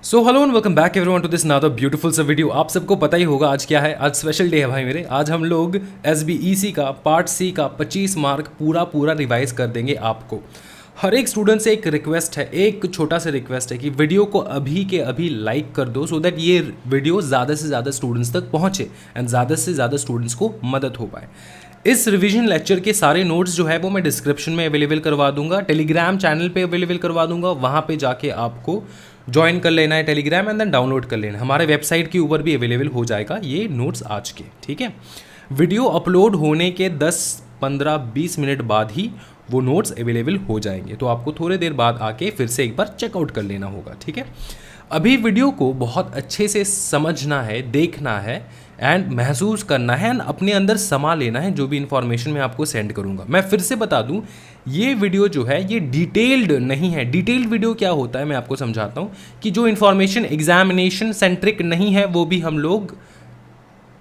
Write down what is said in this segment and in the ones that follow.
So hello and welcome back everyone to this another beautiful सा video. आप सबको पता ही होगा आज क्या है। आज स्पेशल डे है भाई मेरे। आज हम लोग SBEC का पार्ट सी का 25 मार्क पूरा रिवाइज कर देंगे। आपको हर एक स्टूडेंट से एक रिक्वेस्ट है, एक छोटा सा रिक्वेस्ट है कि वीडियो को अभी के अभी लाइक कर दो सो दैट ये वीडियो ज़्यादा से ज़्यादा स्टूडेंट्स तक पहुँचे एंड ज़्यादा से ज़्यादा स्टूडेंट्स को मदद हो पाए। इस रिवीजन लेक्चर के सारे नोट्स जो है वो मैं डिस्क्रिप्शन में अवेलेबल करवा दूंगा, टेलीग्राम चैनल पे अवेलेबल करवा दूंगा। वहाँ पे जाके आपको ज्वाइन कर लेना है टेलीग्राम एंड देन डाउनलोड कर लेना। हमारे वेबसाइट के ऊपर भी अवेलेबल हो जाएगा ये नोट्स आज के, ठीक है। वीडियो अपलोड होने के 10, 15, 20 मिनट बाद ही वो नोट्स अवेलेबल हो जाएंगे, तो आपको थोड़ी देर बाद आके फिर से एक बार चेकआउट कर लेना होगा, ठीक है। अभी वीडियो को बहुत अच्छे से समझना है, देखना है एंड महसूस करना है एंड अपने अंदर समा लेना है जो भी इन्फॉर्मेशन मैं आपको सेंड करूंगा। मैं फिर से बता दूं, ये वीडियो जो है ये डिटेल्ड नहीं है। डिटेल्ड वीडियो क्या होता है मैं आपको समझाता हूं कि जो इन्फॉर्मेशन एग्जामिनेशन सेंट्रिक नहीं है वो भी हम लोग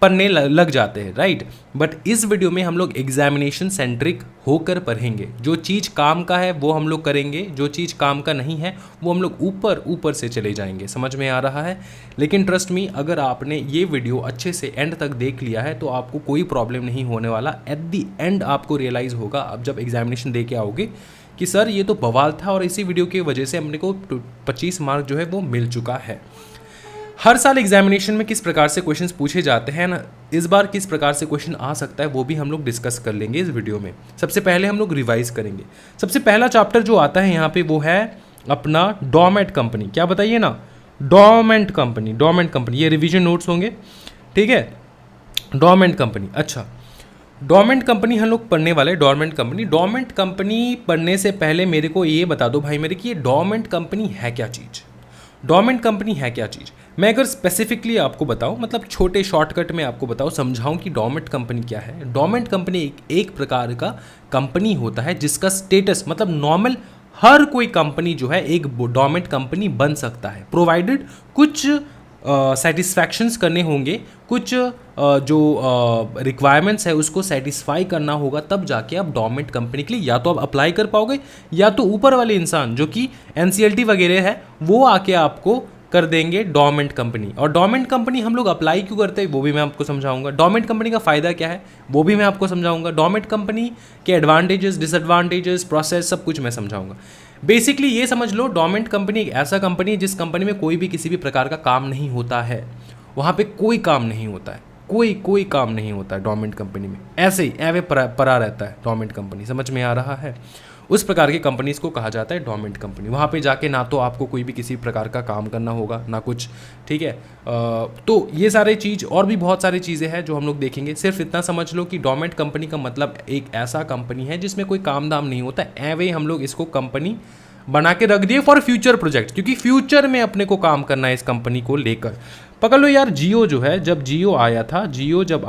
पढ़ने लग जाते हैं, राइट। बट इस वीडियो में हम लोग एग्जामिनेशन सेंट्रिक होकर पढ़ेंगे। जो चीज़ काम का है वो हम लोग करेंगे, जो चीज़ काम का नहीं है वो हम लोग ऊपर से चले जाएंगे। समझ में आ रहा है। लेकिन ट्रस्ट मी, अगर आपने ये वीडियो अच्छे से एंड तक देख लिया है तो आपको कोई प्रॉब्लम नहीं होने वाला। एट दी एंड आपको रियलाइज़ होगा अब जब एग्जामिनेशन दे के आओगे कि सर ये तो बवाल था और इसी वीडियो की वजह से हमने को 25 मार्क जो है वो मिल चुका है। हर साल एग्जामिनेशन में किस प्रकार से क्वेश्चंस पूछे जाते हैं ना, इस बार किस प्रकार से क्वेश्चन आ सकता है वो भी हम लोग डिस्कस कर लेंगे इस वीडियो में। सबसे पहले हम लोग रिवाइज करेंगे। सबसे पहला चैप्टर जो आता है यहाँ पे वो है अपना डोरमेट कंपनी। क्या बताइए ना, डोरमेट कंपनी। ये रिवीजन नोट्स होंगे, ठीक है। डोरमेट कंपनी, अच्छा डोरमेट कंपनी हम लोग पढ़ने वाले। डोरमेट कंपनी पढ़ने से पहले मेरे को ये बता दो भाई मेरे कि ये डोरमेट कंपनी है क्या चीज़। डोरमेट कंपनी है क्या चीज़ मैं अगर स्पेसिफिकली आपको बताऊं, मतलब छोटे शॉर्टकट में आपको बताऊं, समझाऊं कि डोरमेट कंपनी क्या है। डोरमेट कंपनी एक प्रकार का कंपनी होता है जिसका स्टेटस, मतलब नॉर्मल हर कोई कंपनी जो है एक डोरमेट कंपनी बन सकता है, प्रोवाइडेड कुछ सेटिस्फैक्शंस करने होंगे, कुछ जो रिक्वायरमेंट्स है उसको सेटिस्फाई करना होगा, तब जाके आप डोरमेट कंपनी के लिए या तो आप अप्लाई कर पाओगे या तो ऊपर वाले इंसान जो कि NCLT वगैरह है वो आके आपको कर देंगे डोरमेट कंपनी। और डोरमेट कंपनी हम लोग अप्लाई क्यों करते हैं वो भी मैं आपको समझाऊंगा। डोरमेट कंपनी का फ़ायदा क्या है वो भी मैं आपको समझाऊंगा। डोरमेट कंपनी के एडवांटेजेस, डिसएडवांटेजेस, प्रोसेस सब कुछ मैं समझाऊंगा। बेसिकली ये समझ लो, डोरमेट कंपनी एक ऐसा कंपनी है जिस कंपनी में कोई भी किसी भी प्रकार का काम नहीं होता है। वहाँ पे कोई काम नहीं होता है, कोई काम नहीं होता है डोरमेट कंपनी में। ऐसे ही एवे परा रहता है डोरमेट कंपनी। समझ में आ रहा है। उस प्रकार की कंपनीज को कहा जाता है डोरमेट कंपनी। वहाँ पे जाके ना तो आपको कोई भी किसी प्रकार का काम करना होगा ना कुछ, ठीक है। तो ये सारे चीज़ और भी बहुत सारी चीज़ें हैं जो हम लोग देखेंगे। सिर्फ इतना समझ लो कि डोरमेट कंपनी का मतलब एक ऐसा कंपनी है जिसमें कोई काम दाम नहीं होता है। एवे हम लोग इसको कंपनी बना के रख दिए फॉर फ्यूचर प्रोजेक्ट, क्योंकि फ्यूचर में अपने को काम करना है इस कंपनी को लेकर। पकड़ लो यार, जियो जो है, जब जियो जब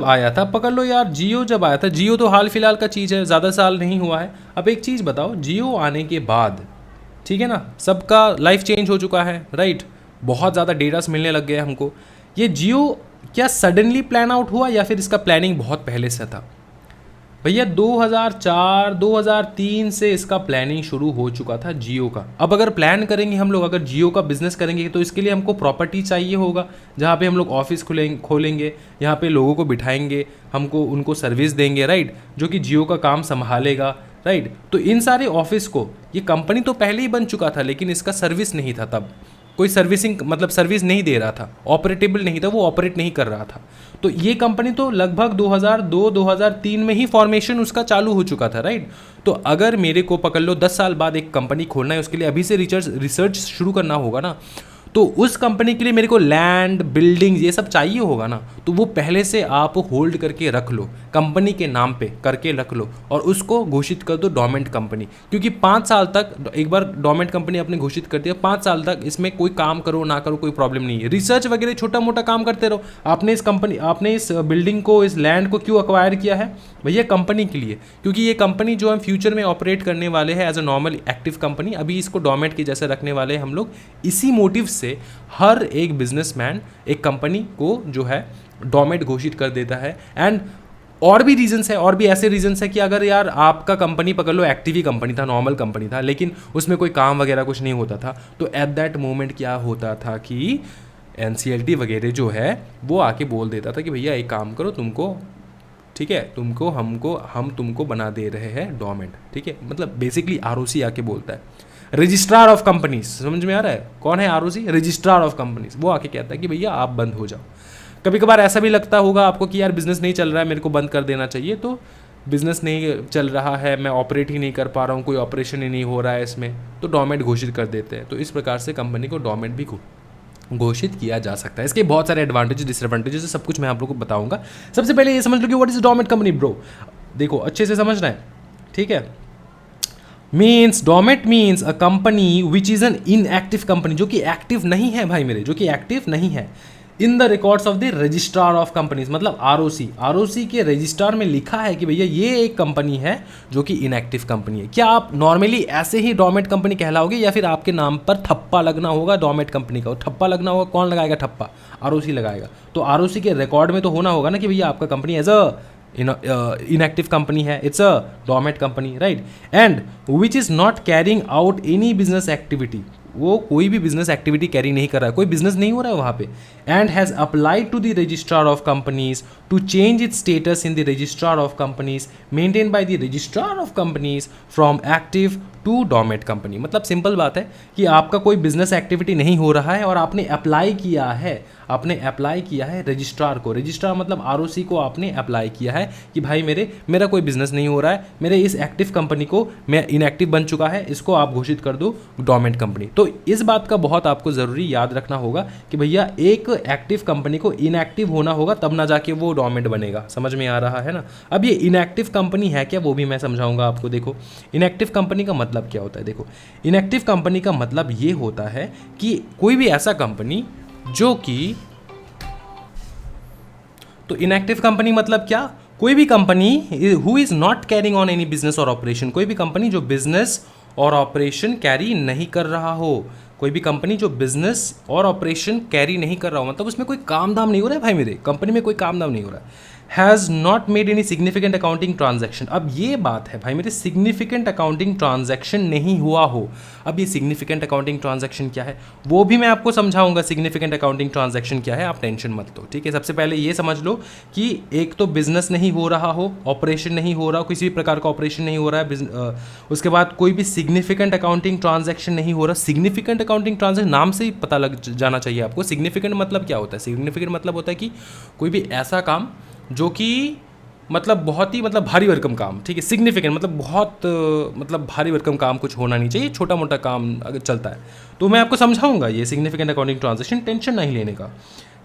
आया था, पकड़ लो यार, जियो जब आया था, जियो तो हाल फिलहाल का चीज़ है, ज़्यादा साल नहीं हुआ है। अब एक चीज़ बताओ, जियो आने के बाद, ठीक है ना, सबका लाइफ चेंज हो चुका है, राइट। बहुत ज़्यादा डेटास मिलने लग गए हमको। ये जियो क्या सडनली प्लान आउट हुआ या फिर इसका प्लानिंग बहुत पहले से था? भैया 2004, 2003 से इसका प्लानिंग शुरू हो चुका था जियो का। अब अगर प्लान करेंगे हम लोग, अगर जियो का बिजनेस करेंगे तो इसके लिए हमको प्रॉपर्टी चाहिए होगा जहाँ पे हम लोग ऑफिस खोलेंगे, यहाँ पे लोगों को बिठाएंगे, हमको उनको सर्विस देंगे, राइट, जो कि जियो का काम संभालेगा, राइट। तो इन सारे ऑफिस को, ये कंपनी तो पहले ही बन चुका था लेकिन इसका सर्विस नहीं था, तब कोई सर्विसिंग मतलब सर्विस नहीं दे रहा था, ऑपरेटेबल नहीं था, वो ऑपरेट नहीं कर रहा था। तो ये कंपनी तो लगभग 2002-2003 में ही फॉर्मेशन उसका चालू हो चुका था, राइट। तो अगर मेरे को पकड़ लो 10 साल बाद एक कंपनी खोलना है, उसके लिए अभी से रिसर्च शुरू करना होगा ना, तो उस कंपनी के लिए मेरे को लैंड, बिल्डिंग्स, ये सब चाहिए होगा ना, तो वो पहले से आप होल्ड करके रख लो, कंपनी के नाम पे करके रख लो और उसको घोषित कर दो डोरमेट कंपनी। क्योंकि 5 साल तक, एक बार डोरमेट कंपनी आपने घोषित कर दिया, 5 साल तक इसमें कोई काम करो ना करो कोई प्रॉब्लम नहीं है। रिसर्च वगैरह छोटा मोटा काम करते रहो। आपने इस बिल्डिंग को, इस लैंड को क्यों अक्वायर किया है भैया? कंपनी के लिए, क्योंकि ये कंपनी जो हम फ्यूचर में ऑपरेट करने वाले हैं as a normal active company, अभी इसको डोरमेट के जैसे रखने वाले हैं हम लोग। इसी मोटिव से हर एक बिजनेसमैन एक कंपनी को जो है डोरमेट घोषित कर देता है। एंड और भी रीजंस है, और भी ऐसे रीजंस है कि अगर यार आपका कंपनी पकड़ लो एक्टिव ही कंपनी था, नॉर्मल कंपनी था, लेकिन उसमें कोई काम वगैरह कुछ नहीं होता था, तो एट दैट मोमेंट क्या होता था कि एनसीएलटी वगैरह जो है वो आके बोल देता था कि भैया एक काम करो, तुमको ठीक है, हम तुमको बना दे रहे हैं डोमेट, ठीक है, मतलब बेसिकली आरओसी आके बोलता है, रजिस्ट्रार ऑफ कंपनीज, समझ में आ रहा है कौन है आरओसी? रजिस्ट्रार ऑफ कंपनीज, वो आके कहता है कि भैया आप बंद हो जाओ। कभी कभार ऐसा भी लगता होगा आपको कि यार बिजनेस नहीं चल रहा है, मेरे को बंद कर देना चाहिए, तो बिजनेस नहीं चल रहा है, मैं ऑपरेट ही नहीं कर पा रहा हूँ, कोई ऑपरेशन ही नहीं हो रहा है इसमें, तो डोमेट घोषित कर देते हैं। तो इस प्रकार से कंपनी को डोमेट भी घोषित किया जा सकता है। इसके बहुत सारे एडवांटेजेस डिसएडवांटेजेस है, सब कुछ मैं आप लोगों को बताऊंगा। सबसे पहले ये समझ लो कि what is Dummit company bro, देखो अच्छे से समझना है, ठीक है। Means Dummit means a company which is an inactive company, जो कि एक्टिव नहीं है भाई मेरे, जो कि एक्टिव नहीं है in the records of the registrar of companies, मतलब आरओसी, आरओसी के रजिस्ट्रार में लिखा है कि भैया ये एक कंपनी है जो कि इनएक्टिव कंपनी है। क्या आप नॉर्मली ऐसे ही डोमेट कंपनी कहलाओगे, या फिर आपके नाम पर ठप्पा लगना होगा डोमेट कंपनी का? ठप्पा लगना होगा, कौन लगाएगा ठप्पा? आरओसी लगाएगा। तो आरओसी के रिकॉर्ड में तो होना होगा ना कि भैया आपका company as a inactive company है, it's a dormant company, right. And which is not carrying out any business activity, वो कोई भी बिजनेस एक्टिविटी कैरी नहीं कर रहा है, कोई बिजनेस नहीं हो रहा है वहाँ पे। And has applied to the registrar of companies to change its status in the registrar of companies maintain by the registrar of companies from active to dormant company. मतलब सिंपल बात है कि आपका कोई बिजनेस एक्टिविटी नहीं हो रहा है और आपने अप्लाई किया है, आपने अप्लाई किया है रजिस्ट्रार को, रजिस्ट्रार मतलब आरओसी को आपने अप्लाई किया है कि भाई मेरा कोई बिजनेस नहीं हो रहा है, मेरे इस एक्टिव कंपनी को मैं इनएक्टिव बन चुका है, इसको आप घोषित कर दो डोमेट कंपनी। तो इस बात का बहुत आपको ज़रूरी याद रखना होगा कि भैया एक एक्टिव कंपनी को इनएक्टिव होना होगा, तब ना जाके वो डोमेट बनेगा। समझ में आ रहा है ना? अब ये इनएक्टिव कंपनी है क्या, वो भी मैं समझाऊंगा आपको। देखो इनएक्टिव कंपनी का मतलब क्या होता है, देखो इनएक्टिव कंपनी का मतलब ये होता है कि कोई भी ऐसा कंपनी जो कि, तो इनएक्टिव कंपनी मतलब क्या, कोई भी company who is not carrying on any business और ऑपरेशन, कोई भी कंपनी जो बिजनेस और ऑपरेशन कैरी नहीं कर रहा हो, कोई भी कंपनी जो बिजनेस और ऑपरेशन कैरी नहीं कर रहा हो, मतलब उसमें कोई काम धाम नहीं हो रहा है भाई मेरे, कंपनी में कोई काम धाम नहीं हो रहा है। Has not made any significant accounting transaction, अब ये बात है भाई मेरे, सिग्निफिकेंट अकाउंटिंग ट्रांजैक्शन नहीं हुआ हो। अब ये सिग्निफिकेंट अकाउंटिंग ट्रांजैक्शन क्या है वो भी मैं आपको समझाऊंगा, सिग्निफिकेंट अकाउंटिंग ट्रांजैक्शन क्या है, आप टेंशन मत लो, ठीक है। सबसे पहले ये समझ लो कि एक तो बिजनेस नहीं हो रहा हो, ऑपरेशन नहीं हो रहा हो, किसी भी प्रकार का ऑपरेशन नहीं हो रहा है, उसके बाद कोई भी सिग्निफिकेंट अकाउंटिंग ट्रांजैक्शन नहीं हो रहा। सिग्निफिकेंट अकाउंटिंग ट्रांजैक्शन नाम से ही पता लग जाना चाहिए आपको, सिग्निफिकेंट मतलब क्या होता है। सिग्निफिकेंट मतलब होता है कि कोई भी ऐसा काम जो कि मतलब बहुत ही मतलब भारी भरकम काम, ठीक है। सिग्निफिकेंट मतलब बहुत मतलब भारी भरकम काम कुछ होना नहीं चाहिए, छोटा मोटा काम अगर चलता है तो मैं आपको समझाऊंगा ये सिग्निफिकेंट अकाउंटिंग ट्रांजैक्शन, टेंशन नहीं लेने का,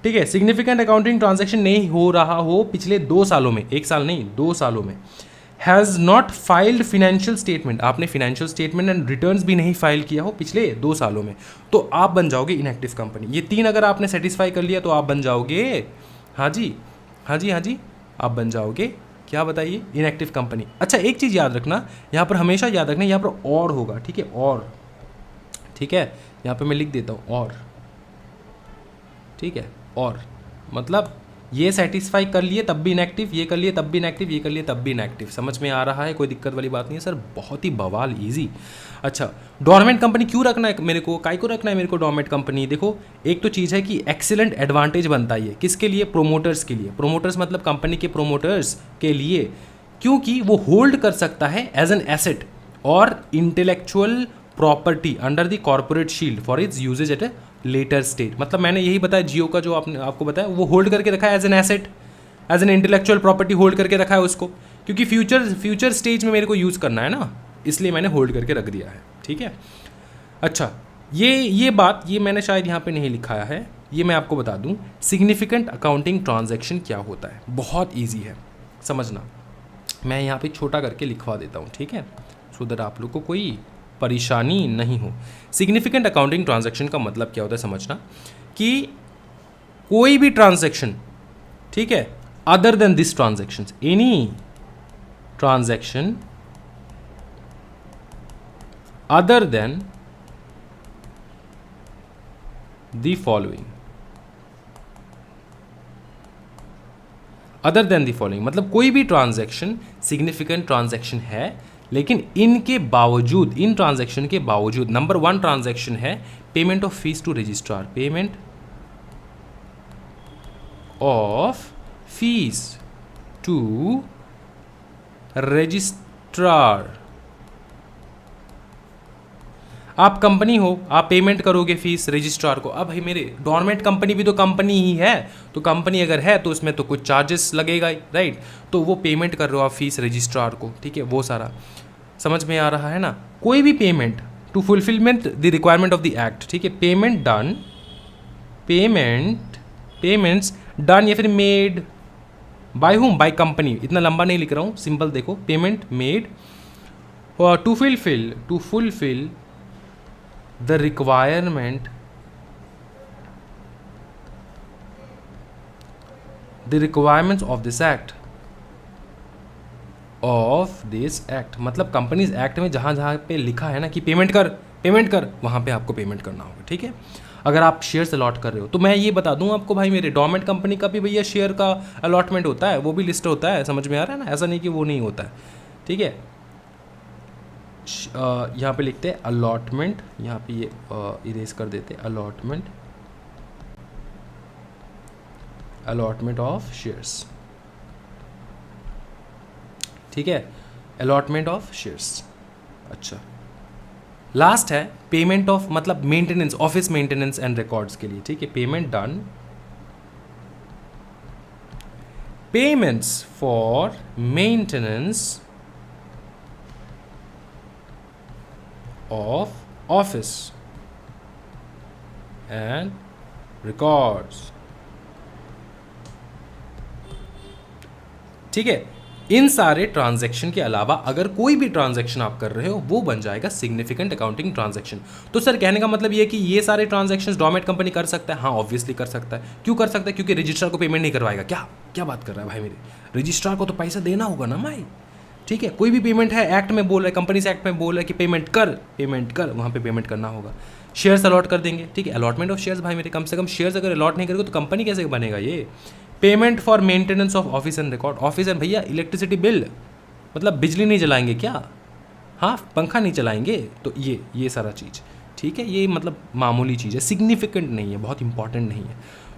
ठीक है। सिग्निफिकेंट अकाउंटिंग ट्रांजैक्शन नहीं हो रहा हो पिछले 2 सालों में, 1 साल नहीं 2 सालों में। Has not filed financial statement, आपने फिनेंशियल स्टेटमेंट एंड रिटर्न्स भी नहीं फाइल किया हो पिछले 2 सालों में, तो आप बन जाओगे इनएक्टिव कंपनी। ये 3 अगर आपने सेटिस्फाई कर लिया तो आप बन जाओगे, हाँ जी हाँ जी हाँ जी, आप बन जाओगे क्या बताइए, इनएक्टिव कंपनी। अच्छा एक चीज़ याद रखना, यहाँ पर हमेशा याद रखना, यहाँ पर और होगा, ठीक है, और, ठीक है, यहाँ पे मैं लिख देता हूँ और, ठीक है, और मतलब ये सेटिस्फाई कर लिए तब भी इनएक्टिव, ये कर लिए तब भी इनएक्टिव, ये कर लिए तब भी इनएक्टिव। समझ में आ रहा है, कोई दिक्कत वाली बात नहीं है सर, बहुत ही बवाल इजी। अच्छा डोरमेट कंपनी क्यों रखना है मेरे को, काय को रखना है मेरे को डोरमेट कंपनी? देखो एक तो चीज़ है कि एक्सीलेंट एडवांटेज बनता है ये, किसके लिए, प्रोमोटर्स के लिए। प्रोमोटर्स मतलब कंपनी के प्रोमोटर्स के लिए, क्योंकि वो होल्ड कर सकता है एज एन एसेट और intellectual property under the corporate shield for its usage at a later stage. मतलब मैंने यही बताया जियो का जो आपको बताया, वो होल्ड करके रखा है as an asset, as an intellectual property hold करके रखा है उसको, क्योंकि फ्यूचर स्टेज में मेरे को यूज़ करना है ना, इसलिए मैंने होल्ड करके रख दिया है, ठीक है। अच्छा ये बात ये मैंने शायद यहाँ पे नहीं लिखाया है, ये मैं आपको बता दूँ, सिग्निफिकेंट अकाउंटिंग ट्रांजैक्शन क्या होता है, बहुत ईजी है समझना। मैं यहाँ पे छोटा करके लिखवा देता हूँ, ठीक है, सो दैट आप लोग को कोई परेशानी नहीं हो। सिग्निफिकेंट अकाउंटिंग ट्रांजैक्शन का मतलब क्या होता है समझना, कि कोई भी ट्रांजैक्शन, ठीक है, other than this transaction, any transaction other than the following, other than the following, मतलब कोई भी ट्रांजैक्शन सिग्निफिकेंट ट्रांजैक्शन है, लेकिन इनके बावजूद, इन ट्रांजैक्शन के बावजूद, नंबर 1 ट्रांजैक्शन है payment of fees to registrar, payment of fees to registrar. आप कंपनी हो, आप पेमेंट करोगे फीस रजिस्ट्रार को। अब भाई मेरे डोरमेंट कंपनी भी तो कंपनी ही है, तो कंपनी अगर है तो उसमें तो कुछ चार्जेस लगेगा ही, राइट। तो वो पेमेंट कर रहे हो आप फीस रजिस्ट्रार को, ठीक है, वो सारा समझ में आ रहा है ना। कोई भी payment to fulfilment the requirement of the act, ठीक है, पेमेंट डन, पेमेंट्स डन या फिर made by whom, by company. इतना लंबा नहीं लिख रहा हूँ, सिंपल देखो, payment made to fulfil the requirement of this act, मतलब कंपनीज एक्ट में जहाँ जहाँ पे लिखा है ना कि पेमेंट कर वहाँ पे आपको पेमेंट करना होगा, ठीक है। अगर आप शेयर्स अलॉट कर रहे हो तो मैं ये बता दूं आपको भाई मेरे, डोरमेंट कंपनी का भी भैया शेयर का अलॉटमेंट होता है, वो भी लिस्ट होता है, समझ में आ रहा है ना, ऐसा नहीं कि वो नहीं होता है, ठीक है। यहाँ पे लिखते हैं अलॉटमेंट, यहाँ पे ये इरेज कर देते हैं, अलॉटमेंट ऑफ शेयर्स, ठीक है, अलॉटमेंट ऑफ शेयर्स। अच्छा, लास्ट है पेमेंट ऑफ, मतलब maintenance, office maintenance and records के लिए, ठीक है, payment done, payments for maintenance of office and records, ठीक है। इन सारे ट्रांजैक्शन के अलावा अगर कोई भी ट्रांजैक्शन आप कर रहे हो वो बन जाएगा सिग्निफिकेंट अकाउंटिंग ट्रांजैक्शन। तो सर कहने का मतलब ये है कि ये सारे ट्रांजैक्शंस डोरमेंट कंपनी कर सकता है? हाँ ऑब्वियसली कर सकता है। क्यों कर सकता है? क्योंकि रजिस्ट्रार को पेमेंट नहीं करवाएगा। क्या बात कर रहा है भाई मेरे, रजिस्ट्रार को तो पैसा देना होगा ना भाई, ठीक है। कोई भी पेमेंट है, एक्ट में बोल रहा है, कंपनी से एक्ट में बोल रहा है कि पेमेंट कर, वहाँ पे पेमेंट करना होगा। शेयर्स अलॉट कर देंगे, ठीक है, अलॉटमेंट ऑफ शेयर्स भाई मेरे, कम से कम शेयर्स अगर अलॉट नहीं करेगा तो कंपनी कैसे बनेगा ये। Payment for maintenance of office and record, office and भैया इलेक्ट्रिसिटी बिल, मतलब बिजली नहीं जलाएंगे क्या, हाँ पंखा नहीं चलाएंगे, तो ये सारा चीज़, ठीक है, ये मतलब मामूली चीज़ है, सिग्निफिकेंट नहीं है, बहुत इंपॉर्टेंट नहीं है।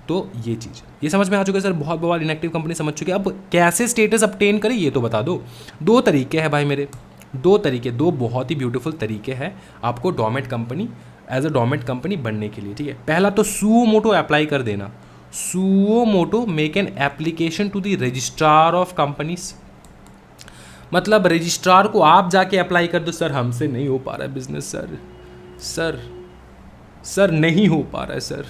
तो ये चीज़ ये समझ में आ चुका है सर, बहुत बार इनएक्टिव कंपनी समझ चुकी है। अब कैसे स्टेटस अपटेन करें ये तो बता दो। 2 तरीके हैं भाई मेरे, 2 तरीके, 2 बहुत ही ब्यूटीफुल तरीके हैं आपको dormant company, as a dormant company बनने के लिए, ठीक है। पहला तो सुओ मोटो अप्लाई कर देना, suo motu make an application to the registrar of companies, मतलब रजिस्ट्रार को आप जाके अप्लाई कर दो, सर हमसे नहीं हो पा रहा है बिजनेस, सर नहीं हो पा रहा है सर,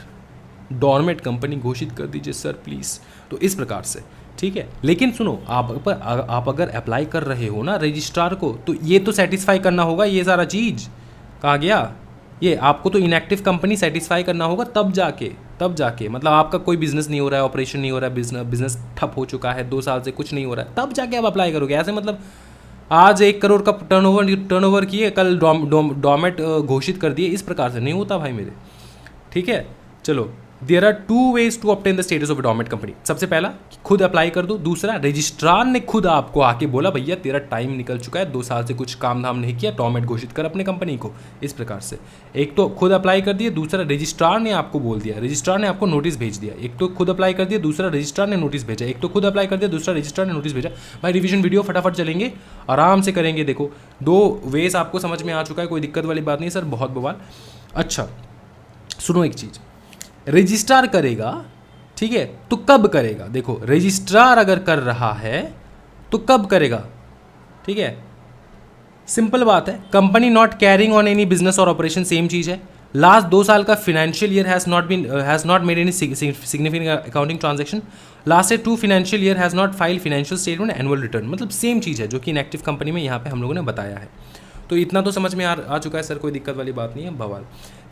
डोरमेंट कंपनी घोषित कर दीजिए सर प्लीज़। तो इस प्रकार से, ठीक है। लेकिन सुनो, आप अगर अप्लाई कर रहे हो ना रजिस्ट्रार को, तो ये तो सेटिस्फाई करना होगा, ये सारा चीज़ कहाँ गया, ये आपको तो इनएक्टिव कंपनी सेटिस्फाई करना होगा, तब जाके मतलब आपका कोई बिजनेस नहीं हो रहा है, ऑपरेशन नहीं हो रहा है, बिजनेस ठप हो चुका है, 2 साल से कुछ नहीं हो रहा है, तब जाके आप अप्लाई करोगे। ऐसे मतलब आज 1 करोड़ का टर्नओवर किए, कल डोरमेट घोषित कर दिए, इस प्रकार से नहीं होता भाई मेरे, ठीक है। चलो, there are 2 ways to obtain the status of dormant company. सबसे पहला खुद अप्लाई कर दो, दूसरा रजिस्ट्रार ने खुद आपको आके बोला भैया तेरा टाइम निकल चुका है, 2 साल से कुछ काम धाम नहीं किया, डोरमेट घोषित कर अपने कंपनी को। इस प्रकार से एक तो खुद अप्लाई कर दिया, दूसरा रजिस्ट्रार ने आपको बोल दिया, रजिस्ट्रार ने आपको नोटिस भेज दिया। एक तो खुद अप्लाई कर दिया, दूसरा रजिस्ट्रार ने नोटिस भेजा, एक तो खुद अप्लाई कर दिया, दूसरा रजिस्ट्रार ने नोटिस भेजा। भाई रिविजन वीडियो फटाफट चलेंगे, आराम से करेंगे। देखो 2 वेज आपको समझ में आ चुका है, कोई दिक्कत वाली बात नहीं सर, बहुत बवाल। अच्छा सुनो एक चीज़, रजिस्ट्रार करेगा, ठीक है, तो कब करेगा? देखो रजिस्ट्रार अगर कर रहा है तो कब करेगा, ठीक है, सिंपल बात है। Company not carrying on any business और ऑपरेशन, सेम चीज़ है। लास्ट 2 साल का financial year has not made any significant accounting transaction. Last 2 financial year has not file financial statement annual return, मतलब सेम चीज़ है जो कि इनएक्टिव कंपनी में यहाँ पे हम लोगों ने बताया है। तो इतना तो समझ में आ चुका है सर, कोई दिक्कत वाली बात नहीं है, बवाल।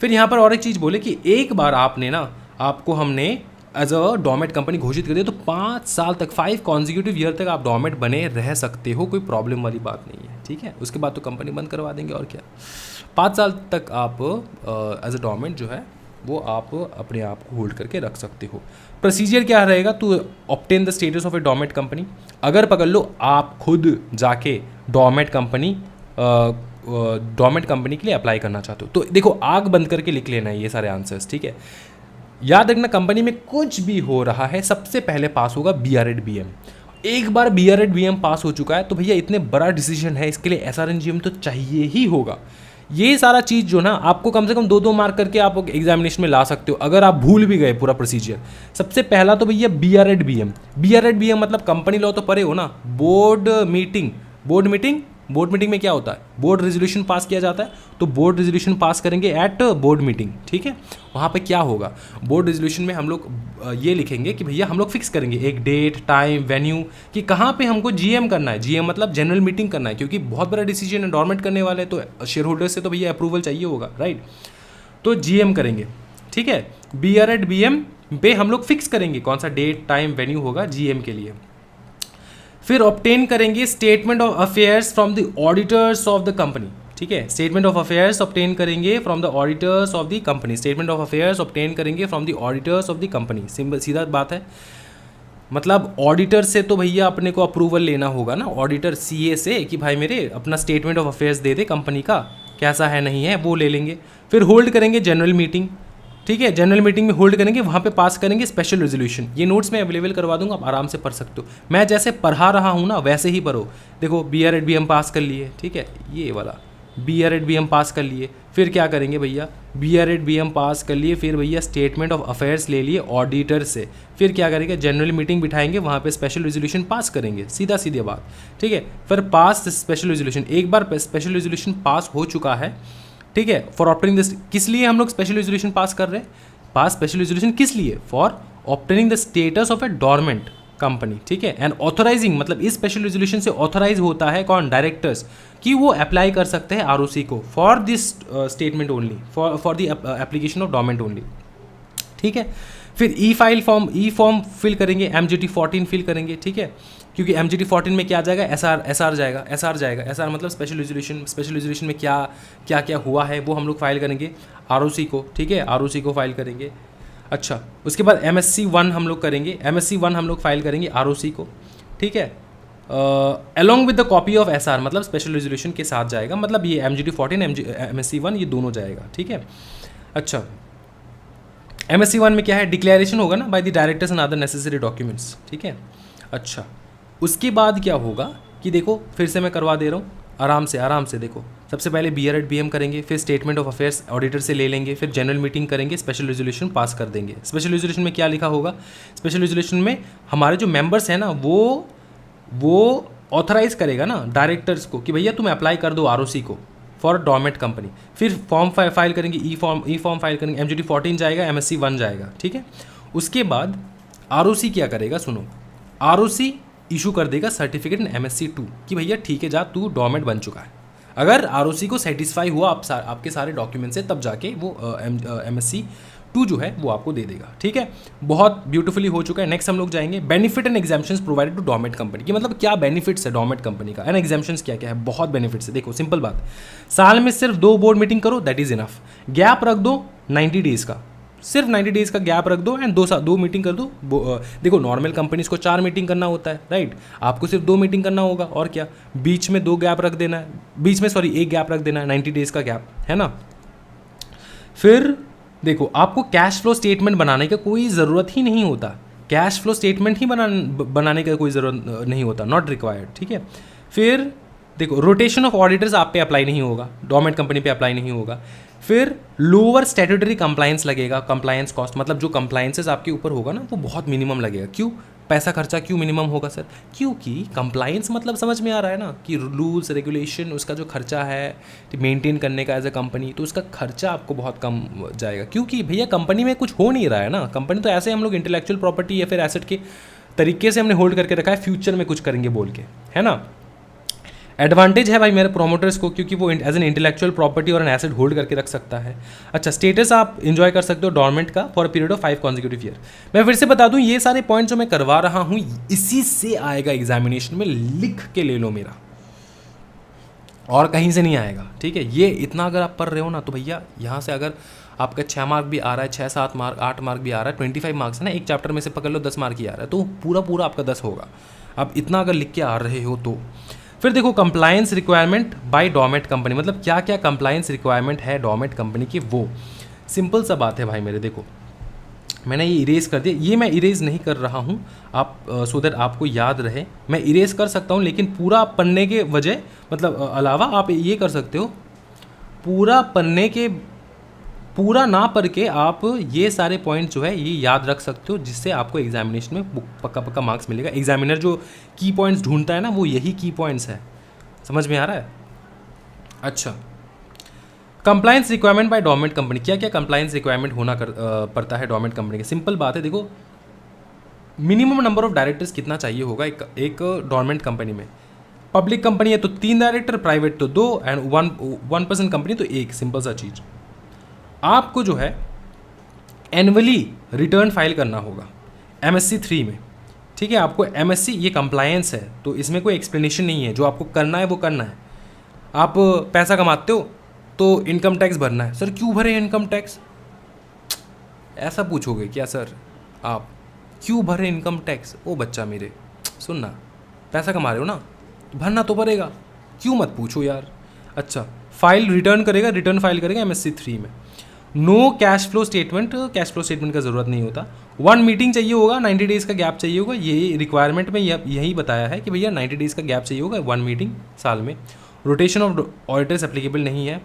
फिर यहाँ पर और एक चीज़ बोले कि एक बार आपने ना, आपको हमने एज अ डोरमेट कंपनी घोषित कर दिया तो 5 साल तक, 5 कॉन्जिक्यूटिव ईयर तक आप डोरमेट बने रह सकते हो, कोई प्रॉब्लम वाली बात नहीं है, ठीक है। उसके बाद तो कंपनी बंद करवा देंगे और क्या। 5 साल तक आप एज अ डोरमेट जो है वो आप अपने आप को होल्ड करके रख सकते हो। प्रोसीजर क्या रहेगा, to obtain the status of a dormant company. अगर पकड़ लो आप खुद जाके डोरमेट कंपनी के लिए अप्लाई करना चाहते हो, तो देखो आग बंद करके लिख लेना है ये सारे आंसर्स, ठीक है। याद रखना कंपनी में कुछ भी हो रहा है सबसे पहले पास होगा BRAD-BM। एक बार BRAD-BM पास हो चुका है तो भैया इतने बड़ा डिसीजन है, इसके लिए SRNGM तो चाहिए ही होगा। ये सारा चीज़ जो ना आपको कम से कम 2-2 मार्क करके आप एग्जामिनेशन में ला सकते हो अगर आप भूल भी गए पूरा प्रोसीजर। सबसे पहला तो भैया BRAD-BM मतलब कंपनी लॉ तो पढ़े हो ना, बोर्ड मीटिंग में क्या होता है, बोर्ड रेजोल्यूशन पास किया जाता है, तो बोर्ड रेजोल्यूशन पास करेंगे एट बोर्ड मीटिंग, ठीक है। वहाँ पे क्या होगा, बोर्ड रेजोल्यूशन में हम लोग ये लिखेंगे कि भैया हम लोग फिक्स करेंगे एक डेट टाइम वेन्यू कि कहाँ पे हमको GM करना है। GM मतलब जनरल मीटिंग करना है, क्योंकि बहुत बड़ा डिसीजन है, डोरमेंट करने वाले तो शेयर होल्डर से तो भैया अप्रूवल चाहिए होगा, राइट। तो GM करेंगे, ठीक है। BRAD-BM पे हम लोग फिक्स करेंगे कौन सा डेट टाइम वेन्यू होगा GM के लिए। फिर ऑब्टेन करेंगे statement of affairs from the auditors of the company, ठीक है। स्टेटमेंट ऑफ अफेयर्स ऑब्टेन करेंगे from the auditors of the company, statement of affairs obtain करेंगे from the auditors of the company. Simple सीधा बात है, मतलब auditor से तो भैया अपने को अप्रूवल लेना होगा ना, ऑडिटर CA से कि भाई मेरे अपना statement of affairs they they company का, कैसा है नहीं है वो ले लेंगे। फिर होल्ड करेंगे जनरल मीटिंग, ठीक है। जनरल मीटिंग में होल्ड करेंगे, वहाँ पे पास करेंगे स्पेशल रेजोल्यूशन। ये नोट्स में अवेलेबल करवा दूंगा, आप आराम से पढ़ सकते हो। मैं जैसे पढ़ा रहा हूँ ना वैसे ही पढ़ो। देखो BRAD-BM पास कर लिए, ठीक है, ये वाला BRAD-BM पास कर लिए। फिर क्या करेंगे भैया, BRAD-BM पास कर लिए, फिर भैया स्टेटमेंट ऑफ अफेयर्स ले लिए ऑडिटर से। फिर क्या करेंगे, जनरल मीटिंग बिठाएंगे, वहाँ पे स्पेशल रेजोल्यूशन पास करेंगे, सीधा सीधी बात, ठीक है। फिर पास स्पेशल रेजोल्यूशन, एक बार स्पेशल रेजोल्यूशन पास हो चुका है, ठीक है। फॉर ऑब्टेनिंग दिस, किस लिए हम लोग स्पेशल रेजोल्यूशन पास कर रहे हैं, पास स्पेशल रेजोल्यूशन किस लिए, for obtaining the status of a dormant company, ठीक है। एंड ऑथराइजिंग मतलब इस स्पेशल रेजोल्यूशन से ऑथराइज होता है कौन, डायरेक्टर्स, कि वो अप्लाई कर सकते हैं ROC को for this statement only, for the application of dormant only, ठीक है। फिर ई फॉर्म फिल करेंगे, MGT 14 फिल करेंगे, ठीक है। क्योंकि MGT 14 में क्या जाएगा, SR जाएगा, SR मतलब स्पेशल रेजोल्यूशन में क्या हुआ है वो हम लोग फाइल करेंगे ROC को, ठीक है, ROC को फाइल करेंगे। अच्छा, उसके बाद MSc 1 हम लोग करेंगे, फाइल करेंगे ROC को, ठीक है। Along with the copy of SR मतलब स्पेशल रेजोल्यूशन के साथ जाएगा, मतलब ये MGT 14 MSc 1 ये दोनों जाएगा, ठीक है। अच्छा, MSc 1 में क्या है, डिक्लेरेशन होगा ना by the directors and other necessary documents, ठीक है। अच्छा, उसके बाद क्या होगा कि देखो फिर से मैं करवा दे रहा हूँ, आराम से देखो। सबसे पहले BRAD-BM करेंगे, फिर स्टेटमेंट ऑफ अफेयर्स ऑडिटर से ले लेंगे, फिर जनरल मीटिंग करेंगे, स्पेशल रेजोल्यूशन पास कर देंगे। स्पेशल रेजोल्यूशन में क्या लिखा होगा, स्पेशल रेजोल्यूशन में हमारे जो मेंबर्स हैं ना वो ऑथराइज करेगा ना डायरेक्टर्स को कि भैया तुम अप्लाई कर दो ROC को फॉर डोरमेट कंपनी। फिर फॉर्म फाइल करेंगे, ई फॉर्म फाइल करेंगे, MGT 14 जाएगा, MSc 1 जाएगा, ठीक है। उसके बाद ROC क्या करेगा, सुनो, ROC इशू कर देगा सर्टिफिकेट इन MSc 2 कि भैया ठीक है जा तू डोरमेट बन चुका है। अगर ROC को सेटिस्फाई हुआ आपके सारे डॉक्यूमेंट से, तब जाके वो MSc 2 जो है वो आपको दे देगा, ठीक है। बहुत ब्यूटीफुली हो चुका है। नेक्स्ट हम लोग जाएंगे benefit and exemptions provided to dormant company की, मतलब क्या बेनिफिट्स है डोरमेट कंपनी का, एंड एग्जाम्पशंस क्या क्या है। बहुत बेनिफिट्स है, देखो सिंपल बात, साल में सिर्फ 2 बोर्ड मीटिंग करो, दैट इज इनफ। गैप रख दो 90 डेज़ का, सिर्फ 90 डेज़ का गैप रख दो एंड 2 मीटिंग कर दो। देखो नॉर्मल कंपनीज को 4 मीटिंग करना होता है, राइट, आपको सिर्फ 2 मीटिंग करना होगा, और क्या, बीच में 2 गैप रख देना है, एक गैप रख देना है, 90 डेज़ का गैप, है ना। फिर देखो आपको कैश फ्लो स्टेटमेंट बनाने का कोई ज़रूरत ही नहीं होता, कैश फ्लो स्टेटमेंट ही बनाने का कोई ज़रूरत नहीं होता, नॉट रिक्वायर्ड, ठीक है। फिर देखो रोटेशन ऑफ ऑडिटर्स आप पे अप्लाई नहीं होगा, डोरमेट कंपनी पे अप्लाई नहीं होगा। फिर लोअर स्टैट्यूटरी कंप्लायंस लगेगा, कंप्लायंस कॉस्ट मतलब जो कंप्लायंसेस आपके ऊपर होगा ना वो बहुत मिनिमम लगेगा। क्यों, पैसा खर्चा क्यों मिनिमम होगा सर, क्योंकि कंप्लायंस मतलब समझ में आ रहा है ना कि रूल्स रेगुलेशन, उसका जो खर्चा है मेंटेन करने का एज अ कंपनी, तो उसका खर्चा आपको बहुत कम जाएगा। क्योंकि भैया कंपनी में कुछ हो नहीं रहा है ना, कंपनी तो ऐसे हम लोग इंटेलेक्चुअल प्रॉपर्टी या फिर एसेट के तरीके से हमने होल्ड करके रखा है, फ्यूचर में कुछ करेंगे बोल के, है ना। एडवांटेज है भाई मेरे प्रोमोटर्स को, क्योंकि वो एज एन इंटेलेक्चुअल प्रॉपर्टी और एन एसेट होल्ड करके रख सकता है। अच्छा, स्टेटस आप इंजॉय कर सकते हो डोरमेट का for a period of 5 consecutive year. मैं फिर से बता दूं, ये सारे पॉइंट जो मैं करवा रहा हूं इसी से आएगा एग्जामिनेशन में, लिख के ले लो मेरा, और कहीं से नहीं आएगा, ठीक है। ये इतना अगर आप पढ़ रहे हो ना तो भैया यहाँ से अगर आपका 6 मार्क भी आ रहा है, 6-7 मार्क, 8 मार्क भी आ रहा है, 25 मार्क्स है ना, एक चैप्टर में से पकड़ लो 10 मार्क ही आ रहा है, तो पूरा पूरा आपका 10 होगा। अब इतना अगर लिख के आ रहे हो तो फिर देखो compliance requirement by dormant company, मतलब क्या क्या कंप्लायंस रिक्वायरमेंट है डोमेट कंपनी की, वो सिंपल सा बात है भाई मेरे। देखो मैंने ये इरेज कर दिया, ये मैं इरेज नहीं कर रहा हूँ, आप सो दैट आपको याद रहे। मैं इरेज कर सकता हूँ लेकिन पूरा पढ़ने के वजह मतलब अलावा आप ये कर सकते हो, पूरा पढ़ने के पूरा ना पढ़ के आप ये सारे पॉइंट जो है ये याद रख सकते हो, जिससे आपको एग्जामिनेशन में पक्का पक्का मार्क्स मिलेगा। एग्जामिनर जो की पॉइंट्स ढूंढता है ना, वो यही की पॉइंट्स है। समझ में आ रहा है? अच्छा, compliance requirement by dormant company, क्या क्या कंप्लायंस रिक्वायरमेंट होना पड़ता है डोमेट कंपनी की? सिंपल बात है, देखो मिनिमम नंबर ऑफ डायरेक्टर्स कितना चाहिए होगा एक डोमेट कंपनी में। पब्लिक कंपनी है तो 3 डायरेक्टर, प्राइवेट तो 2 एंड 1% कंपनी तो 1। सिंपल सा चीज़, आपको जो है एनुअली रिटर्न फाइल करना होगा MSc 3 में, ठीक है। आपको MSc ये कंप्लायंस है तो इसमें कोई एक्सप्लेनेशन नहीं है, जो आपको करना है वो करना है। आप पैसा कमाते हो तो इनकम टैक्स भरना है। सर क्यों भरे इनकम टैक्स? ऐसा पूछोगे क्या सर आप, क्यों भरे इनकम टैक्स? ओ बच्चा मेरे सुनना, पैसा कमा रहे हो ना, भरना तो पड़ेगा, क्यों मत पूछो यार। अच्छा, फाइल रिटर्न करेगा, रिटर्न फाइल करेगा MSc 3 में। No cash flow statement, cash flow statement का ज़रूरत नहीं होता। 1 मीटिंग चाहिए होगा, 90 डेज़ का गैप चाहिए होगा। ये रिक्वायरमेंट में यही बताया है कि भैया 90 डेज़ का गैप चाहिए होगा, 1 मीटिंग साल में। रोटेशन ऑफ ऑडिटर्स एप्लीकेबल नहीं है,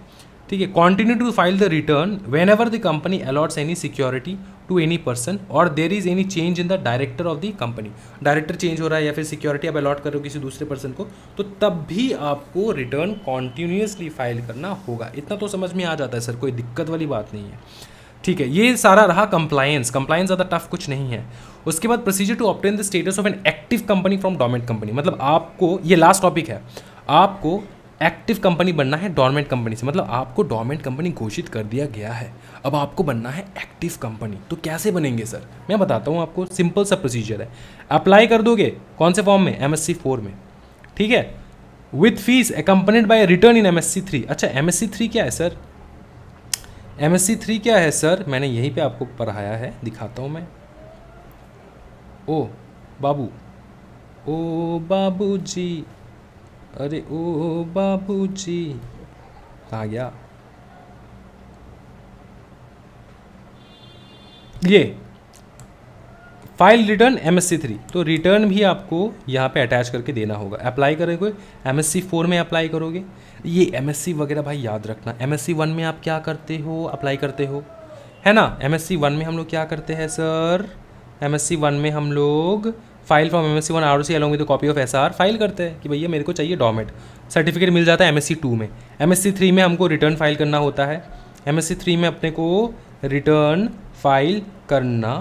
ठीक है। Continue to file the return whenever the company allots any security to any person और there is any change in the director of the company. Director change हो रहा है या फिर सिक्योरिटी आप अलॉट कर रहे हो किसी दूसरे पर्सन को, तो तब भी आपको रिटर्न कॉन्टिन्यूसली फाइल करना होगा। इतना तो समझ में आ जाता है सर, कोई दिक्कत वाली बात नहीं है, ठीक है। ये सारा रहा कंप्लायंस। कंप्लायंस ज़्यादा टफ कुछ नहीं है। उसके बाद procedure to obtain the status of an active company from dormant company, मतलब आपको, ये लास्ट टॉपिक है, आपको एक्टिव कंपनी बनना है डोमेट कंपनी से। मतलब आपको डोमेट कंपनी घोषित कर दिया गया है, अब आपको बनना है एक्टिव कंपनी। तो कैसे बनेंगे सर, मैं बताता हूँ आपको। सिंपल सा प्रोसीजर है, अप्लाई कर दोगे कौन से फॉर्म में? MSc 4 में, ठीक है। With fees accompanied by return in MSc 3। अच्छा, MSc 3 क्या है सर? MSc 3 क्या है सर? मैंने यहीं पे आपको पढ़ाया है, दिखाता हूँ मैं। ओ बाबू, ओ बाबू जी, अरे ओ बाबू जी, कहाँ गया ये? फाइल रिटर्न MSc 3, तो रिटर्न भी आपको यहाँ पे अटैच करके देना होगा। अप्लाई करोगे MSc 4 में अप्लाई करोगे। ये MSc वगैरह भाई याद रखना, MSc 1 में आप क्या करते हो? अप्लाई करते हो, है ना। MSc 1 में हम लोग क्या करते हैं सर? MSc 1 में हम लोग file from MSc 1 ROC along with copy of SR file करते हैं कि भैया मेरे को चाहिए डोमेट। सर्टिफिकेट मिल जाता है MSc 2 में। MSc 3 में हमको रिटर्न फाइल करना होता है। MSc 3 में अपने को रिटर्न फाइल करना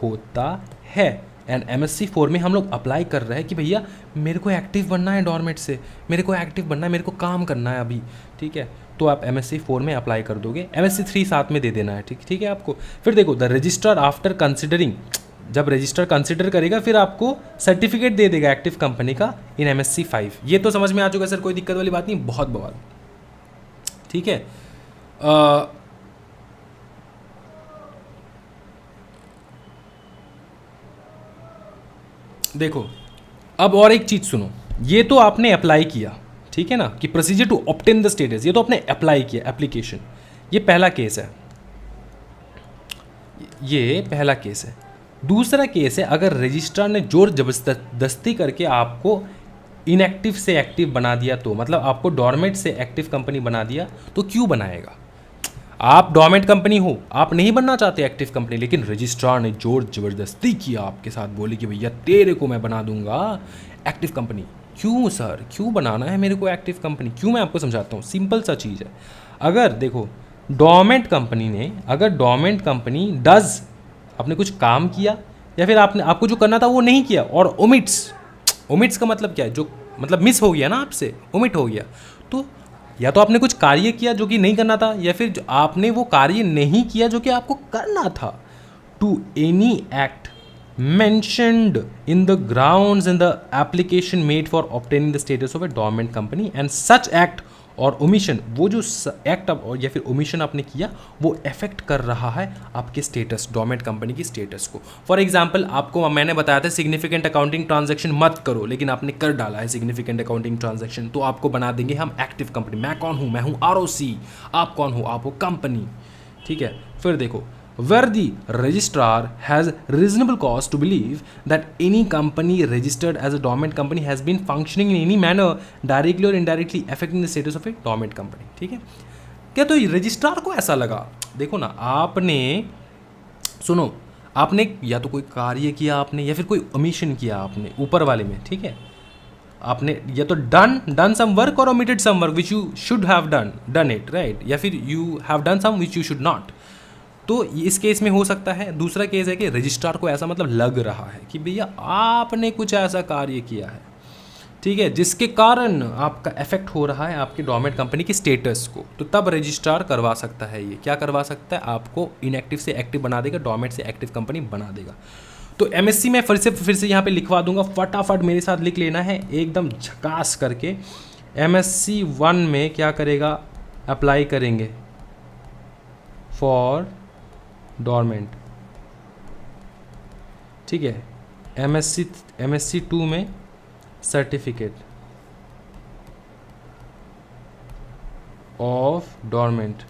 होता है। एंड MSc 4 में हम लोग अप्लाई कर रहे हैं कि भैया मेरे को एक्टिव बनना है डोमेट से, मेरे को एक्टिव बनना है, मेरे को काम करना है अभी, ठीक है। तो आप MSc 4 में अप्लाई कर दोगे, MSc 3 साथ में दे देना है, ठीक है आपको। फिर देखो द रजिस्ट्रार आफ्टर कंसिडरिंग, जब रजिस्टर कंसिडर करेगा फिर आपको सर्टिफिकेट दे देगा एक्टिव कंपनी का इन MSc 5। ये तो समझ में आ चुका है सर, कोई दिक्कत वाली बात नहीं, बहुत बवाल, ठीक है। देखो अब और एक चीज़ सुनो, ये तो आपने अप्लाई किया, ठीक है ना, कि procedure to obtain the status, ये तो आपने अप्लाई किया एप्लीकेशन, ये पहला केस है, ये पहला केस है। दूसरा केस है अगर रजिस्ट्रार ने जोर जबरदस्ती करके आपको इनएक्टिव से एक्टिव बना दिया, तो मतलब आपको डोरमेट से एक्टिव कंपनी बना दिया, तो क्यों बनाएगा? आप डोमेट कंपनी हो, आप नहीं बनना चाहते एक्टिव कंपनी, लेकिन रजिस्ट्रार ने जोर जबरदस्ती किया आपके साथ, बोले कि भैया तेरे को मैं बना दूंगा एक्टिव कंपनी। क्यों सर, क्यों बनाना है मेरे को एक्टिव कंपनी? क्यों? मैं आपको समझाता हूँ, सिंपल सा चीज़ है। अगर देखो डोमेट कंपनी ने, अगर डोमेट कंपनी डज, आपने कुछ काम किया या फिर आपको जो करना था वो नहीं किया, और ओमिट्स का मतलब क्या है? जो मतलब मिस हो गया ना आपसे, ओमिट हो गया, तो या तो आपने कुछ कार्य किया जो कि नहीं करना था, या फिर आपने वो कार्य नहीं किया जो कि आपको करना था। To any act mentioned in the grounds in the application made for obtaining the status of a dormant company and such act और ओमिशन, वो जो एक्ट या फिर ओमिशन आपने किया वो अफेक्ट कर रहा है आपके स्टेटस, डोरमेंट कंपनी की स्टेटस को। फॉर एग्जांपल आपको मैंने बताया था सिग्निफिकेंट अकाउंटिंग ट्रांजैक्शन मत करो, लेकिन आपने कर डाला है सिग्निफिकेंट अकाउंटिंग ट्रांजैक्शन, तो आपको बना देंगे हम एक्टिव कंपनी। मैं कौन हूँ? मैं हूँ ROC। आप कौन हो? आप हो कंपनी। ठीक है, फिर देखो, where the registrar has reasonable cause to believe that any company registered as a dormant company has been functioning in any manner directly or indirectly affecting the status of a dormant company। ठीक है, क्या तो registrar को ऐसा लगा? देखो ना, आपने सुनो, आपने या तो कोई कार्य किया आपने, या फिर कोई ओमिशन किया आपने ऊपर वाले में। ठीक है, आपने या तो डन सम वर्क और omitted some work which you should have done it, right, या फिर you have done some which you should not. तो इस केस में हो सकता है। दूसरा केस है कि रजिस्ट्रार को ऐसा मतलब लग रहा है कि भैया आपने कुछ ऐसा कार्य किया है, ठीक है, जिसके कारण आपका इफेक्ट हो रहा है आपके डोरमेंट कंपनी की स्टेटस को, तो तब रजिस्ट्रार करवा सकता है। ये क्या करवा सकता है? आपको इनएक्टिव से एक्टिव बना देगा, डोरमेंट से एक्टिव कंपनी बना देगा। तो MSc में फिर से यहाँ पे लिखवा दूंगा, फटाफट मेरे साथ लिख लेना है एकदम झकास करके। MSc 1 में क्या करेगा? अप्लाई करेंगे फॉर डोरमेंट। ठीक है, MSc 2 में certificate of dormant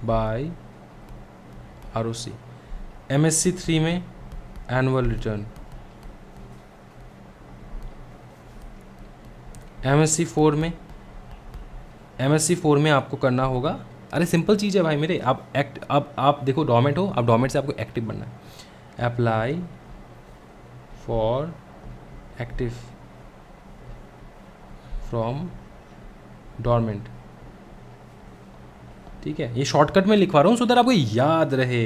by ROC। MSc 3 में एनुअल रिटर्न। MSc 4 में आपको करना होगा, अरे सिंपल चीज़ है भाई मेरे, अब आप देखो डोरमेंट हो, अब डोरमेंट से आपको एक्टिव बनना है। Apply for active from dormant. ठीक है, ये शॉर्टकट में लिखवा रहा हूँ सो दैट आपको याद रहे।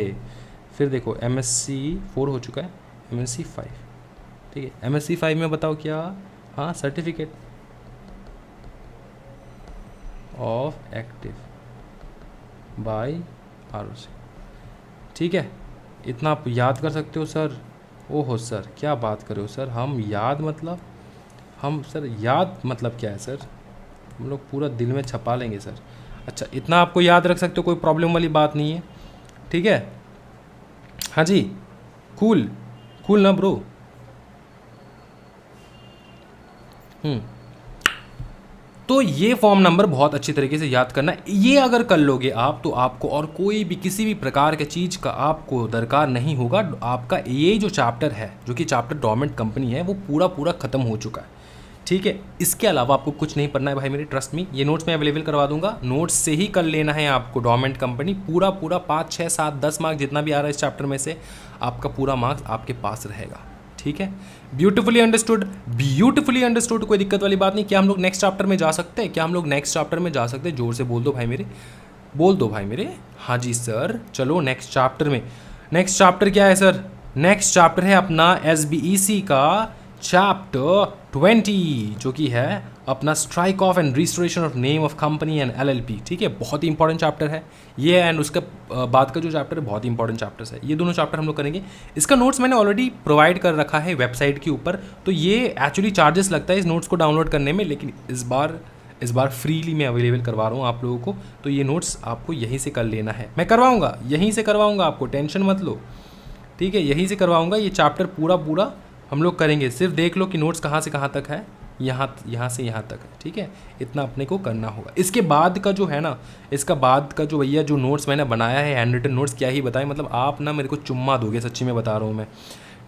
फिर देखो MSc 4 हो चुका है, MSc 5। ठीक है, MSc 5 में बताओ क्या? हाँ, certificate of active by ROC। ठीक है, इतना आप याद कर सकते हो सर? ओहो सर, क्या बात कर रहे हो सर? हम याद मतलब क्या है सर? हम लोग पूरा दिल में छपा लेंगे सर। अच्छा, इतना आपको याद रख सकते हो, कोई प्रॉब्लम वाली बात नहीं है। ठीक है, हाँ जी, कूल ना ब्रो। तो ये फॉर्म नंबर बहुत अच्छी तरीके से याद करना है। ये अगर कर लोगे आप, तो आपको और कोई भी किसी भी प्रकार के चीज़ का आपको दरकार नहीं होगा। आपका ये जो चैप्टर है, जो कि चैप्टर डोरमेंट कंपनी है, वो पूरा ख़त्म हो चुका है। ठीक है, इसके अलावा आपको कुछ नहीं पढ़ना है भाई मेरे, ट्रस्ट मी। ये नोट्स मैं अवेलेबल करवा दूंगा, नोट्स से ही कर लेना है आपको। डोरमेंट कंपनी पूरा 5, 6, 7, 10 मार्क्स जितना भी आ रहा है इस चैप्टर में से, आपका पूरा मार्क्स आपके पास रहेगा। ठीक है, ब्यूटीफुली अंडरस्टूड, कोई दिक्कत वाली बात नहीं। क्या हम लोग नेक्स्ट चैप्टर में जा सकते हैं? जोर से बोल दो भाई मेरे, हाँ जी सर, चलो नेक्स्ट चैप्टर में। नेक्स्ट चैप्टर क्या है सर? नेक्स्ट चैप्टर है अपना SBEC का चैप्टर 20, जो कि है अपना strike off and restoration of name of company and LLP। ठीक है, बहुत ही इंपॉर्टेंट चैप्टर है ये, एंड उसका बाद का जो चैप्टर है बहुत ही इंपॉर्टेंट चैप्टर्स है। ये दोनों चैप्टर हम लोग करेंगे। इसका नोट्स मैंने ऑलरेडी प्रोवाइड कर रखा है वेबसाइट के ऊपर, तो ये एक्चुअली चार्जेस लगता है इस नोट्स को डाउनलोड करने में, लेकिन इस बार फ्रीली मैं अवेलेबल करवा रहा हूँ आप लोगों को। तो ये नोट्स आपको यहीं से कर लेना है, मैं करवाऊँगा, यहीं से करवाऊँगा, आपको टेंशन मत लो। ठीक है, यहीं से करवाऊँगा। ये चैप्टर पूरा हम लोग करेंगे। सिर्फ देख लो कि नोट्स कहाँ से कहाँ तक है, यहाँ से यहाँ तक है। ठीक है, इतना अपने को करना होगा। इसके बाद का जो है ना, इसका बाद का जो भैया जो नोट्स मैंने बनाया है, हैंड रिटन नोट्स, क्या ही बताएं, मतलब आप ना मेरे को चुम्मा दोगे, सच्ची में बता रहा हूँ मैं।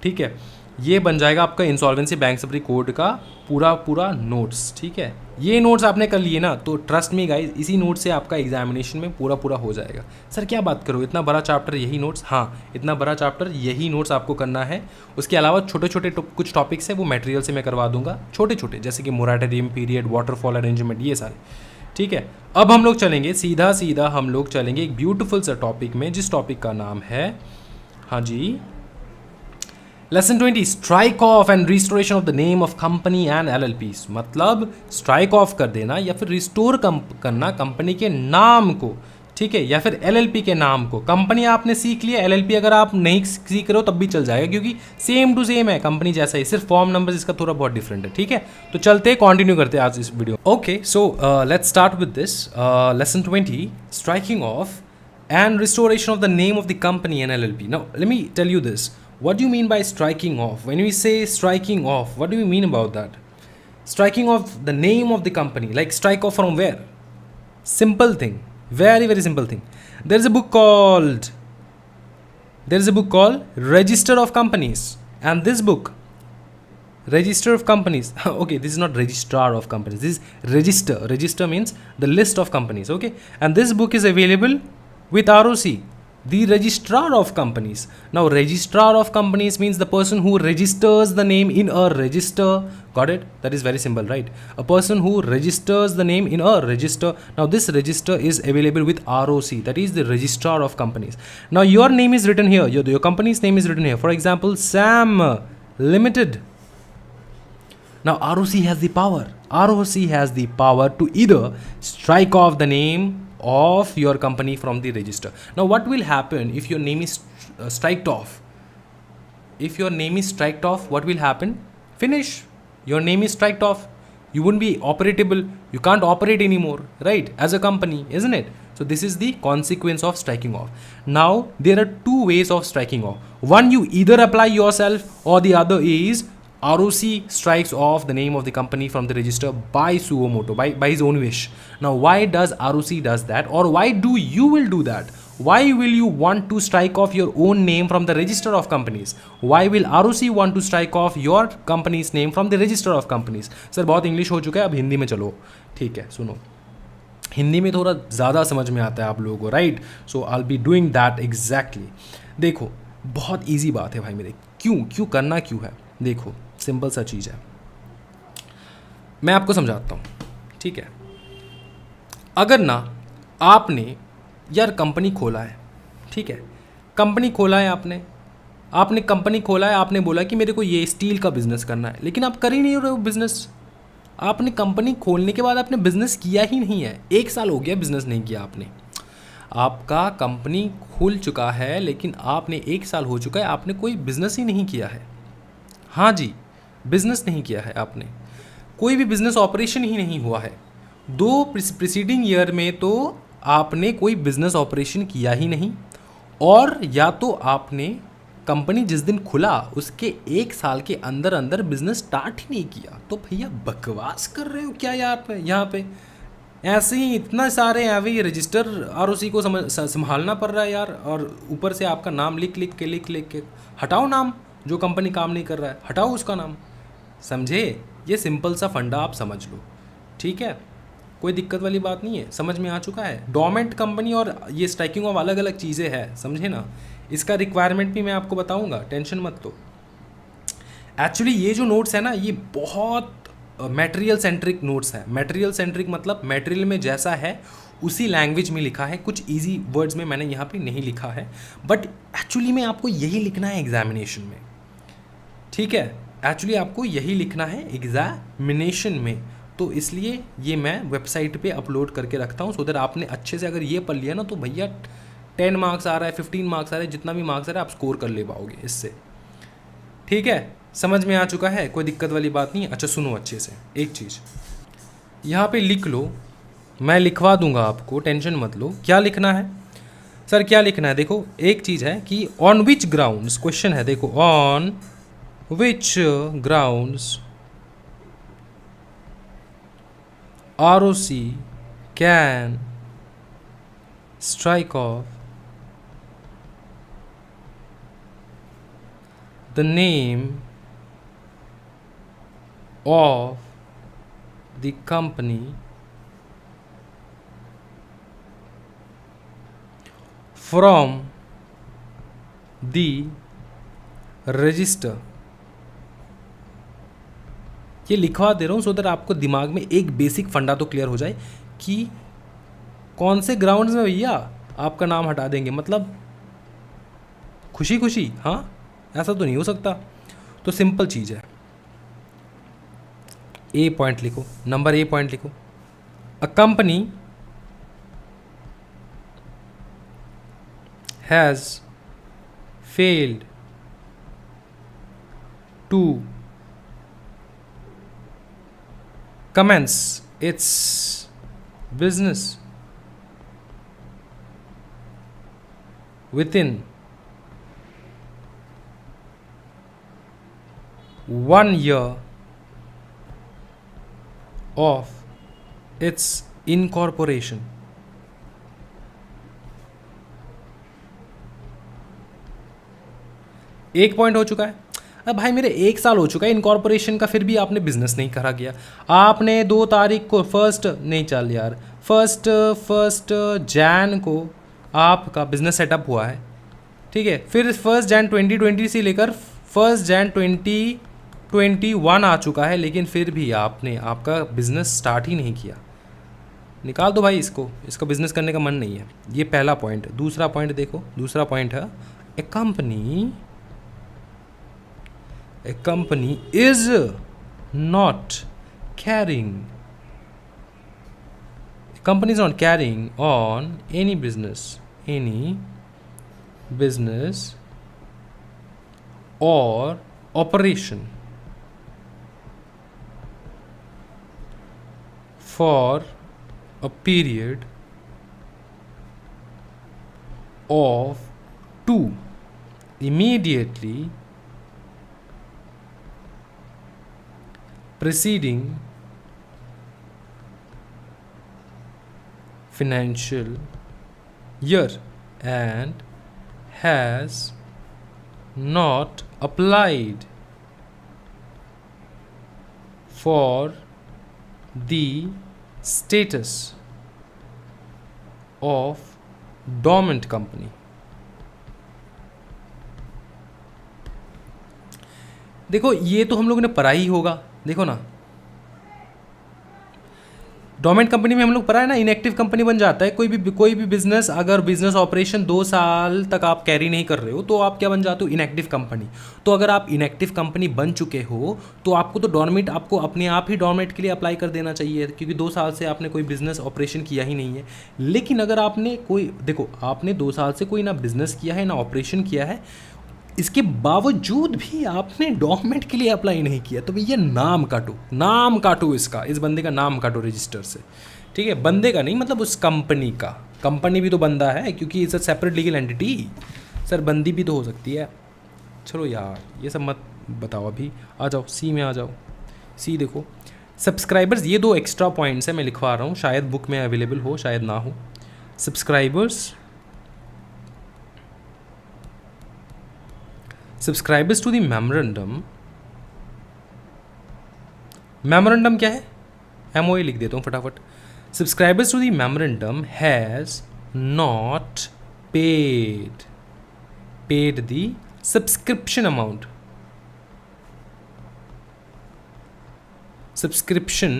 ठीक है, ये बन जाएगा आपका इंसॉल्वेंसी बैंकरप्सी कोड का पूरा नोट्स। ठीक है, ये नोट्स आपने कर लिए ना, तो ट्रस्ट मी गाइस, इसी नोट से आपका एग्जामिनेशन में पूरा हो जाएगा। सर क्या बात करो, इतना बड़ा चैप्टर यही नोट्स? हाँ, इतना बड़ा चैप्टर यही नोट्स आपको करना है। उसके अलावा छोटे कुछ टॉपिक्स है, वो मटेरियल से मैं करवा दूंगा, छोटे जैसे कि मोराटोरियम पीरियड, वाटरफॉल अरेंजमेंट, ये सारे। ठीक है, अब हम लोग चलेंगे सीधा हम लोग चलेंगे एक ब्यूटीफुल सा टॉपिक में, जिस टॉपिक का नाम है, हाँ जी, lesson 20, strike off and restoration of the name of company and LLPs। मतलब स्ट्राइक ऑफ कर देना या फिर रिस्टोर करना कंपनी के नाम को, ठीक है, या फिर एलएलपी के नाम को। कंपनी आपने सीख लिया, एलएलपी अगर आप नहीं सीख रहे हो तब भी चल जाएगा, क्योंकि सेम टू सेम है, कंपनी जैसा ही, सिर्फ फॉर्म नंबर इसका थोड़ा बहुत डिफरेंट है। ठीक है, तो चलते कंटिन्यू करते हैं आज इस video. Okay, so let's start with this lesson 20, striking off and restoration of the name of the company and LLP. Now, let me tell you this. What do you mean by striking off? When we say striking off, what do we mean about that? Striking off the name of the company. Like strike off from where? Simple thing. Very, very simple thing. There is a book called Register of Companies. And this book, Register of Companies. Okay, this is not Registrar of Companies. This is Register. Register means the list of companies. Okay. And this book is available with ROC, the Registrar of Companies. Now, Registrar of Companies means the person who registers the name in a register. Got it? That is very simple, right? A person who registers the name in a register. Now, this register is available with ROC, that is the Registrar of Companies. Now, your name is written here. Your company's name is written here. For example, Sam Limited. Now, ROC has the power. ROC has the power to either strike off the name of your company from the register. Now, what will happen if your name is striked off? If your name is striked off, what will happen? Finish. Your name is striked off. You won't be operatable. You can't operate anymore, right? As a company, isn't it? So this is the consequence of striking off. Now, there are two ways of striking off. One, you either apply yourself, or the other is ROC strikes off the name of the company from the register by suo motu, by his own wish. Now, why does ROC does that, or why do you will do that? Why will you want to strike off your own name from the register of companies? Why will ROC want to strike off your company's name from the register of companies? Sir बहुत English हो चुका है, अब हिंदी में चलो। ठीक है, सुनो, हिंदी में थोड़ा ज़्यादा समझ में आता है आप लोगों को, right? So I will be doing that exactly. देखो, बहुत ईजी बात है भाई मेरे। क्यों करना क्यों है? देखो, सिंपल सा चीज़ है, मैं आपको समझाता हूँ। ठीक है, अगर ना आपने यार कंपनी खोला है, ठीक है, कंपनी खोला है आपने कंपनी खोला है, आपने बोला कि मेरे को ये स्टील का बिज़नेस करना है, लेकिन आप कर ही नहीं रहे हो बिज़नेस। आपने कंपनी खोलने के बाद आपने बिज़नेस किया ही नहीं है, 1 साल हो गया बिज़नेस नहीं किया आपने। आपका कंपनी खुल चुका है, लेकिन आपने 1 साल हो चुका है, आपने कोई बिज़नेस ही नहीं किया है। हाँ जी, बिज़नेस नहीं किया है आपने, कोई भी बिज़नेस ऑपरेशन ही नहीं हुआ है। 2 प्रीसीडिंग ईयर में तो आपने कोई बिज़नेस ऑपरेशन किया ही नहीं, और या तो आपने कंपनी जिस दिन खुला उसके 1 साल के अंदर अंदर बिज़नेस स्टार्ट ही नहीं किया। तो भैया बकवास कर रहे हो क्या यहाँ पे? ऐसे ही इतना सारे अभी रजिस्टर ROC को संभालना पड़ रहा है यार, और ऊपर से आपका नाम लिख के हटाओ नाम, जो कंपनी काम नहीं कर रहा है हटाओ उसका नाम। समझे? ये सिंपल सा फंडा आप समझ लो, ठीक है? कोई दिक्कत वाली बात नहीं है, समझ में आ चुका है? डोरमेंट कंपनी और ये स्ट्राइकिंग ऑफ अलग अलग चीज़ें हैं, समझे ना? इसका रिक्वायरमेंट भी मैं आपको बताऊंगा, टेंशन मत लो। एक्चुअली ये जो नोट्स है ना, ये बहुत मटेरियल सेंट्रिक नोट्स है। मटेरियल सेंट्रिक मतलब मटेरियल में जैसा है उसी लैंग्वेज में लिखा है, कुछ इजी वर्ड्स में मैंने यहाँ पे नहीं लिखा है, बट एक्चुअली में आपको यही लिखना है एग्जामिनेशन में, ठीक है? एक्चुअली आपको यही लिखना है एग्जामिनेशन में, तो इसलिए ये मैं वेबसाइट पे अपलोड करके रखता हूँ, सो दैट आपने अच्छे से अगर ये पढ़ लिया ना तो भैया 10 मार्क्स आ रहा है, 15 मार्क्स आ रहा है, जितना भी मार्क्स आ रहा है आप स्कोर कर ले पाओगे इससे। ठीक है, समझ में आ चुका है? कोई दिक्कत वाली बात नहीं है। अच्छा सुनो अच्छे से, एक चीज़ यहाँ पे लिख लो, मैं लिखवा दूंगा आपको, टेंशन मत लो। क्या लिखना है सर, क्या लिखना है? देखो, एक चीज़ है कि ऑन विच ग्राउंड्स, क्वेश्चन है, देखो, on which grounds ROC can strike off the name of the company from the register। ये लिखवा दे रहा हूँ सो दैट आपको दिमाग में एक बेसिक फंडा तो क्लियर हो जाए कि कौन से ग्राउंड्स में भैया आपका नाम हटा देंगे, मतलब खुशी खुशी। हाँ, ऐसा तो नहीं हो सकता। तो सिंपल चीज़ है, ए पॉइंट लिखो, नंबर ए पॉइंट लिखो। A company has failed to commence its business within 1 year of its incorporation. एक पॉइंट हो चुका है। अब भाई मेरे 1 साल हो चुका है इनकॉर्पोरेशन का, फिर भी आपने बिजनेस नहीं करा गया। आपने 2 तारीख को फर्स्ट जैन को आपका बिजनेस सेटअप हुआ है, ठीक है। फिर 1 जैन 2020 से लेकर 1 जैन 2021 आ चुका है, लेकिन फिर भी आपने आपका बिजनेस स्टार्ट ही नहीं किया। निकाल दो भाई इसका बिजनेस करने का मन नहीं है। ये पहला पॉइंट। दूसरा पॉइंट देखो, दूसरा पॉइंट है A company is not carrying on any business or operation for a period of 2 immediately preceding financial year and has not applied for the status of dormant company. देखो ये तो हम लोगों ने पढ़ा ही होगा। देखो ना, डोमेंट कंपनी में हम लोग पढ़ा है ना, इनएक्टिव कंपनी बन जाता है कोई भी बिजनेस। अगर बिजनेस ऑपरेशन 2 साल तक आप कैरी नहीं कर रहे हो तो आप क्या बन जाते हो, इनएक्टिव कंपनी। तो अगर आप इनएक्टिव कंपनी बन चुके हो तो आपको तो डॉर्मेट, आपको अपने आप ही डॉर्मेट के लिए अप्लाई कर देना चाहिए, क्योंकि 2 साल से आपने कोई बिजनेस ऑपरेशन किया ही नहीं है। लेकिन अगर आपने आपने 2 साल से कोई ना बिजनेस किया है ना ऑपरेशन किया है, इसके बावजूद भी आपने डॉक्यूमेंट के लिए अप्लाई नहीं किया, तो भैया नाम काटो इसका, इस बंदे का नाम काटो रजिस्टर से, ठीक है। बंदे का नहीं, मतलब उस कंपनी का। कंपनी भी तो बंदा है, क्योंकि it's a separate legal entity. Sir बंदी भी तो हो सकती है। चलो यार ये सब मत बताओ, अभी आ जाओ सी में आ जाओ। सी देखो, सब्सक्राइबर्स, ये 2 एक्स्ट्रा पॉइंट्स है, मैं लिखवा रहा हूँ, शायद बुक में अवेलेबल हो शायद ना हो। सब्सक्राइबर्स टू द मेमोरेंडम क्या है, MOA लिख देता हूँ फटाफट। Subscribers to the memorandum has not paid the subscription amount. Subscription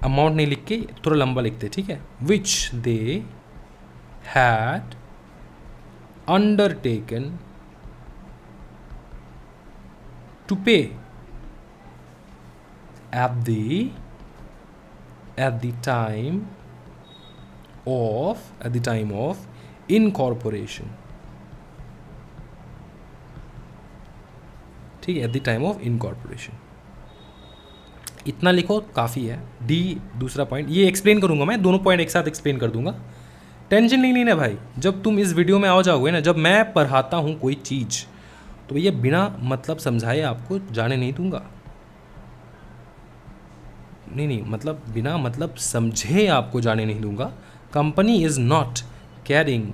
amount नहीं लिख के थोड़ा लंबा लिखते, ठीक है। Which they had undertaken to pay at the time of incorporation, ठीक है, at the time of incorporation। इतना लिखो काफ़ी है। डी दूसरा पॉइंट, ये एक्सप्लेन करूंगा मैं, दोनों पॉइंट एक साथ एक्सप्लेन कर दूंगा, टेंशन नहीं लेना भाई। जब तुम इस वीडियो में आ जाओगे ना, जब मैं पढ़ाता हूँ कोई चीज़, तो भैया बिना मतलब समझाए आपको जाने नहीं दूंगा। नहीं, मतलब बिना मतलब समझे आपको जाने नहीं दूंगा। Company is not carrying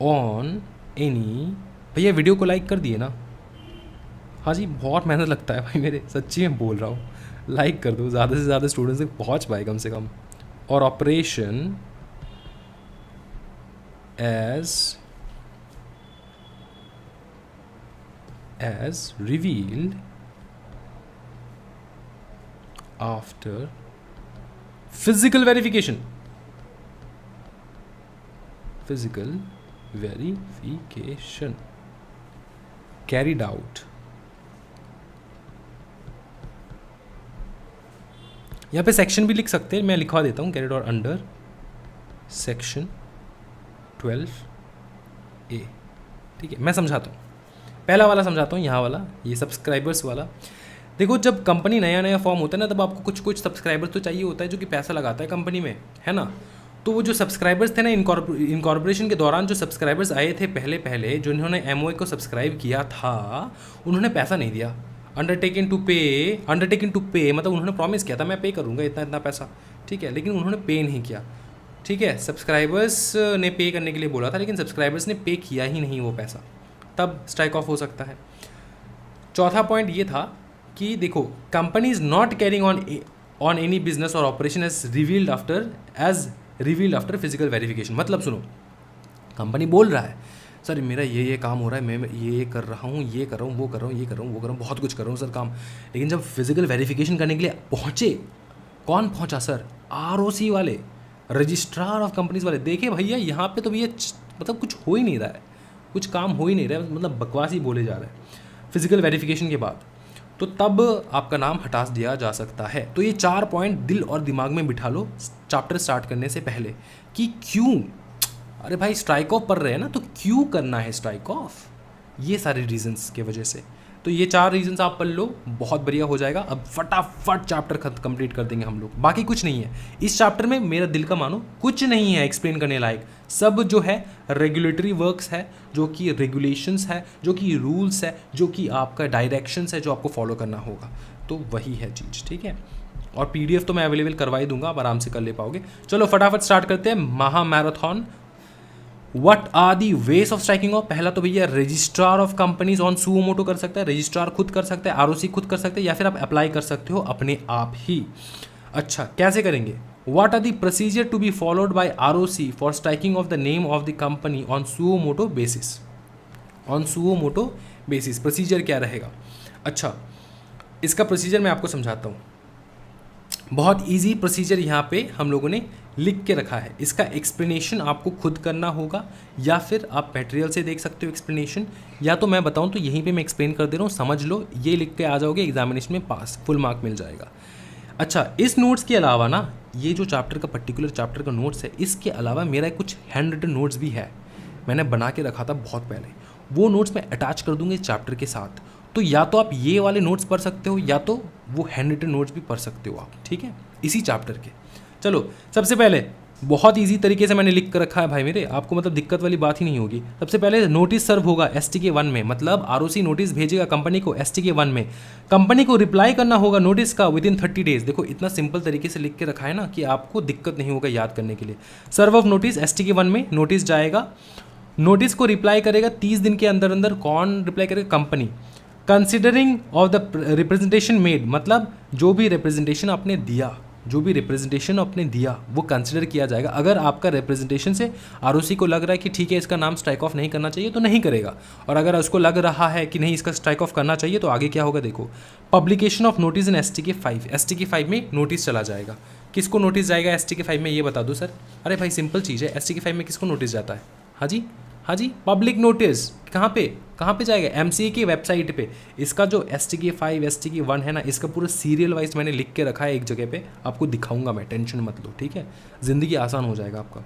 on any. भैया वीडियो को लाइक कर दिए ना? हाँ जी, बहुत मेहनत लगता है भाई मेरे, सच्ची में बोल रहा हूँ। लाइक कर दो, ज़्यादा से ज़्यादा स्टूडेंट्स तक पहुँच पाए कम से कम। और operation as revealed after physical verification carried out। यहाँ पे सेक्शन भी लिख सकते हैं, मैं लिखवा देता हूँ, कैरिड और अंडर सेक्शन 12A, ठीक है। मैं समझाता हूँ, पहला वाला समझाता हूँ, यहाँ वाला, ये सब्सक्राइबर्स वाला। देखो, जब कंपनी नया नया फॉर्म होता है ना, तब आपको कुछ कुछ सब्सक्राइबर्स तो चाहिए होता है जो कि पैसा लगाता है कंपनी में, है ना। तो वो जो सब्सक्राइबर्स थे ना, इनकॉर्पोरेशन के दौरान जो सब्सक्राइबर्स आए थे पहले पहले, जिन्होंने एमओए को सब्सक्राइब किया था, उन्होंने पैसा नहीं दिया। अंडरटेकिंग टू पे मतलब उन्होंने प्रॉमिस किया था मैं पे करूँगा इतना इतना पैसा, ठीक है, लेकिन उन्होंने पे नहीं किया, ठीक है। सब्सक्राइबर्स ने पे करने के लिए बोला था, लेकिन सब्सक्राइबर्स ने पे किया ही नहीं वो पैसा, तब स्ट्राइक ऑफ हो सकता है। चौथा पॉइंट ये था कि देखो, company is not carrying on any business और operation as revealed after physical verification. मतलब सुनो, कंपनी बोल रहा है सर मेरा ये काम हो रहा है, मैं ये कर रहा हूँ, ये कर रहा हूँ, वो कर रहा हूँ, ये कर रहा हूँ, वो कर रहा हूँ, बहुत कुछ कर रहा हूँ सर काम, लेकिन जब फिजिकल वेरिफिकेशन करने के लिए पहुँचे, कौन पहुँचा सर? ROC वाले, रजिस्ट्रार ऑफ कंपनीज वाले। देखे भैया यहाँ पे तो भैया मतलब कुछ हो ही नहीं रहा है, कुछ काम हो ही नहीं रहा है, मतलब बकवास ही बोले जा रहे हैं फिजिकल वेरिफिकेशन के बाद, तो तब आपका नाम हटा दिया जा सकता है। तो ये 4 पॉइंट दिल और दिमाग में बिठा लो चैप्टर स्टार्ट करने से पहले कि क्यों, अरे भाई स्ट्राइक ऑफ पढ़ रहे हैं ना, तो क्यों करना है स्ट्राइक ऑफ, ये सारे रीजंस के वजह से। तो ये 4 रीजंस आप पढ़ लो, बहुत बढ़िया हो जाएगा। अब फटाफट चैप्टर कंप्लीट कर देंगे हम लोग, बाकी कुछ नहीं है इस चैप्टर में, मेरा दिल का मानो कुछ नहीं है एक्सप्लेन करने लायक। सब जो है रेगुलेटरी वर्क्स है, जो कि रेगुलेशंस है, जो कि रूल्स है, जो कि आपका डायरेक्शंस है, जो आपको फॉलो करना होगा, तो वही है चीज़, ठीक है। और PDF तो मैं अवेलेबल करवा ही दूंगा, आप आराम से कर ले पाओगे। चलो फटाफट स्टार्ट करते हैं। महा marathon, what are the ways of striking off. पहला तो भैया registrar of companies on suo motu कर सकता है, रजिस्ट्रार खुद कर सकता है, ROC खुद कर सकते हैं, या फिर आप अप्लाई कर सकते हो अपने आप ही। अच्छा, कैसे करेंगे? What are the procedure to be followed by ROC for striking off the name of the company on suo motu basis. On suo motu basis procedure क्या रहेगा? अच्छा, इसका प्रोसीजर मैं आपको समझाता हूँ। बहुत इजी प्रोसीजर यहाँ पे हम लोगों ने लिख के रखा है। इसका एक्सप्लेनेशन आपको खुद करना होगा, या फिर आप मटेरियल से देख सकते हो एक्सप्लेनेशन, या तो मैं बताऊँ तो यहीं पे मैं एक्सप्लेन कर दे रहा हूँ, समझ लो, ये लिख के आ जाओगे एग्जामिनेशन में पास, फुल मार्क मिल जाएगा। अच्छा, इस नोट्स के अलावा ना, ये जो चैप्टर का पर्टिकुलर चैप्टर का नोट्स है, इसके अलावा मेरा कुछ हैंड रिटन नोट्स भी है, मैंने बना के रखा था बहुत पहले, वो नोट्स मैं अटैच कर दूंगा इस चैप्टर के साथ। तो या तो आप ये वाले नोट्स पढ़ सकते हो, या तो वो हैंड रिटन नोट्स भी पढ़ सकते हो आप, ठीक है, इसी चैप्टर के। चलो, सबसे पहले बहुत इजी तरीके से मैंने लिख कर रखा है भाई मेरे, आपको मतलब दिक्कत वाली बात ही नहीं होगी। सबसे पहले नोटिस सर्व होगा STK 1 में, मतलब ROC नोटिस भेजेगा कंपनी को STK 1 में, कंपनी को रिप्लाई करना होगा नोटिस का विदिन 30 डेज। देखो इतना सिंपल तरीके से लिख के रखा है ना कि आपको दिक्कत नहीं होगा याद करने के लिए। सर्व ऑफ नोटिस STK 1 में नोटिस जाएगा, नोटिस को रिप्लाई करेगा 30 दिन के अंदर अंदर। कौन रिप्लाई करेगा? Company. Considering of the representation made, मतलब जो भी रिप्रेजेंटेशन आपने दिया, जो भी रिप्रेजेंटेशन आपने दिया वो कंसिडर किया जाएगा। अगर आपका रिप्रेजेंटेशन से ROC को लग रहा है कि ठीक है इसका नाम स्ट्राइक ऑफ नहीं करना चाहिए, तो नहीं करेगा। और अगर उसको लग रहा है कि नहीं इसका स्ट्राइक ऑफ करना चाहिए, तो आगे क्या होगा देखो, publication of notice in STK 5। STK 5 में नोटिस चला जाएगा। किसको नोटिस जाएगा STK 5 में, ये बता दो सर। अरे भाई सिंपल चीज़ है, STK 5 में किसको नोटिस जाता है? हाँ जी, हाँ जी, पब्लिक नोटिस। कहाँ पे जाएगा? MCA की वेबसाइट पे। इसका जो STK 5 STK 1 है ना, इसका पूरा सीरियल वाइज मैंने लिख के रखा है एक जगह पे, आपको दिखाऊंगा मैं, टेंशन मत लो, ठीक है, ज़िंदगी आसान हो जाएगा आपका।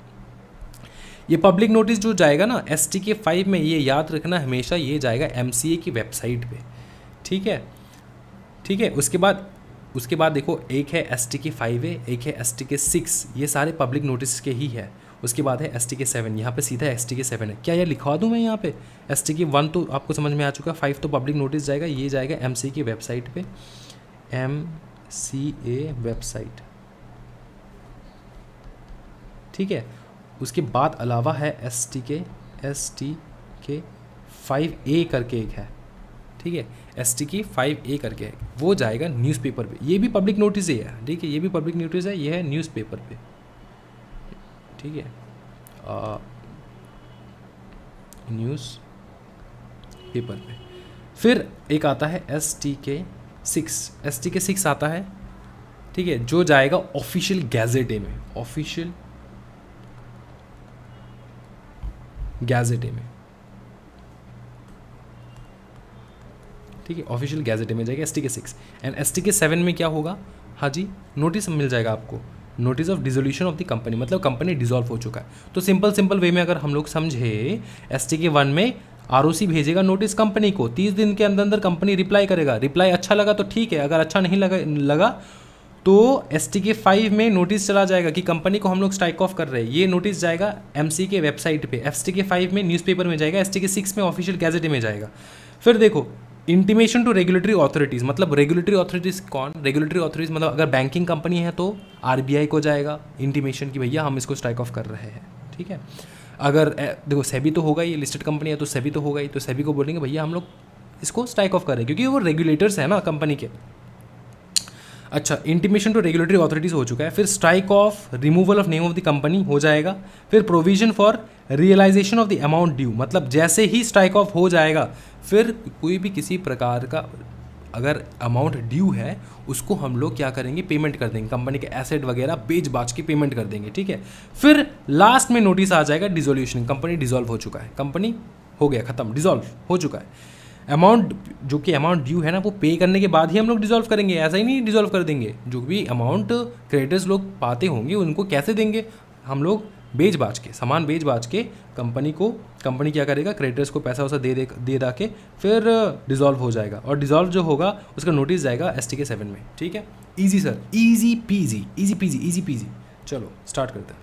ये पब्लिक नोटिस जो जाएगा ना STK 5 में, ये याद रखना हमेशा, ये जाएगा MCA की वेबसाइट पे, ठीक है, ठीक है। उसके बाद देखो, एक है STK 5 है, एक है STK 6, ये सारे पब्लिक नोटिस के ही है। उसके बाद है STK 7, यहाँ पे सीधा STK 7 है। क्या ये लिखवा दूँ मैं यहाँ पे? STK 1 तो आपको समझ में आ चुका, 5 तो पब्लिक नोटिस जाएगा, ये जाएगा MCA की वेबसाइट पे, MCA वेबसाइट, ठीक है। उसके बाद अलावा है STK 5A करके एक है, ठीक है, STK 5A करके है, वो जाएगा न्यूज़पेपर पे। ये भी पब्लिक नोटिस ही है, ठीक है, ये भी पब्लिक नोटिस है, ये है न्यूज़पेपर पे, ठीक है, न्यूज़ पेपर पे। फिर एक आता है STK 6 आता है, ठीक है, जो जाएगा ऑफिशियल गैजेटे में, ऑफिशियल गैजेटे में, ठीक है, ऑफिशियल गैजेटे में जाएगा STK 6। एंड STK 7 में क्या होगा? हाँ जी, नोटिस मिल जाएगा आपको, notice of dissolution of the company, मतलब कंपनी डिसॉल्व हो चुका है। तो सिंपल वे में अगर हम लोग समझे, STK 1 में ROC भेजेगा नोटिस कंपनी को, 30 दिन के अंदर कंपनी रिप्लाई करेगा। रिप्लाई अच्छा लगा तो ठीक है, अगर अच्छा नहीं लगा तो STK 5 में नोटिस चला जाएगा कि कंपनी को हम लोग स्ट्राइक ऑफ कर रहे हैं। ये नोटिस जाएगा MC के वेबसाइट पे, STK 5 में न्यूज़पेपर में जाएगा, STK 6 में ऑफिशियल गैजेट में जाएगा। फिर देखो इंटीमेशन टू रेगुलेटरी अथॉरिटीज़, मतलब रेगुलेटरी अथॉरिटीज़ कौन? रेगुलेटरी अथॉरिटीज़ मतलब अगर बैंकिंग कंपनी है तो RBI को जाएगा इंटीमेशन कि भैया हम इसको स्ट्राइक ऑफ कर रहे हैं, ठीक है। अगर देखो सेबी तो होगा ही, लिस्टेड कंपनी है तो सेबी तो होगा ही, तो सेबी को बोलेंगे भैया हम लोग इसको स्ट्राइक ऑफ कर रहे हैं, क्योंकि वो रेगुलेटर्स है ना कंपनी के। अच्छा, इंटीमेशन टू रेगुलेटरी अथॉरिटीज हो चुका है। फिर strike off, removal of name of the company हो जाएगा। फिर provision for realisation of the amount due, मतलब जैसे ही स्ट्राइक ऑफ हो जाएगा फिर कोई भी किसी प्रकार का अगर अमाउंट ड्यू है उसको हम लोग क्या करेंगे, पेमेंट कर देंगे, कंपनी के एसेट वगैरह बेच बाच के पेमेंट कर देंगे, ठीक है। फिर लास्ट में नोटिस आ जाएगा डिसोल्यूशन, कंपनी डिसॉल्व हो चुका है, कंपनी हो गया खत्म, डिसॉल्व हो चुका है। अमाउंट जो कि अमाउंट ड्यू है ना वो पे करने के बाद ही हम लोग डिसॉल्व करेंगे, ऐसा ही नहीं डिसॉल्व कर देंगे। जो भी अमाउंट क्रेडिटर्स लोग पाते होंगे उनको कैसे देंगे, हम लोग बेच बाच के, सामान बेच बाच के कंपनी क्या करेगा, क्रेडिटर्स को पैसा वैसा दे दा के फिर डिसॉल्व हो जाएगा। और डिसॉल्व जो होगा उसका नोटिस जाएगा STK 7 में, ठीक है। Easy sir, easy peasy. चलो स्टार्ट करते हैं।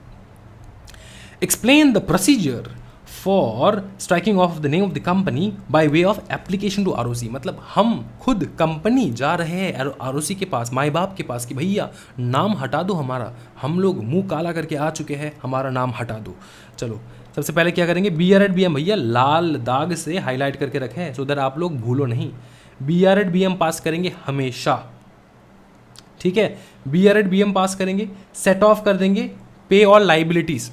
Explain the procedure for striking off the name of the company by way of application to ROC, मतलब हम खुद कंपनी जा रहे हैं ROC के पास, माई बाप के पास कि भैया नाम हटा दो हमारा, हम लोग मुंह काला करके आ चुके हैं, हमारा नाम हटा दो। चलो सबसे पहले क्या करेंगे, BR@BM भैया लाल दाग से हाईलाइट करके रखें हैं सो दैट आप लोग भूलो नहीं। BR@BM पास करेंगे हमेशा, ठीक है। BR@BM पास करेंगे, सेट ऑफ कर देंगे पे ऑल लाइबिलिटीज।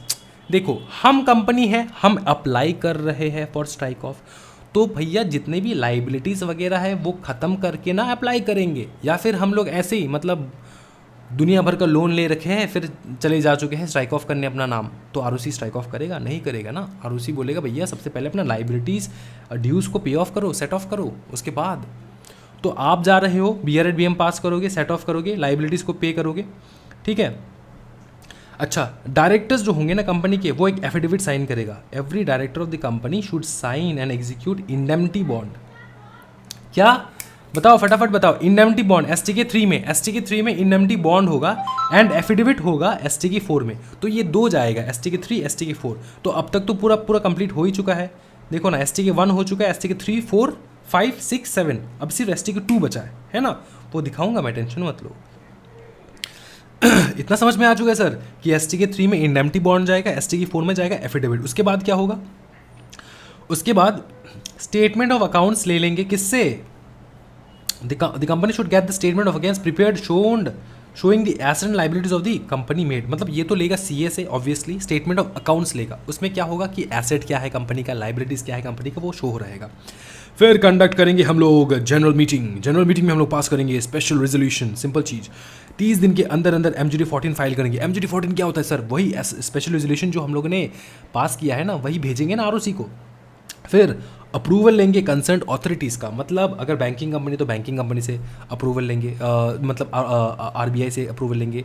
देखो हम कंपनी है, हम अप्लाई कर रहे हैं फॉर स्ट्राइक ऑफ, तो भैया जितने भी लाइबिलिटीज़ वगैरह है वो ख़त्म करके ना अप्लाई करेंगे, या फिर हम लोग ऐसे ही मतलब दुनिया भर का लोन ले रखे हैं फिर चले जा चुके हैं स्ट्राइक ऑफ करने अपना नाम, तो ROC स्ट्राइक ऑफ करेगा? नहीं करेगा ना। ROC बोलेगा भैया सबसे पहले अपना लाइबिलिटीज़ ड्यूज़ को पे ऑफ करो, सेट ऑफ करो, उसके बाद। तो आप जा रहे हो, BR@BM पास करोगे, सेट ऑफ करोगे, लाइबिलिटीज़ को पे करोगे, ठीक है। अच्छा, डायरेक्टर्स जो होंगे ना कंपनी के, वो एक एफिडेविट साइन करेगा। Every director of the company should sign and execute indemnity bond. क्या बताओ, फटाफट बताओ। इंडेमनिटी बॉन्ड STK 3 में इंडेमनिटी बॉन्ड होगा एंड एफिडेविट होगा STK 4 में। तो ये दो जाएगा, STK 3, STK 4। तो अब तक तो पूरा कंप्लीट हो ही चुका है। देखो ना, STK 1 हो चुका है, STK 3, 4, 5, 6, 7, अब सिर्फ STK 2 बचा है ना। वो दिखाऊंगा मैं, टेंशन मत लो। इतना समझ में आ चुका है सर कि STK 3 में इंडेमनिटी बॉन्ड जाएगा, STK 4 में जाएगा एफिडेविट। उसके बाद क्या होगा, उसके बाद स्टेटमेंट ऑफ अकाउंट्स ले लेंगे। किससे? The company should get the statement of accounts prepared showing the asset and liabilities of the company made. मतलब ये तो लेगा CA से ऑब्वियसली, स्टेटमेंट ऑफ अकाउंट्स लेगा। उसमें क्या होगा कि एसेट क्या है कंपनी का, लायबिलिटीज क्या है कंपनी का, वो शो हो रहेगा। फिर कंडक्ट करेंगे हम लोग जनरल मीटिंग में हम लोग पास करेंगे स्पेशल रेजोल्यूशन। सिंपल चीज़, 30 दिन के अंदर MGD 14 फाइल करेंगे। MGD 14 क्या होता है सर? वही स्पेशल रेजोल्यूशन जो हम लोगों ने पास किया है ना, वही भेजेंगे ना ROC को। फिर अप्रूवल लेंगे कंसर्न अथॉरिटीज़ का, मतलब अगर बैंकिंग कंपनी तो बैंकिंग कंपनी से अप्रूवल लेंगे, मतलब RBI से अप्रूवल लेंगे,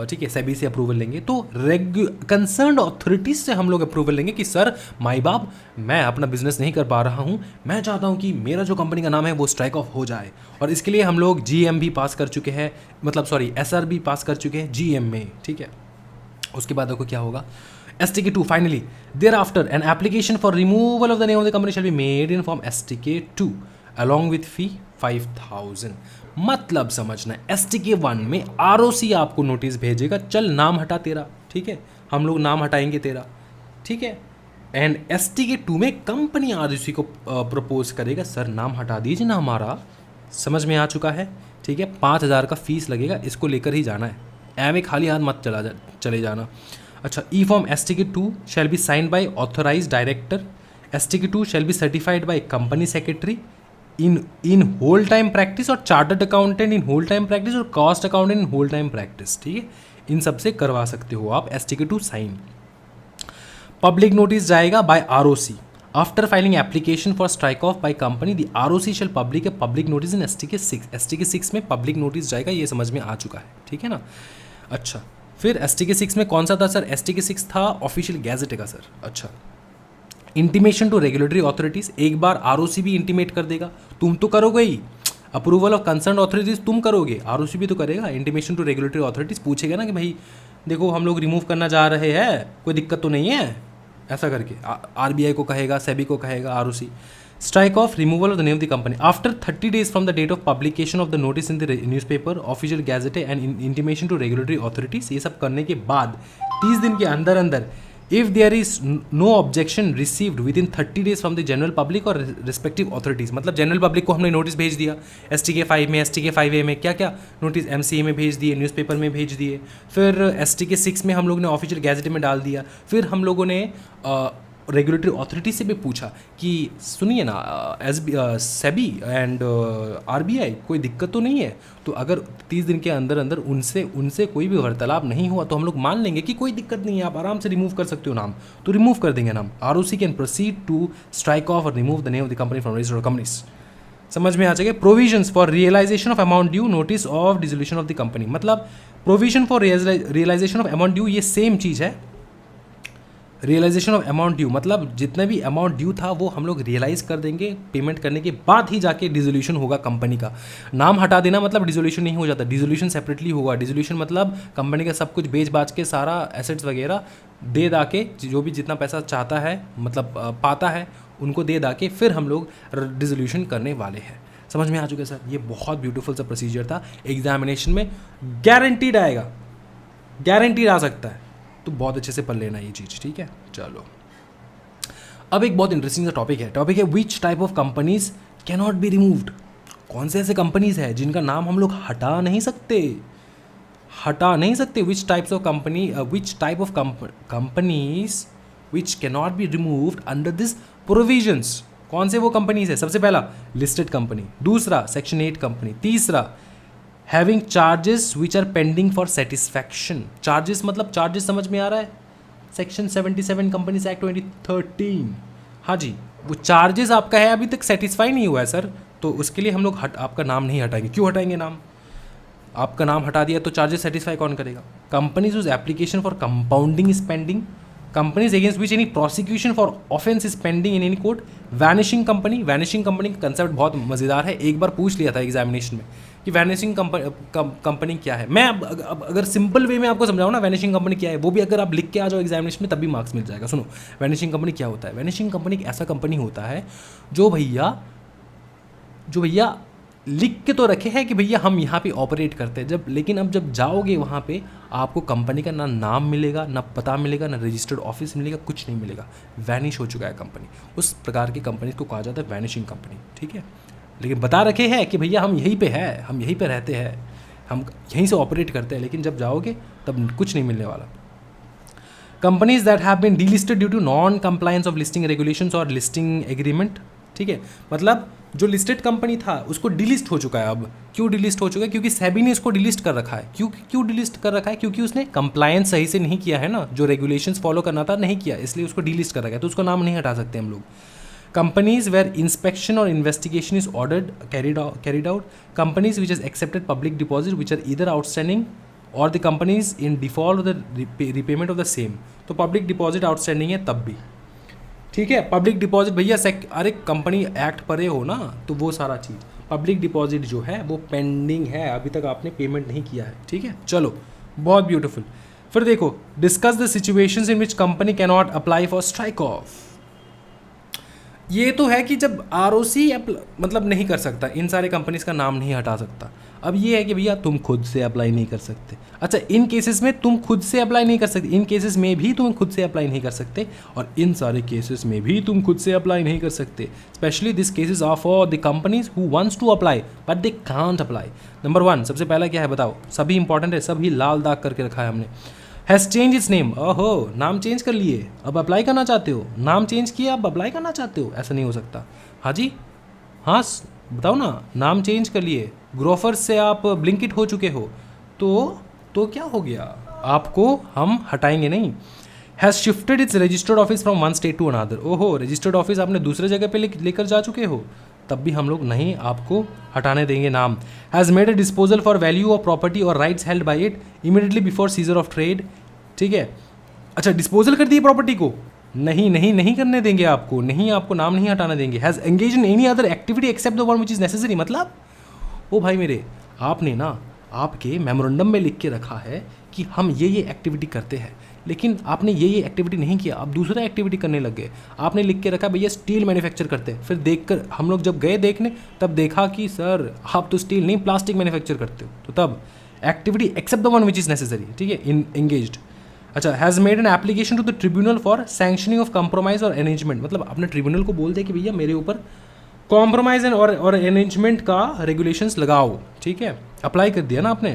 ठीक है, सेबी से अप्रूवल लेंगे। तो कंसर्न अथॉरिटीज़ से हम लोग अप्रूवल लेंगे कि सर माई बाप मैं अपना बिजनेस नहीं कर पा रहा हूँ, मैं चाहता हूँ कि मेरा जो कंपनी का नाम है वो स्ट्राइक ऑफ हो जाए। और इसके लिए हम लोग GM भी पास कर चुके हैं, मतलब सॉरी SR भी पास कर चुके हैं GM में, ठीक है। उसके बाद देखो क्या होगा, STK 2 finally thereafter an application for removal of the name of the company shall be made in form STK 2 along with fee 5000। मतलब समझना, STK 1 में ROC आपको नोटिस भेजेगा, चल नाम हटा तेरा, ठीक है, हम लोग नाम हटाएंगे तेरा, ठीक है। एंड STK 2 में कंपनी ROC को प्रपोज करेगा, सर नाम हटा दीजिए ना हमारा। समझ में आ चुका है, ठीक है। 5000 का फीस लगेगा, इसको लेकर ही जाना है, एवं खाली हाथ मत चले जाना। अच्छा, e form STK 2 shall be sign by authorize director. STK 2 shall be certified by company secretary in whole time practice और chartered accountant in whole time practice और cost accountant in whole time practice, ठीक है। इन सबसे करवा सकते हो आप STK 2 sign. Public notice जाएगा by ROC after filing application for strike off by company the ROC shall public a public notice in STK 6। STK 6 में पब्लिक नोटिस जाएगा, ये समझ में आ चुका है, ठीक है ना। अच्छा, फिर STK 6 में कौन सा था सर? STK 6 था ऑफिशियल गैजेट का सर। अच्छा, इंटीमेशन टू रेगुलेटरी अथॉरिटीज़, एक बार ROC भी इंटीमेट कर देगा, तुम तो करोगे ही, अप्रूवल ऑफ कंसर्न अथॉरिटीज़ तुम करोगे, ROC भी तो करेगा। इंटीमेशन टू रेगुलेटरी अथॉरिटीज़ पूछेगा ना कि भाई देखो हम लोग रिमूव करना जा रहे हैं, कोई दिक्कत तो नहीं है, ऐसा करके RBI को कहेगा, सेबी को कहेगा, ROC। Strike off removal of the name of the company after 30 days from the date of publication of the notice in the newspaper, official gazette and intimation to regulatory authorities. ये सब करने के बाद 30 दिन के अंदर अंदर if there is no objection received within 30 days from the general public और रिस्पेक्टिव अथॉरिटीज़, मतलब जनरल पब्लिक को हमने नोटिस भेज दिया, STK 5 में, STK 5A में क्या क्या नोटिस MCA में भेज दिए, न्यूज़पेपर में भेज दिए, फिर STK 6 में हम लोग ने ऑफिशियल गैजेट में डाल दिया, फिर हम लोगों ने रेगुलेटरी अथॉरिटी से भी पूछा कि सुनिए ना सेबी एंड RBI कोई दिक्कत तो नहीं है। तो अगर 30 दिन के अंदर अंदर उनसे कोई भी वार्तालाप नहीं हुआ तो हम लोग मान लेंगे कि कोई दिक्कत नहीं है, आप आराम से रिमूव कर सकते हो नाम, तो रिमूव कर देंगे नाम। ROC can proceed to strike off और remove the name of the company from registered companies. समझ में आ जाएगा। Provisions for realisation of amount due, notice of dissolution of the company, मतलब provision for realisation of amount due, ये same चीज़ है। Realisation of amount due मतलब जितना भी अमाउंट ड्यू था वो हम लोग रियलाइज़ कर देंगे, पेमेंट करने के बाद ही जाके डिसोल्यूशन होगा कंपनी का। नाम हटा देना मतलब डिसोल्यूशन नहीं हो जाता, डिसोल्यूशन सेपरेटली होगा। डिसोल्यूशन मतलब कंपनी का सब कुछ बेच बाच के सारा एसेट्स वगैरह दे दा के, जो भी जितना पैसा चाहता है मतलब पाता है उनको दे दा के फिर हम लोग डिसोल्यूशन करने वाले हैं। समझ में आ चुका है सर? ये बहुत ब्यूटीफुल सा प्रोसीजर था, एग्जामिनेशन में गारंटीड आएगा, गारंटीड आ सकता है, तो बहुत अच्छे से पढ़ लेना ये चीज़, ठीक है। चलो अब एक बहुत इंटरेस्टिंग सा टॉपिक है विच type of companies can not be removed. कौन से ऐसे कंपनीज है जिनका नाम हम लोग हटा नहीं सकते which type of companies which can not be removed under this provisions. कौन से वो कंपनीज है? सबसे पहला लिस्टेड कंपनी, दूसरा सेक्शन 8 कंपनी, तीसरा having charges which are pending for satisfaction. Charges मतलब चार्जेस समझ में आ रहा है, सेक्शन 77 कंपनीज एक्ट 2013। हाँ जी, वो चार्जेस आपका है अभी तक सेटिस्फाई नहीं हुआ है सर, तो उसके लिए हम लोग आपका नाम नहीं हटाएंगे। क्यों हटाएंगे नाम? आपका नाम हटा दिया तो चार्जेस सेटिस्फाई कौन करेगा? Companies whose application for compounding is pending, companies against which any prosecution for offence is pending in any court. Vanishing company का कंसेप्ट बहुत मज़ेदार है, एक बार पूछ लिया था एग्जामिनेशन में कि वैनिशिंग कंपनी क्या है। मैं अब अगर सिंपल वे में आपको समझाऊँ ना वैनिशिंग कंपनी क्या है, वो भी अगर आप लिख के आ जाओ एग्जामिनेशन में तब भी मार्क्स मिल जाएगा। सुनो, वैनिशिंग कंपनी क्या होता है? वैनिशिंग कंपनी एक ऐसा कंपनी होता है जो भैया लिख के तो रखे हैं कि भैया हम यहाँ पे ऑपरेट करते हैं, लेकिन अब जब जाओगे वहाँ पे आपको कंपनी का ना नाम मिलेगा, ना पता मिलेगा, ना रजिस्टर्ड ऑफिस मिलेगा, कुछ नहीं मिलेगा, वैनिश हो चुका है कंपनी। उस प्रकार की कंपनी को कहा जाता है वैनिशिंग कंपनी, ठीक है। लेकिन बता रखे हैं कि भैया हम यहीं पे है, हम यहीं पे रहते हैं, हम यहीं से ऑपरेट करते हैं, लेकिन जब जाओगे तब कुछ नहीं मिलने वाला। Companies that have been delisted due to non compliance of listing regulations और लिस्टिंग एग्रीमेंट, ठीक है। मतलब जो लिस्टेड कंपनी था उसको डिलिस्ट हो चुका है। अब क्यों डिलिस्ट हो चुका है? क्योंकि सेबी ने इसको डिलिस्ट कर रखा है। क्यों डिलिस्ट कर रखा है? क्योंकि उसने कंप्लायंस सही से नहीं किया है ना, जो रेगुलेशंस फॉलो करना था नहीं किया, इसलिए उसको डिलिस्ट कर रखा है, तो उसका नाम नहीं हटा सकते हम लोग। कंपनीज वेयर इंस्पेक्शन और investigation is ordered carried out, companies which is accepted public deposit which are either outstanding और the companies in default of the repayment of the same. तो पब्लिक डिपॉजिट आउटस्टैंडिंग है तब भी, ठीक है। Public deposit भैया अरे कंपनी एक्ट परे हो ना, तो वो सारा चीज़ पब्लिक डिपॉजिट जो है वो पेंडिंग है, अभी तक आपने पेमेंट नहीं किया है, ठीक है। चलो बहुत ब्यूटीफुल। फिर देखो, discuss the situations in which company can not apply for strike of. ये तो है कि जब ROC मतलब नहीं कर सकता, इन सारे कंपनीज का नाम नहीं हटा सकता। अब ये है कि भैया तुम खुद से अप्लाई नहीं कर सकते। अच्छा, इन केसेस में तुम खुद से अप्लाई नहीं कर सकते, इन केसेस में भी तुम खुद से अप्लाई नहीं कर सकते, और इन सारे केसेस में भी तुम खुद से अप्लाई नहीं कर सकते। Specially this cases are for the companies who wants to apply but they can't apply. Number 1 सबसे पहला क्या है बताओ? सभी इंपॉर्टेंट है, सभी लाल दाग करके रखा है हमने। हैज़ चेंज इट्स नेम, ओहो नाम चेंज कर लिए, अब अप्लाई करना चाहते हो, नाम चेंज किया अब अप्लाई करना चाहते हो, ऐसा नहीं हो सकता। हाँ जी, हाँ बताओ ना, नाम चेंज कर लिए, ग्रोफर से आप ब्लिंकिट हो चुके हो, तो क्या हो गया? आपको हम हटाएंगे नहीं। Has shifted its registered office from one state to another, ओहो रजिस्टर्ड ऑफिस आपने दूसरे जगह पे लेकर जा चुके हो, तब भी हम लोग नहीं आपको हटाने देंगे नाम। Has made a disposal for value of property और rights held by it immediately before seizure of trade. ठीक है, अच्छा डिस्पोजल कर दिए प्रॉपर्टी को, नहीं नहीं नहीं करने देंगे आपको, नहीं आपको नाम नहीं हटाने देंगे। Has engage in any other activity except the one which is necessary, मतलब ओ भाई मेरे, आपने ना आपके मेमोरेंडम में लिख के रखा है कि हम ये एक्टिविटी करते हैं, लेकिन आपने ये एक्टिविटी नहीं किया, आप दूसरा एक्टिविटी करने लग गए। आपने लिख के रखा भैया स्टील मैन्युफैक्चर करते हैं, फिर देखकर हम लोग जब गए देखने तब देखा कि सर आप तो स्टील नहीं प्लास्टिक मैन्युफैक्चर करते हो, तो तब activity except the one which is necessary. ठीक है, इन एंगेज्ड। अच्छा, has made an application to the tribunal for sanctioning of compromise और अरेंजमेंट, मतलब अपने ट्रिब्यूनल को बोल दे कि भैया मेरे ऊपर कॉम्प्रोमाइज़ और अरेंजमेंट का रेगुलेशंस लगाओ। ठीक है, अप्लाई कर दिया ना आपने।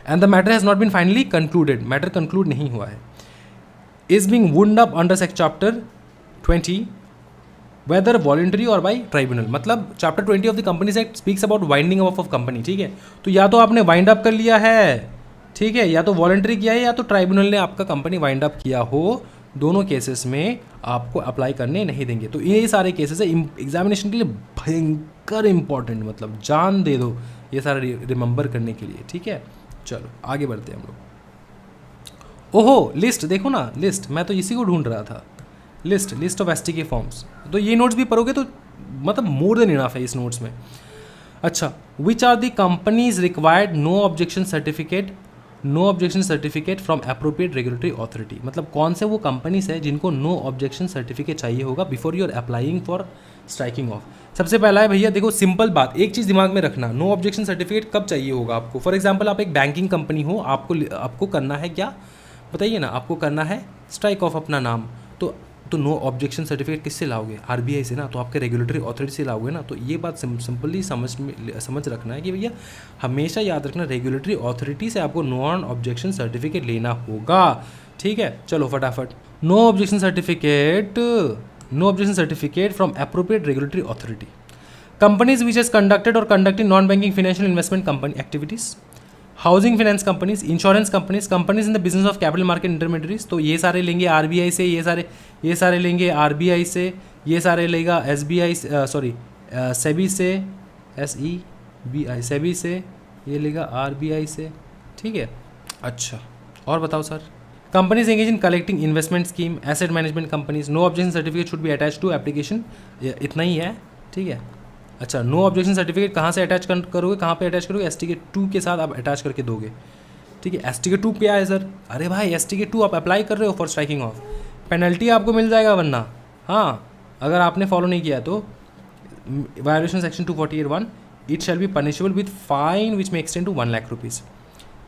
And the matter has not been finally concluded, matter conclude नहीं हुआ है। Is being wound up under section chapter 20 whether voluntary और बाई ट्राइब्यूनल, मतलब chapter 20 of the companies act speaks about winding up of company. ठीक है, तो या तो आपने वाइंड अप कर लिया है, ठीक है, या तो वॉलंटरी किया है या तो ट्राइब्यूनल ने आपका कंपनी वाइंड अप किया हो, दोनों केसेस में आपको अप्लाई करने नहीं देंगे। तो ये सारे केसेस है एग्जामिनेशन के लिए भयंकर इंपॉर्टेंट, मतलब जान दे दो ये सारे रिमेंबर करने के लिए। ठीक है, चलो आगे बढ़ते हैं हम लोग। ओहो लिस्ट देखो ना, लिस्ट, मैं तो इसी को ढूंढ रहा था, लिस्ट ऑफ एसटीके फॉर्म्स। तो ये नोट्स भी पढ़ोगे तो मतलब मोर देन इनफ है इस नोट्स में। अच्छा, which are the companies required no objection certificate from appropriate regulatory authority, मतलब कौन से वो कंपनीज है जिनको नो ऑब्जेक्शन सर्टिफिकेट चाहिए होगा before you are applying for striking off. सबसे पहला है भैया देखो, सिंपल बात, एक चीज़ दिमाग में रखना, नो ऑब्जेक्शन सर्टिफिकेट कब चाहिए होगा आपको। फॉर एग्जांपल आप एक बैंकिंग कंपनी हो, आपको करना है क्या बताइए ना, आपको करना है स्ट्राइक ऑफ अपना नाम, तो नो ऑब्जेक्शन सर्टिफिकेट किससे लाओगे, आरबीआई से ना, तो आपके रेगुलेटरी अथॉरिटी से लाओगे ना। तो ये बात सिंपली समझ रखना है कि भैया हमेशा याद रखना रेगुलेटरी अथॉरिटी से आपको नॉन ऑब्जेक्शन सर्टिफिकेट लेना होगा। ठीक है, चलो फटाफट, no objection certificate from appropriate regulatory authority, companies which has conducted और conducting non banking financial investment company activities, housing finance companies, insurance companies in the business of capital market intermediaries, तो ये सारे लेंगे आरबीआई से, ये सारे लेंगे RBI से, ये सारे लेगा एसबीआई सेबी से, SEBI सेबी से, ये लेगा आरबीआई से। ठीक है, अच्छा और बताओ sir. Companies engage in collecting investment scheme, asset management companies, no objection certificate should be attach to application, इतना ही है। ठीक है, अच्छा नो ऑब्जेक्शन सर्टिफिकेट कहाँ से अटैच करोगे, कहाँ पे अटैच करोगे, STK 2 के साथ आप अटैच करके दोगे। ठीक है, STK 2 क्या है सर, अरे भाई STK 2 आप अप्लाई कर रहे हो फॉर स्ट्राइकिंग ऑफ, पेनल्टी आपको मिल जाएगा वरना, हाँ अगर आपने फॉलो नहीं किया तो violation section 248(1), it shall be punishable with fine which में एक्सटेंड टू 1 लाख रुपीज़।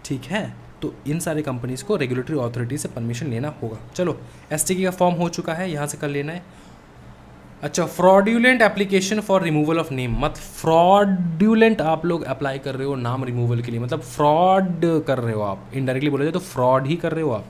ठीक है, तो इन सारे कंपनीज को रेगुलेटरी अथॉरिटी से परमिशन लेना होगा। चलो STK का फॉर्म हो चुका है, यहाँ से कर लेना है। अच्छा, fraudulent application for removal of name, मत फ्रॉड्यूलेंट आप लोग अप्लाई कर रहे हो नाम रिमूवल के लिए, मतलब फ्रॉड कर रहे हो आप, इनडायरेक्टली बोला जाए तो फ्रॉड ही कर रहे हो आप।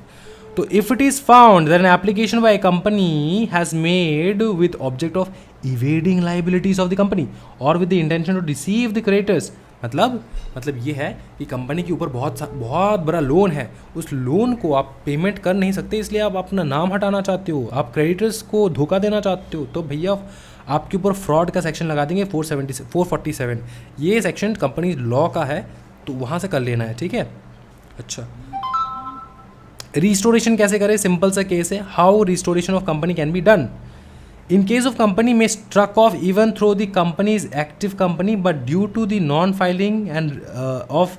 तो if it is found that an application by a company has made with object of evading liabilities of the company और with the intention to deceive the creditors, मतलब ये है कि कंपनी के ऊपर बहुत बड़ा लोन है, उस लोन को आप पेमेंट कर नहीं सकते, इसलिए आप अपना नाम हटाना चाहते हो, आप क्रेडिटर्स को धोखा देना चाहते हो, तो भैया आपके ऊपर फ्रॉड का सेक्शन लगा देंगे 447। ये सेक्शन कंपनी लॉ का है, तो वहाँ से कर लेना है। ठीक है, अच्छा रिस्टोरेशन कैसे करें, सिंपल सा केस है, how restoration of company can be done. In case of company may struck off even though the company is active company but due to the non-filing and of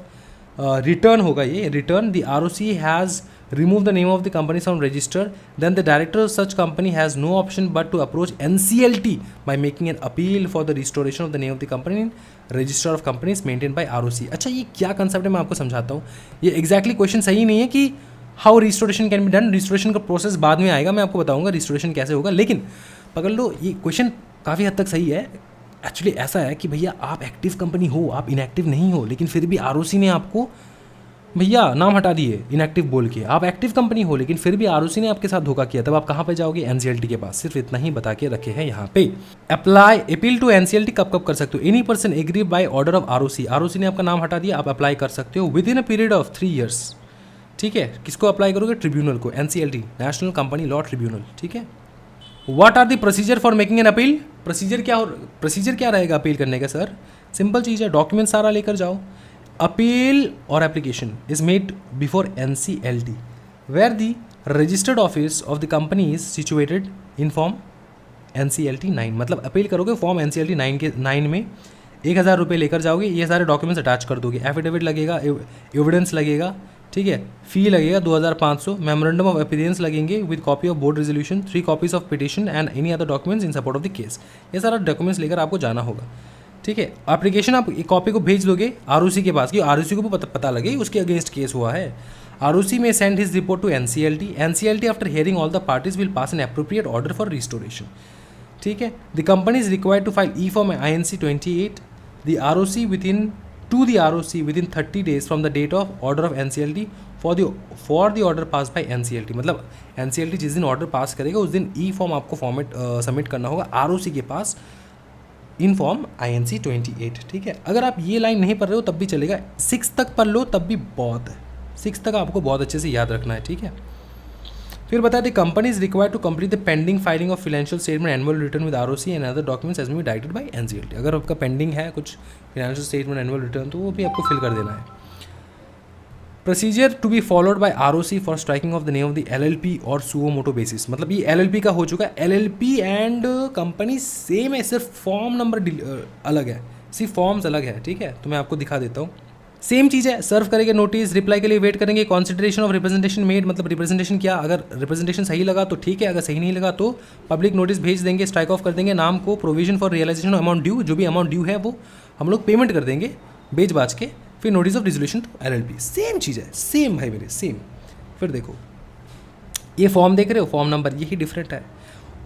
return होगा ये return, the ROC has removed the name of the company from register, then the director of such company has no option but to approach NCLT by making an appeal for the restoration of the name of the company in register of companies maintained by ROC। अच्छा ये क्या concept है मैं आपको समझाता हूँ, ये exactly question सही नहीं है कि how restoration can be done, restoration का प्रोसेस बाद में आएगा, मैं आपको बताऊँगा रिस्टोरेशन कैसे होगा, लेकिन पकड़ लो ये क्वेश्चन काफ़ी हद तक सही है। एक्चुअली ऐसा है कि भैया आप एक्टिव कंपनी हो, आप इनएक्टिव नहीं हो, लेकिन फिर भी ROC ने आपको भैया नाम हटा दिए इनएक्टिव बोल के, आप एक्टिव कंपनी हो लेकिन फिर भी ROC ने आपके साथ धोखा किया, तब आप कहाँ पे जाओगे, NCLT के पास। सिर्फ इतना ही बता के रखे हैं यहाँ पे। अप्लाई अपील टू NCLT कब कर सकते हो, any person agree by order of ROC ने आपका नाम हटा दिया, आप अप्लाई कर सकते हो with in a period of 3 years। ठीक है, किसको अप्लाई करोगे, ट्रिब्यूनल को, NCLT national company law tribunal. ठीक है, what are the procedure for making an appeal, procedure क्या रहेगा अपील करने का सर? सिंपल चीज़ है, डॉक्यूमेंट सारा लेकर जाओ. अपील और application is made before NCLT where the registered office of the company is situated in form NCLT 9. मतलब अपील करोगे फॉर्म NCLT 9 में 1,000 रुपये लेकर जाओगे, ये सारे डॉक्यूमेंट्स अटैच कर दोगे. एफिडेविट लगेगा, एविडेंस लगेगा, ठीक है. फ़ी लगेगा 2,500. मेमोरेंडम ऑफ अपीयरेंस लगेंगे with copy of board resolution, 3 copies of petition and any other documents in support of the case. ये सारा डॉक्यूमेंट्स लेकर आपको जाना होगा, ठीक है. एप्लीकेशन आप एक कॉपी को भेज दोगे ROC के पास, कि ROC को भी पता लगे उसके अगेंस्ट केस हुआ है. ROC में send his report to NCLT. NCLT after hearing all the parties will pass an appropriate order for restoration, ठीक है. The company is required to file E-form INC 28 the ROC within 30 days from the date of order of NCLT for the order passed by NCLT. मतलब NCLT जिस दिन order pass करेगा उस दिन E-form आपको format submit करना होगा ROC के पास इन फॉर्म INC 28, ठीक है. अगर आप ये लाइन नहीं पढ़ रहे हो तब भी चलेगा, 6 तक पढ़ लो तब भी बहुत है. 6 तक आपको बहुत अच्छे से याद रखना है, ठीक है. फिर बता दें, company is required to complete the pending filing of financial statement annual return with ROC and other documents as may be directed by NCLT. अगर आपका पेंडिंग है कुछ फाइनेंशियल स्टेटमेंट एनुअल रिटर्न तो वो भी आपको फिल कर देना है. Procedure to be followed by ROC for striking off the name of the LLP और सुओ मोटो बेसिस. मतलब ये LLP का हो चुका है. LLP एंड कंपनी सेम है, सिर्फ फॉर्म नंबर अलग है, सिर्फ फॉर्म्स अलग है, ठीक है. तो मैं आपको दिखा देता हूँ. सेम चीज़ है, सर्व करेंगे नोटिस, रिप्लाई के लिए वेट करेंगे. कॉन्सिडरेशन ऑफ रिप्रेजेंटेशन मेड, मतलब रिप्रेजेंटेशन क्या, अगर रिप्रेजेंटेशन सही लगा तो ठीक है, अगर सही नहीं लगा तो पब्लिक नोटिस भेज देंगे, स्ट्राइक ऑफ कर देंगे नाम को. Provision for realisation of amount due, जो भी अमाउंट ड्यू है वो हम लोग पेमेंट कर देंगे बेच बाज के. फिर notice of resolution to LLP. Same चीज़ है, सेम भाई मेरे, सेम. फिर देखो ये फॉर्म देख रहे हो, फॉर्म नंबर यही डिफरेंट है.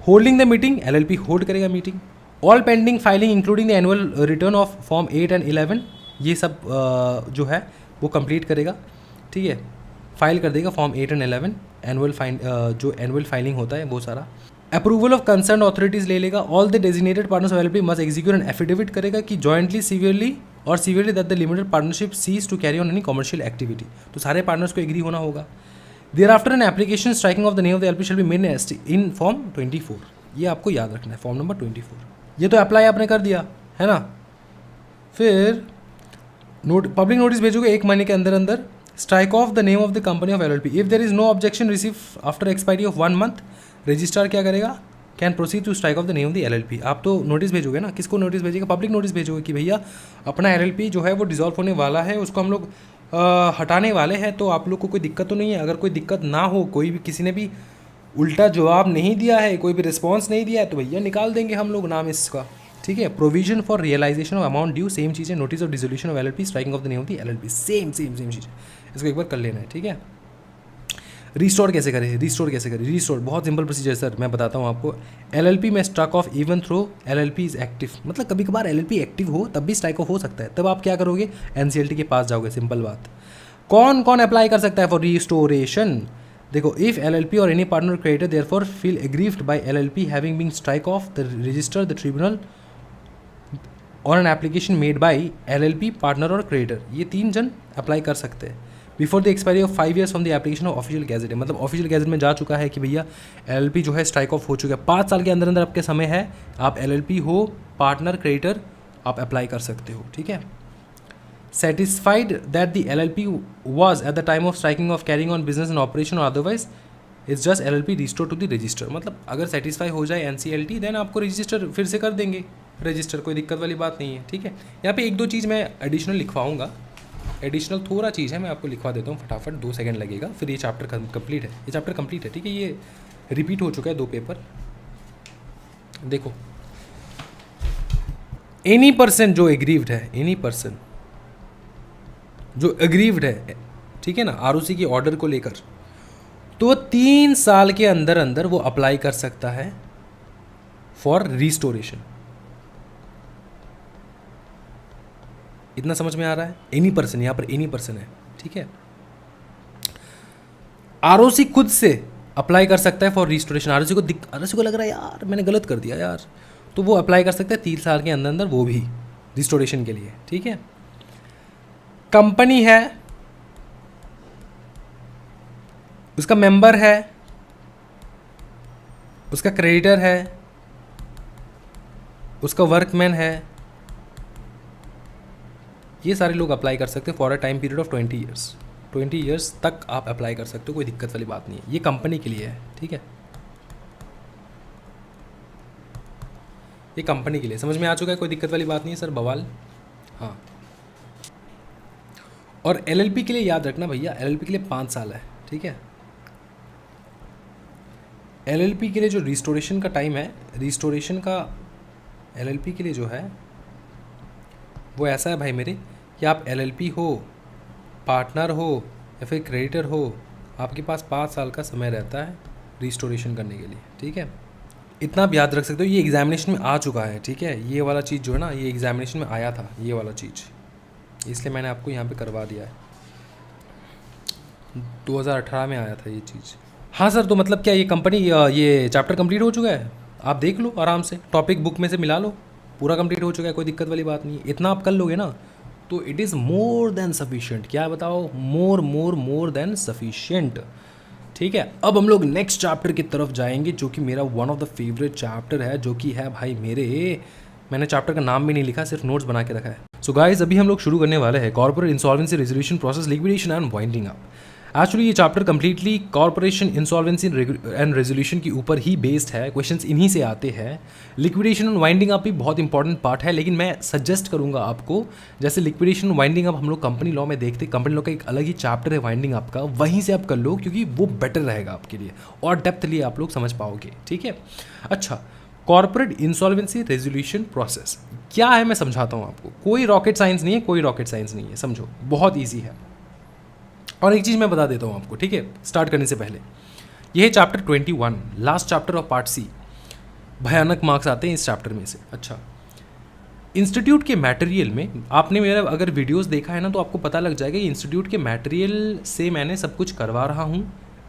Holding the meeting, LLP hold करेगा meeting. All pending filing including the annual return of form 8 and 11, ये सब जो है वो कंप्लीट करेगा, ठीक है. फाइल कर देगा फॉर्म 8 एंड 11, जो एनुअल फाइलिंग होता है वो सारा. अप्रूवल ऑफ कंसर्न अथॉरिटीज़ ले लेगा. All the designated partners of LLP must execute an affidavit करेगा कि jointly severely that the limited partnership cease to carry on any commercial activity. तो सारे पार्टनर्स को एग्री होना होगा. Thereafter an application striking off the name of the LLP shall be made in form 24. ये आपको याद रखना है, फॉर्म नंबर 24. ये तो अप्लाई आपने कर दिया है ना. फिर पब्लिक नोटिस भेजोगे 1 महीने के अंदर अंदर. Strike off the name of the company of LLP. If there is no objection receive after expiry of 1 month, registrar क्या करेगा, can proceed to strike off the name of the LLP. आप तो notice भेजोगे ना, किसको notice भेजेगा, public notice भेजोगे कि भैया अपना LLP जो है वो डिसॉल्व होने वाला है, उसको हम लोग हटाने वाले हैं, तो आप लोग को कोई दिक्कत तो नहीं है. अगर कोई दिक्कत ना हो, कोई भी किसी ने भी उल्टा जवाब नहीं दिया है, कोई भी रिस्पॉन्स नहीं दिया है, तो भैया निकाल देंगे हम लोग नाम इसका, ठीक है. Provision for realisation of amount due, same चीज़ है. Notice of dissolution of LLP, striking off the name of the LLP, same चीज़ है. इसको एक बार कर लेना है, ठीक है. रिस्टोर कैसे करें, रिस्टोर बहुत सिंपल प्रोसीजर सर, मैं बताता हूँ आपको. LLP में strike off even though LLP is active. मतलब कभी कभार LLP एक्टिव हो तब भी स्ट्राइक ऑफ हो सकता है. तब आप क्या करोगे, NCLT के पास जाओगे. सिंपल बात. कौन कौन अप्लाई कर सकता है फॉर रिस्टोरेशन? देखो, इफ LLP और any partner creditor therefore feel aggrieved by LLP having been strike off the register the tribunal और an application made by LLP partner और क्रेडिटर, ये 3 जन अप्लाई कर सकते हैं before the expiry of 5 years from the application of official gazette. मतलब official gazette में जा चुका है कि भैया LLP जो है स्ट्राइक ऑफ हो चुका है. 5 साल के अंदर अंदर आपके समय है, आप LLP हो, पार्टनर, क्रेडिटर, आप अप्लाई कर सकते हो, ठीक है. satisfied that the LLP was at the time of striking of carrying on business and operation or otherwise it's just LLP restored to the register. मतलब अगर सेटिस्फाई हो जाए NCLT देन आपको रजिस्टर फिर से कर देंगे रजिस्टर, कोई दिक्कत वाली बात नहीं है, ठीक है. यहाँ पे 1-2 चीज़ मैं एडिशनल लिखवाऊंगा, एडिशनल थोड़ा चीज़ है, मैं आपको लिखवा देता हूँ फटाफट, 2 सेकंड लगेगा. फिर ये चैप्टर कंप्लीट है, ये चैप्टर कंप्लीट है, ठीक है. ये रिपीट हो चुका है 2 पेपर. देखो, एनी पर्सन जो एग्रीव्ड है, एनी पर्सन जो एग्रीव्ड है, ठीक है ना, ROC की ऑर्डर को लेकर, तो 3 साल के अंदर अंदर वो अप्लाई कर सकता है फॉर रिस्टोरेशन. इतना समझ में आ रहा है? एनी पर्सन, यहां पर एनी पर्सन है, ठीक है. ROC खुद से अप्लाई कर सकता है फॉर रिस्टोरेशन. ROC को लग रहा है यार मैंने गलत कर दिया यार, तो वो अप्लाई कर सकता है 3 साल के अंदर अंदर, वो भी रिस्टोरेशन के लिए, ठीक है. कंपनी है, उसका मेंबर है, उसका क्रेडिटर है, उसका वर्कमैन है, ये सारे लोग अप्लाई कर सकते हैं for a time period of 20 years. 20 years तक आप अप्लाई कर सकते हो, कोई दिक्कत वाली बात नहीं है। ये कंपनी के लिए है, ठीक है, ये कंपनी के लिए। समझ में आ चुका है, कोई दिक्कत वाली बात नहीं है सर बवाल। हाँ, और एलएलपी के लिए याद रखना भैया, एलएलपी के लिए 5 साल है, ठीक है। एलएलपी के लिए जो रिस्टोरेशन का टाइम है, रिस्टोरेशन का एलएलपी के लिए जो है वो ऐसा है भाई मेरे, कि आप एलएलपी हो, पार्टनर हो या फिर क्रेडिटर हो, आपके पास 5 साल का समय रहता है रिस्टोरेशन करने के लिए, ठीक है। इतना आप याद रख सकते हो, ये एग्जामिनेशन में आ चुका है, ठीक है। ये वाला चीज़ जो है ना, ये एग्जामिनेशन में आया था, ये वाला चीज़, इसलिए मैंने आपको यहाँ पे करवा दिया है। 2018 में आया था ये चीज़। हाँ सर, तो मतलब क्या ये कंपनी, ये चैप्टर कंप्लीट हो चुका है? आप देख लो आराम से, टॉपिक बुक में से मिला लो, पूरा कंप्लीट हो चुका है, कोई दिक्कत वाली बात नहीं है। इतना आप कर लोगे ना तो it is more than sufficient. क्या बताओ? मोर देन सफिशिएंट, ठीक है। अब हम लोग नेक्स्ट चैप्टर की तरफ जाएंगे, जो कि मेरा one of the favourite chapter है, जो कि है भाई मेरे, मैंने चैप्टर का नाम भी नहीं लिखा, सिर्फ नोट्स बना के रखा है। सो गाइस, अभी हम लोग शुरू करने वाले हैं corporate insolvency resolution process, liquidation and winding up. Actually ये chapter completely corporation insolvency and resolution के ऊपर ही बेस्ड है, क्वेश्चंस इन्हीं से आते हैं। लिक्विडेशन एंड वाइंडिंग अप भी बहुत इंपॉर्टेंट पार्ट है, लेकिन मैं सजेस्ट करूंगा आपको, जैसे लिक्विडेशन वाइंडिंग अप हम लोग कंपनी लॉ में देखते, कंपनी लॉ का एक अलग ही चैप्टर है वाइंडिंग अप का, वहीं से आप कर लो, क्योंकि वो बेटर रहेगा आपके लिए और डेप्थली आप लोग समझ पाओगे, ठीक है। अच्छा, कॉर्पोरेट इंसॉल्वेंसी रेजोल्यूशन प्रोसेस क्या है मैं समझाता हूँ आपको। कोई रॉकेट साइंस नहीं है, कोई रॉकेट साइंस नहीं है, समझो, बहुत ईजी है। और एक चीज़ मैं बता देता हूँ आपको, ठीक है, स्टार्ट करने से पहले, यह है chapter 21, last chapter of part C. भयानक मार्क्स आते हैं इस चैप्टर में से। अच्छा, इंस्टीट्यूट के मटेरियल में आपने मेरा अगर वीडियोस देखा है ना, तो आपको पता लग जाएगा, इंस्टीट्यूट के मटेरियल से मैंने सब कुछ करवा रहा हूँ।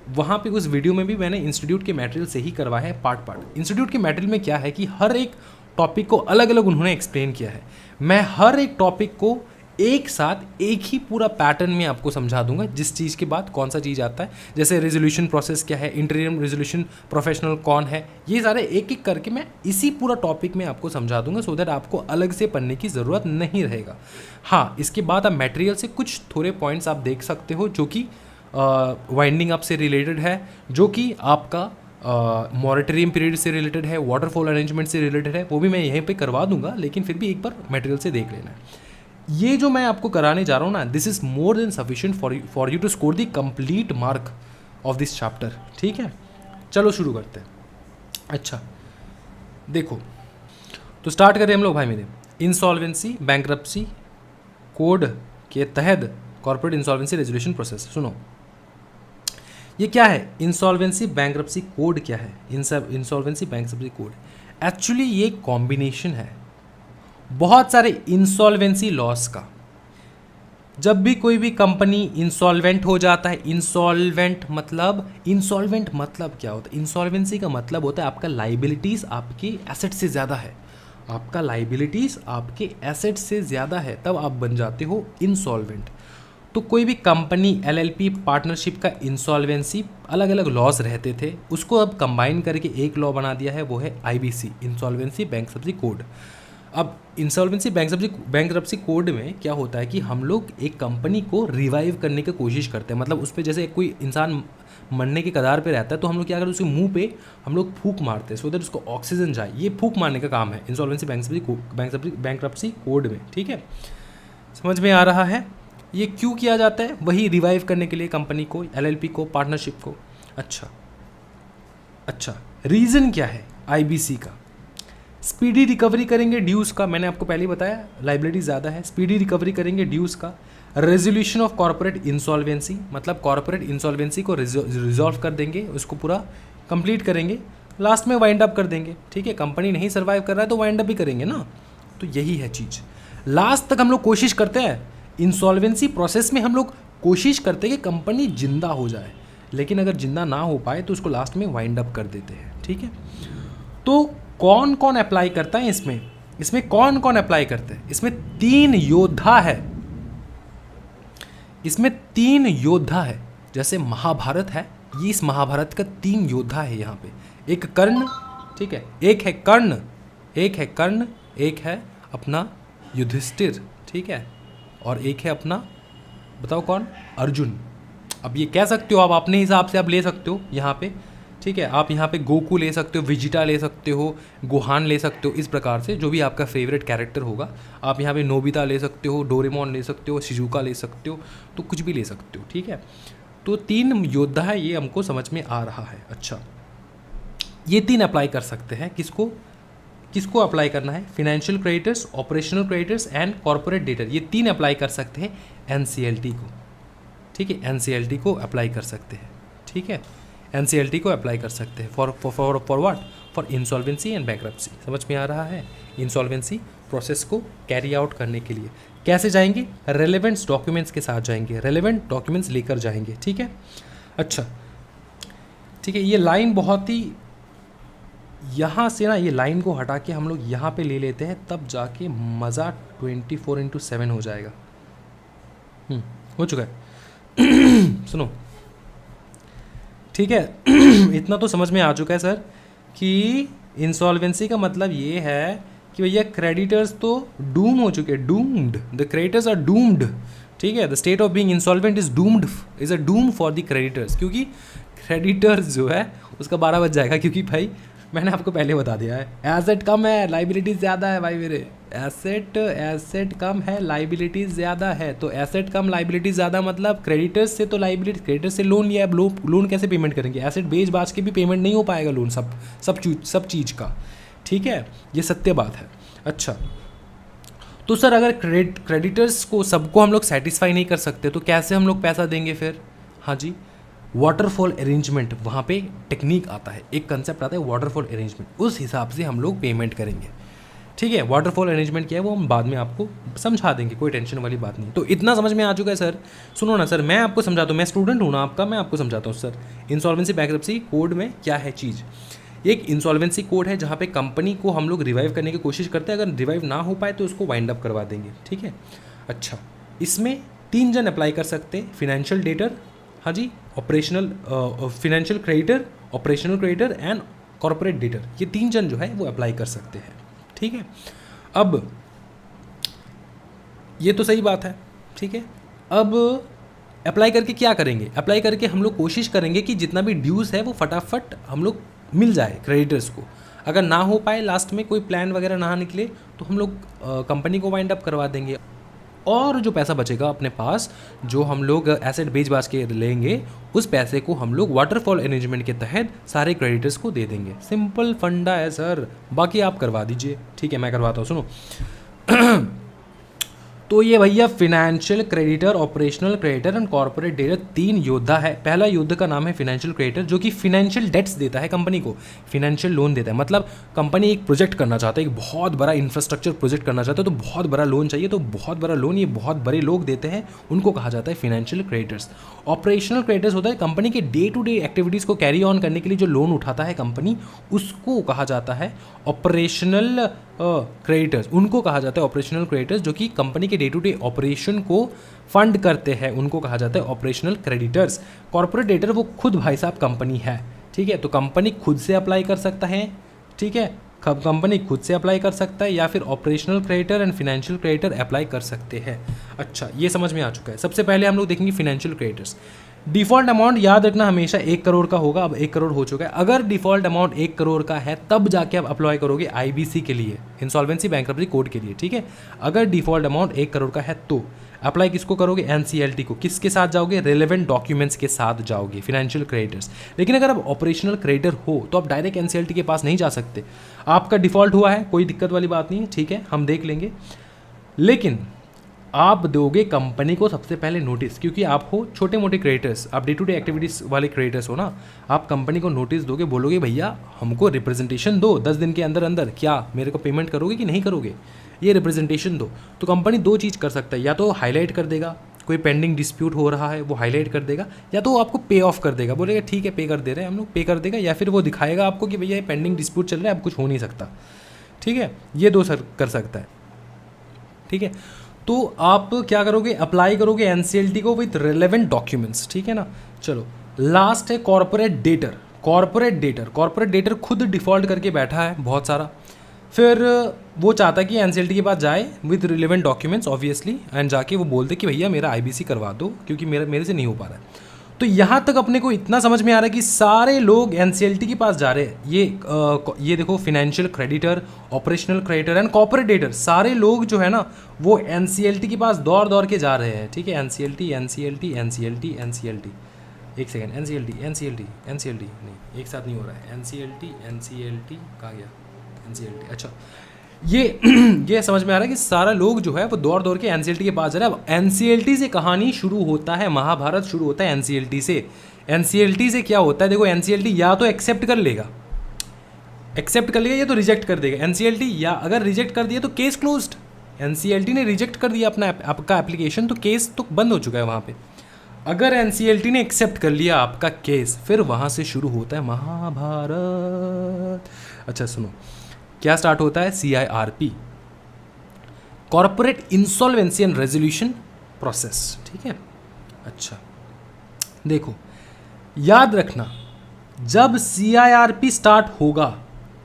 वहाँ पे उस वीडियो में भी मैंने इंस्टीट्यूट के मटेरियल से ही करवाया है पार्ट पार्ट। इंस्टीट्यूट के मटेरियल में क्या है कि हर एक टॉपिक को अलग अलग उन्होंने एक्सप्लेन किया है। मैं हर एक टॉपिक को एक साथ एक ही पूरा पैटर्न में आपको समझा दूंगा, जिस चीज़ के बाद कौन सा चीज़ आता है। जैसे रेजोल्यूशन प्रोसेस क्या है, इंटीरियम रेजोल्यूशन प्रोफेशनल कौन है, ये सारे एक एक करके मैं इसी पूरा टॉपिक में आपको समझा दूंगा, सो दैट आपको अलग से पढ़ने की ज़रूरत नहीं रहेगा। हाँ, इसके बाद आप मटेरियल से कुछ थोड़े पॉइंट्स आप देख सकते हो, जो कि वाइंडिंग अप से रिलेटेड है, जो कि आपका मॉरेटोरियम पीरियड से रिलेटेड है, वाटरफॉल अरेंजमेंट से रिलेटेड है, वो भी मैं यहीं पे करवा दूंगा, लेकिन फिर भी एक बार मटेरियल से देख लेना है। ये जो मैं आपको कराने जा रहा हूँ ना, this is more than sufficient for you to score the complete mark of this chapter, ठीक है। चलो शुरू करते हैं। अच्छा देखो, तो स्टार्ट करें हम लोग भाई मेरे, इंसॉल्वेंसी बैंक्रप्सी कोड के तहत कॉर्पोरेट इंसॉल्वेंसी रेजोल्यूशन प्रोसेस। सुनो, ये क्या है? इंसॉल्वेंसी बैंक्रप्सी कोड क्या है? इंसॉल्वेंसी बैंक्रप्सी कोड एक्चुअली ये कॉम्बिनेशन है बहुत सारे इंसॉल्वेंसी लॉस का। जब भी कोई भी कंपनी इंसॉल्वेंट हो जाता है, इंसॉल्वेंट मतलब क्या होता है? इंसॉल्वेंसी का मतलब होता है आपका लाइबिलिटीज़ आपके एसेट से ज़्यादा है, आपका लाइबिलिटीज़ आपके एसेट से ज़्यादा है, तब आप बन जाते हो इंसॉल्वेंट। तो कोई भी कंपनी, एलएलपी, पार्टनरशिप का इंसॉल्वेंसी अलग अलग लॉज रहते थे, उसको अब कंबाइन करके एक लॉ बना दिया है, वो है आईबीसी, इंसॉल्वेंसी बैंक्रप्सी कोड। अब इंसॉल्वेंसी बैंक्रप्सी कोड में क्या होता है कि हम लोग एक कंपनी को रिवाइव करने की कोशिश करते हैं, मतलब उस पर जैसे कोई इंसान मरने के कगार पे रहता है, तो हम लोग क्या करते हैं, उसके मुंह पे हम लोग फूंक मारते हैं, सो दैट उसको ऑक्सीजन जाए। ये फूंक मारने का काम है इंसॉल्वेंसी बैंक्रप्सी कोड में, ठीक है। समझ में आ रहा है? ये क्यों किया जाता है? वही रिवाइव करने के लिए कंपनी को, एलएलपी को, पार्टनरशिप को। अच्छा, रीज़न क्या है आईबीसी का? स्पीडी रिकवरी करेंगे ड्यूज़ का, मैंने आपको पहले ही बताया लाइबिलिटी ज़्यादा है, स्पीडी रिकवरी करेंगे ड्यूज़ का। रेजोल्यूशन ऑफ कॉर्पोरेट इंसॉल्वेंसी, मतलब कॉर्पोरेट इंसॉल्वेंसी को रिजॉल्व कर देंगे, उसको पूरा कंप्लीट करेंगे, लास्ट में वाइंड अप कर देंगे, ठीक है। कंपनी नहीं सर्वाइव कर रहा है तो वाइंड अप भी करेंगे ना, तो यही है चीज़। लास्ट तक हम लोग कोशिश करते हैं, इंसॉल्वेंसी प्रोसेस में हम लोग कोशिश करते हैं कि कंपनी जिंदा हो जाए, लेकिन अगर जिंदा ना हो पाए तो उसको लास्ट में वाइंड अप कर देते हैं, ठीक है। तो कौन कौन अप्लाई करता है इसमें कौन कौन अप्लाई करते हैं? इसमें 3 योद्धा है, इसमें 3 योद्धा है। जैसे महाभारत है, ये इस महाभारत का 3 योद्धा है यहाँ पे। एक कर्ण, ठीक है, एक है कर्ण, एक है अपना युधिष्ठिर, ठीक है, और एक है अपना, बताओ कौन, अर्जुन। अब ये कह सकते हो आप अपने हिसाब से आप ले सकते हो यहाँ पे, ठीक है। आप यहाँ पे गोकू ले सकते हो, विजिटा ले सकते हो, गोहान ले सकते हो, इस प्रकार से जो भी आपका फेवरेट कैरेक्टर होगा। आप यहाँ पे नोबिता ले सकते हो, डोरेमोन ले सकते हो, शिजुका ले सकते हो, तो कुछ भी ले सकते हो, ठीक है। तो 3 योद्धा है, ये हमको समझ में आ रहा है। अच्छा, ये 3 अप्लाई कर सकते हैं, किसको किसको अप्लाई करना है, financial creditors, operational creditors and corporate debtor, ये 3 अप्लाई कर सकते हैं एनसीएलटी को, ठीक है। एनसीएलटी को अप्लाई कर सकते हैं, ठीक है। एनसीएलटी को अप्लाई कर सकते हैं for what, for insolvency and bankruptcy. समझ में आ रहा है, इंसॉल्वेंसी प्रोसेस को कैरी आउट करने के लिए कैसे जाएंगे, रेलेवेंट डॉक्यूमेंट्स के साथ जाएंगे, रेलेवेंट डॉक्यूमेंट्स लेकर जाएंगे, ठीक है। अच्छा, ठीक है, ये लाइन बहुत ही, यहाँ से ना ये लाइन को हटा के हम लोग यहाँ पे ले लेते हैं, तब जाके मज़ा 24/7 हो जाएगा। हो चुका है सुनो, ठीक है। इतना तो समझ में आ चुका है सर कि इंसॉल्वेंसी का मतलब ये है कि भैया क्रेडिटर्स तो डूम हो चुके हैं, doomed, the creditors are doomed, ठीक है। The state of being insolvent is doomed, is a doom for the creditors, क्योंकि क्रेडिटर्स जो है उसका 12 बज जाएगा, क्योंकि भाई मैंने आपको पहले बता दिया है, एसेट कम है लाइबिलिटीज ज़्यादा है भाई मेरे, एसेट कम है लाइबिलिटीज ज़्यादा है। तो एसेट कम लाइबिलिटीज ज़्यादा मतलब क्रेडिटर्स से तो लाइबिलिटी, क्रेडिटर्स से लोन लिया है, लोन कैसे पेमेंट करेंगे, एसेट बेच बाच के भी पेमेंट नहीं हो पाएगा लोन, सब चीज़ का, ठीक है, ये सत्य बात है। अच्छा, तो सर अगर क्रेडिटर्स को सबको हम लोग सेटिस्फाई नहीं कर सकते तो कैसे हम लोग पैसा देंगे फिर, हाँ जी, वाटरफॉल अरेंजमेंट, वहाँ पे टेक्निक आता है, एक कंसेप्ट आता है वाटरफॉल अरेंजमेंट, उस हिसाब से हम लोग पेमेंट करेंगे, ठीक है। वाटरफॉल अरेंजमेंट क्या है वो हम बाद में आपको समझा देंगे, कोई टेंशन वाली बात नहीं। तो इतना समझ में आ चुका है सर। सुनो ना सर, मैं आपको समझाता हूँ, मैं स्टूडेंट हूँ ना आपका, मैं आपको समझाता हूँ सर, इंसॉल्वेंसी बैंक्रप्सी कोड में क्या है चीज़। एक इंसॉल्वेंसी कोड है जहाँ पे कंपनी को हम लोग रिवाइव करने की कोशिश करते हैं, अगर रिवाइव ना हो पाए तो उसको वाइंड अप करवा देंगे, ठीक है। अच्छा, इसमें 3 जन अप्लाई कर सकते हैं, फिनेंशियल डेटर, हाँ जी, operational financial creditor, operational creditor and corporate debtor, ये 3 जन जो है वो अप्लाई कर सकते हैं, ठीक है। अब ये तो सही बात है, ठीक है। अब अप्लाई करके क्या करेंगे, अप्लाई करके हम लोग कोशिश करेंगे कि जितना भी ड्यूज़ है वो फटाफट हम लोग मिल जाए क्रेडिटर्स को। अगर ना हो पाए, लास्ट में कोई प्लान वगैरह ना निकले, तो हम लोग कंपनी को वाइंड अप करवा देंगे, और जो पैसा बचेगा अपने पास, जो हम लोग एसेट बेच बाच के लेंगे, उस पैसे को हम लोग वाटरफॉल अरेंजमेंट के तहत सारे क्रेडिटर्स को दे देंगे। सिंपल फंडा है सर, बाकी आप करवा दीजिए, ठीक है, मैं करवाता हूँ, सुनो। तो ये भैया financial creditor, operational creditor and corporate debtor 3 योद्धा है। पहला योद्धा का नाम है फिनेंशियल क्रेडिटर, जो कि फिनेंशियल डेट्स देता है कंपनी को, फिनेंशियल लोन देता है। मतलब कंपनी एक प्रोजेक्ट करना चाहता है, एक बहुत बड़ा इंफ्रास्ट्रक्चर प्रोजेक्ट करना चाहता है, तो बहुत बड़ा लोन चाहिए, तो बहुत बड़ा लोन ये बहुत बड़े लोग देते हैं, उनको कहा जाता है फिनेंशियल क्रेडिटर्स। ऑपरेशनल क्रेडिटर्स होता है कंपनी के डे टू डे एक्टिविटीज़ को कैरी ऑन करने के लिए जो लोन उठाता है कंपनी, उसको कहा जाता है ऑपरेशनल क्रेडिटर्स, उनको कहा जाता है ऑपरेशनल क्रेडिटर्स, जो कि कंपनी के डे टू डे ऑपरेशन को फंड करते हैं, उनको कहा जाता है ऑपरेशनल क्रेडिटर्स। कॉर्पोरेट डेटर वो खुद भाई साहब कंपनी है, ठीक है, तो कंपनी खुद से अप्लाई कर सकता है, ठीक है, कंपनी खुद से अप्लाई कर सकता है, या फिर operational creditor and financial creditor apply कर सकते हैं। अच्छा, ये समझ में आ चुका है। सबसे पहले हम लोग देखेंगे फिनेंशियल क्रेडिटर्स। डिफ़ॉल्ट अमाउंट याद रखना हमेशा 1 करोड़ का होगा, अब 1 करोड़ हो चुका है। अगर डिफ़ॉल्ट अमाउंट 1 करोड़ का है तब जाके आप अप्लाई करोगे आईबीसी के लिए, इंसॉल्वेंसी बैंक्रप्सी कोड के लिए, ठीक है। अगर डिफ़ॉल्ट अमाउंट 1 करोड़ का है तो अप्लाई किसको करोगे, एनसीएलटी को। किसके साथ जाओगे, रेलेवेंट डॉक्यूमेंट्स के साथ जाओगे, फिनेंशियल क्रेडिटर्स। लेकिन अगर आप ऑपरेशनल क्रेडिटर हो तो आप डायरेक्ट एनसीएलटी के पास नहीं जा सकते। आपका डिफ़ॉल्ट हुआ है, कोई दिक्कत वाली बात नहीं, ठीक है, हम देख लेंगे। लेकिन आप दोगे कंपनी को सबसे पहले नोटिस, क्योंकि आप हो छोटे मोटे क्रेडिटर्स, आप डे टू डे एक्टिविटीज़ वाले क्रेडिटर्स हो ना, आप कंपनी को नोटिस दोगे, बोलोगे भैया हमको रिप्रेजेंटेशन दो 10 दिन के अंदर अंदर, क्या मेरे को पेमेंट करोगे कि नहीं करोगे, ये रिप्रेजेंटेशन दो। तो कंपनी 2 चीज़ कर सकता है, या तो हाईलाइट कर देगा, कोई पेंडिंग डिस्प्यूट हो रहा है वो हाईलाइट कर देगा, या तो वो आपको पे ऑफ कर देगा, बोलेगा ठीक है पे कर दे रहे हैं हम लोग, पे कर देगा, या फिर वो दिखाएगा आपको कि भैया ये पेंडिंग डिस्प्यूट चल रहा है, अब कुछ हो नहीं सकता, ठीक है, ये 2 सर कर सकता है, ठीक है। तो आप क्या करोगे, अप्लाई करोगे एनसीएलटी को विथ रेलेवेंट डॉक्यूमेंट्स, ठीक है ना। चलो लास्ट है कॉर्पोरेट डेटर। कॉर्पोरेट डेटर खुद डिफ़ॉल्ट करके बैठा है बहुत सारा, फिर वो चाहता है कि एनसीएलटी के पास जाए with relevant documents obviously, and जाके वो बोलते कि भैया मेरा आईबीसी करवा दो क्योंकि मेरे से नहीं हो पा रहा है। तो यहाँ तक अपने को इतना समझ में आ रहा है कि सारे लोग एनसीएलटी के पास जा रहे हैं। ये देखो, financial creditor, operational creditor and corporate debtor, सारे लोग जो है ना वो एनसीएलटी के पास दौड़ दौड़ के जा रहे हैं। ठीक है, एनसीएलटी एनसीएलटी एनसीएलटी एनसीएलटी, एक सेकेंड, एनसीएलटी एनसीएलटी एनसीएलटी नहीं, एक साथ नहीं हो रहा है। एनसीएलटी एनसीएलटी कहाँ गया, एनसीएलटी, अच्छा ये समझ में आ रहा है कि सारा लोग जो है वो दौड़ दौड़ के एनसीएलटी के पास जा रहा है। अब एनसीएलटी से कहानी शुरू होता है, महाभारत शुरू होता है एनसीएलटी से। एनसीएलटी से क्या होता है, देखो एनसीएलटी या तो एक्सेप्ट कर लेगा या तो रिजेक्ट कर देगा। एनसीएलटी या अगर रिजेक्ट कर दिया तो केस क्लोज्ड। एनसीएलटी ने रिजेक्ट कर दिया आपका एप्लीकेशन तो केस तो बंद हो चुका है वहाँ पे। अगर एनसीएलटी ने एक्सेप्ट कर लिया आपका केस, फिर वहाँ से शुरू होता है महाभारत। अच्छा सुनो, क्या स्टार्ट होता है, CIRP, corporate insolvency and resolution process. ठीक है, अच्छा देखो याद रखना, जब CIRP स्टार्ट होगा,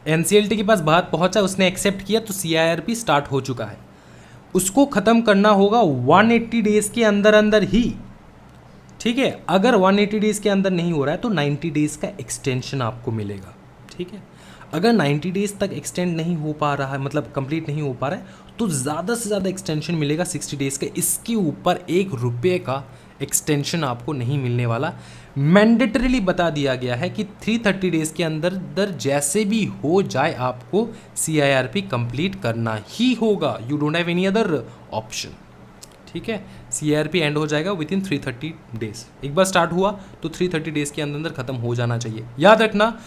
एनसीएलटी के पास बात पहुंचा, उसने एक्सेप्ट किया तो CIRP स्टार्ट हो चुका है। उसको ख़त्म करना होगा 180 डेज के अंदर अंदर ही। ठीक है, अगर 180 डेज के अंदर नहीं हो रहा है तो 90 डेज का एक्सटेंशन आपको मिलेगा। ठीक है, अगर 90 डेज तक एक्सटेंड नहीं हो पा रहा है, मतलब कंप्लीट नहीं हो पा रहा है, तो ज़्यादा से ज़्यादा एक्सटेंशन मिलेगा 60 डेज़ का। इसके ऊपर ₹1 का एक्सटेंशन आपको नहीं मिलने वाला। मैंडेटरीली बता दिया गया है कि 330 डेज़ के अंदर जैसे भी हो जाए आपको CIRP कंप्लीट करना ही होगा। You don't have any other option. ठीक है, CIRP एंड हो जाएगा विद इन 330 डेज़। एक बार स्टार्ट हुआ तो 330 डेज़ के अंदर ख़त्म हो जाना चाहिए। याद रखना,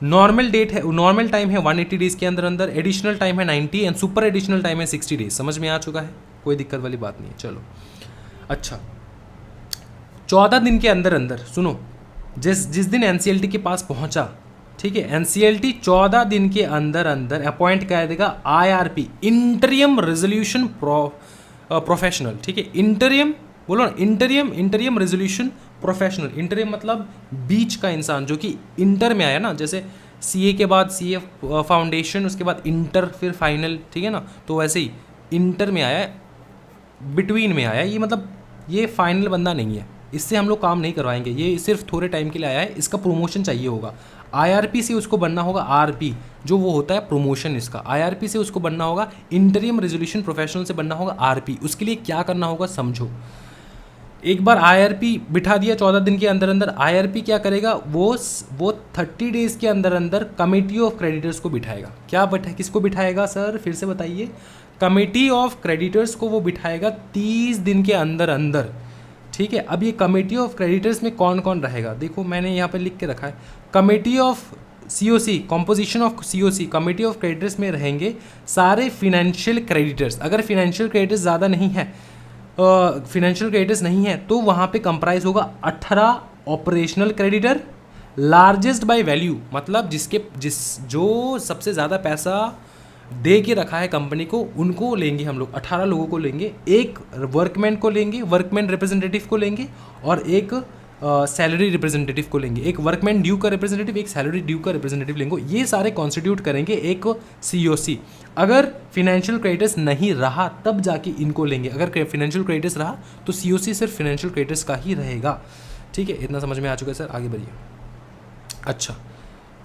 नॉर्मल डेट है, नॉर्मल टाइम है 180 डेज़ के अंदर अंदर, एडिशनल टाइम है 90 एंड सुपर एडिशनल टाइम है 60 डेज। समझ में आ चुका है, कोई दिक्कत वाली बात नहीं है। चलो अच्छा, 14 दिन के अंदर अंदर सुनो, जिस दिन एनसीएलटी के पास पहुंचा, ठीक है, एनसीएलटी 14 दिन के अंदर अंदर अपॉइंट कर देगा IRP, इंटरियम रेजोल्यूशन प्रोफेशनल। ठीक है, इंटरियम बोलो ना, इंटरियम रेजोल्यूशन प्रोफेशनल। इंटरियम मतलब बीच का इंसान जो कि इंटर में आया ना, जैसे CA के बाद CA फाउंडेशन, उसके बाद इंटर, फिर फाइनल। ठीक है ना, तो वैसे ही इंटर में आया है, बिटवीन में आया है। ये मतलब ये फाइनल बंदा नहीं है, इससे हम लोग काम नहीं करवाएंगे, ये सिर्फ थोड़े टाइम के लिए आया है, इसका प्रमोशन चाहिए होगा। IRP से उसको बनना होगा RP, जो वो होता है प्रमोशन इसका। IRP से उसको बनना होगा, इंटरियम रेजोल्यूशन प्रोफेशनल से बनना होगा RP। उसके लिए क्या करना होगा समझो। एक बार IRP बिठा दिया 14 दिन के अंदर अंदर, IRP क्या करेगा, वो 30 डेज़ के अंदर अंदर कमेटी ऑफ क्रेडिटर्स को बिठाएगा। किसको बिठाएगा सर, फिर से बताइए। कमेटी ऑफ क्रेडिटर्स को वो बिठाएगा 30 दिन के अंदर अंदर। ठीक है, अब ये कमेटी ऑफ क्रेडिटर्स में कौन कौन रहेगा, देखो मैंने यहाँ पर लिख के रखा है। Committee of COC, composition of COC, committee of creditors में रहेंगे सारे फिनेंशियल क्रेडिटर्स। अगर फिनेंशियल क्रेडिटर्स ज़्यादा नहीं है, फिनेंशियल क्रेडिटर्स नहीं है, तो वहाँ पे कंप्राइज होगा 18 operational creditor, largest by value, मतलब जो सबसे ज़्यादा पैसा दे के रखा है कंपनी को, उनको लेंगे हम लोग, 18 लोगों को लेंगे। एक वर्कमैन को लेंगे, वर्कमैन रिप्रेजेंटेटिव को लेंगे, और एक सैलरी रिप्रेजेंटेटिव को लेंगे। एक वर्कमैन ड्यू का रिप्रेजेंटेटिव, एक सैलरी ड्यू का रिप्रेजेंटेटिव लेंगे। ये सारे कॉन्स्टिट्यूट करेंगे एक COC। अगर फिनेंशियल क्रेडिटर्स नहीं रहा तब जाके इनको लेंगे। अगर फिनेंशियल क्रेडिटर्स रहा तो COC सिर्फ फिनेंशियल क्रेडिटर्स का ही रहेगा। ठीक है, इतना समझ में आ चुका है सर, आगे बढ़िए। अच्छा,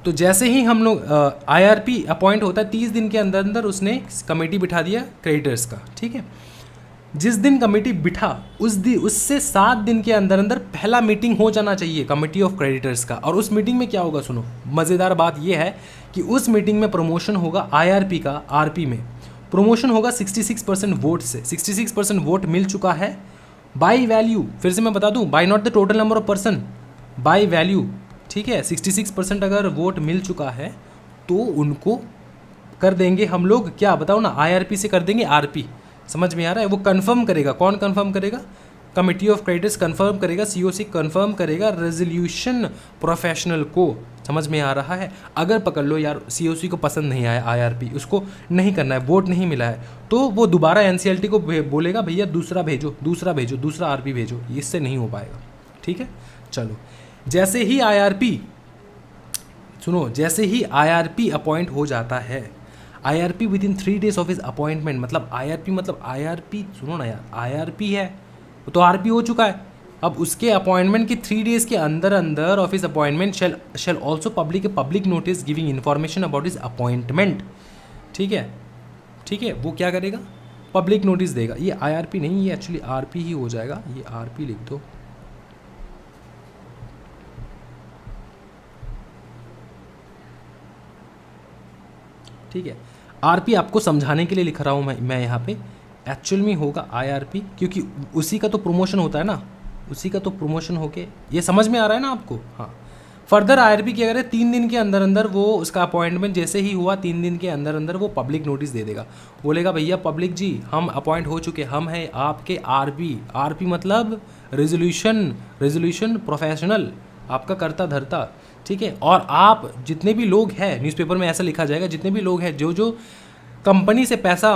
तो जैसे ही हम लोग IRP अपॉइंट होता है 30 दिन के अंदर अंदर, उसने कमेटी बिठा दिया क्रेडिटर्स का। ठीक है, जिस दिन कमेटी बिठा उससे 7 दिन के अंदर अंदर पहला मीटिंग हो जाना चाहिए कमेटी ऑफ क्रेडिटर्स का। और उस मीटिंग में क्या होगा सुनो, मज़ेदार बात यह है कि उस मीटिंग में प्रमोशन होगा IRP का, RP में प्रमोशन होगा 66% वोट से। 66% वोट मिल चुका है बाई वैल्यू। फिर से मैं बता दूं, by not the total number of person, by value. ठीक है, 66% अगर वोट मिल चुका है तो उनको कर देंगे हम लोग, क्या बताओ ना, IRP से कर देंगे RP। समझ में आ रहा है, वो कंफर्म करेगा। कौन कंफर्म करेगा, कमेटी ऑफ क्रेडिटर्स कंफर्म करेगा, COC कंफर्म करेगा रेजोल्यूशन प्रोफेशनल को। समझ में आ रहा है। अगर पकड़ लो यार COC को पसंद नहीं आया IRP, उसको नहीं करना है, वोट नहीं मिला है, तो वो दोबारा NCLT को बोलेगा भैया दूसरा भेजो, दूसरा RP भेजो। इससे नहीं हो पाएगा। ठीक है, चलो जैसे ही IRP अपॉइंट हो जाता है, IRP with in 3 days of his appointment, मतलब IRP सुनो ना यार, IRP है वो तो RP हो चुका है, अब उसके अपॉइंटमेंट के 3 days के अंदर अंदर of his appointment shell also public a public notice giving information about his appointment. ठीक है, वो क्या करेगा, पब्लिक नोटिस देगा। ये IRP नहीं, ये एक्चुअली RP ही हो जाएगा, ये RP लिख दो। ठीक है, RP आपको समझाने के लिए लिख रहा हूँ मैं यहाँ पे, एक्चुअल में होगा IRP, क्योंकि उसी का तो प्रमोशन होता है ना, उसी का तो प्रमोशन होके, ये समझ में आ रहा है ना आपको। हाँ, फर्दर IRP क्या करे, 3 दिन के अंदर अंदर वो उसका अपॉइंटमेंट जैसे ही हुआ 3 दिन के अंदर अंदर वो पब्लिक नोटिस दे देगा, बोलेगा भैया पब्लिक जी हम अपॉइंट हो चुके, हम हैं आपके RP मतलब रेजोल्यूशन प्रोफेशनल, आपका करता धरता। ठीक है, और आप जितने भी लोग हैं, न्यूज़पेपर में ऐसा लिखा जाएगा, जितने भी लोग हैं जो कंपनी से पैसा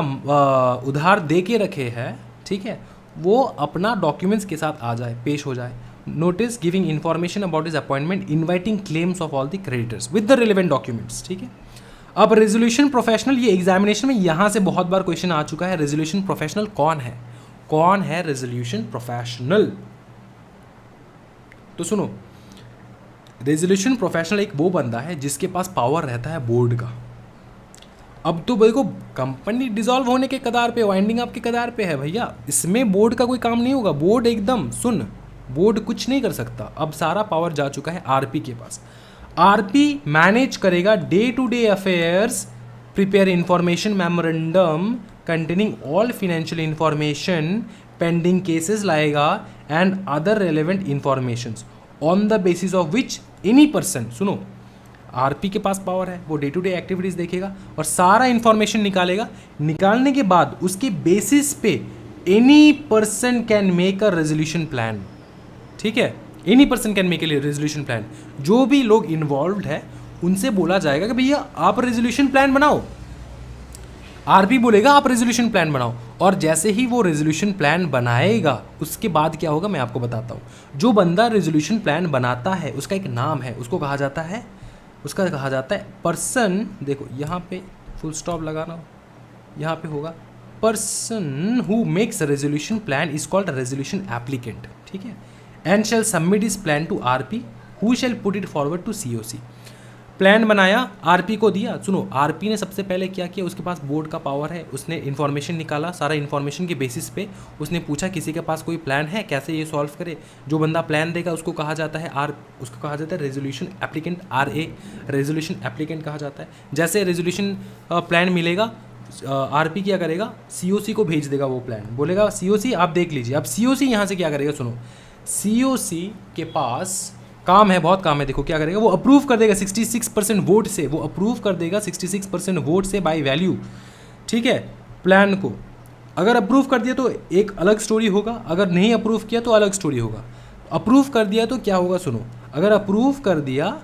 उधार दे के रखे हैं, ठीक है, वो अपना डॉक्यूमेंट्स के साथ आ जाए, पेश हो जाए। Notice giving information about his appointment, inviting claims of all the creditors with the relevant documents. ठीक है, अब रेजोल्यूशन प्रोफेशनल, ये एग्जामिनेशन में यहाँ से बहुत बार क्वेश्चन आ चुका है, रेजोल्यूशन प्रोफेशनल कौन है रेजोल्यूशन प्रोफेशनल। तो सुनो, रेजोल्यूशन प्रोफेशनल एक वो बंदा है जिसके पास पावर रहता है बोर्ड का। अब तो भाई को कंपनी डिसॉल्व होने के कगार पे, वाइंडिंग अप के कगार पे है भैया, इसमें बोर्ड का कोई काम नहीं होगा, बोर्ड एकदम बोर्ड कुछ नहीं कर सकता, अब सारा पावर जा चुका है RP के पास। RP मैनेज करेगा day to day affairs, prepare information memorandum containing all financial information, pending cases लाएगा and other relevant informations on the basis of which any person, सुनो RP के पास पावर है, वो डे टू डे एक्टिविटीज़ देखेगा और सारा information निकालेगा, निकालने के बाद उसके बेसिस पे any person can make a resolution plan. ठीक है, any person can make a resolution plan, जो भी लोग इन्वॉल्व है उनसे बोला जाएगा कि भैया आप रेजोल्यूशन प्लान बनाओ, RP बोलेगा आप रेजोल्यूशन प्लान बनाओ, और जैसे ही वो रेजोल्यूशन प्लान बनाएगा उसके बाद क्या होगा मैं आपको बताता हूँ। जो बंदा रेजोल्यूशन प्लान बनाता है उसका एक नाम है, उसको कहा जाता है पर्सन, देखो यहाँ पे फुल स्टॉप लगाना, यहाँ पे होगा person who makes resolution plan is called resolution applicant. ठीक है, and shall submit is plan to RP who shall put it forward to COC। Plan बनाया, RP को दिया, सुनो RP ने सबसे पहले क्या किया, उसके पास बोर्ड का पावर है, उसने इन्फॉर्मेशन निकाला, सारा इन्फॉर्मेशन के बेसिस पे उसने पूछा किसी के पास कोई प्लान है, कैसे ये सॉल्व करे। जो बंदा प्लान देगा उसको कहा जाता है resolution applicant, RA resolution applicant कहा जाता है। जैसे रेजोल्यूशन प्लान मिलेगा, RP क्या करेगा, COC को भेज देगा वो प्लान, बोलेगा COC आप देख लीजिए। अब COC यहाँ से क्या करेगा, सुनो COC के पास काम है, बहुत काम है, देखो क्या करेगा, वो अप्रूव कर देगा 66% वोट से, वो अप्रूव कर देगा 66% वोट से बाय वैल्यू। ठीक है, प्लान को अगर अप्रूव कर दिया तो एक अलग स्टोरी होगा, अगर नहीं अप्रूव किया तो अलग स्टोरी होगा। अप्रूव कर दिया तो क्या होगा, सुनो, अगर अप्रूव कर दिया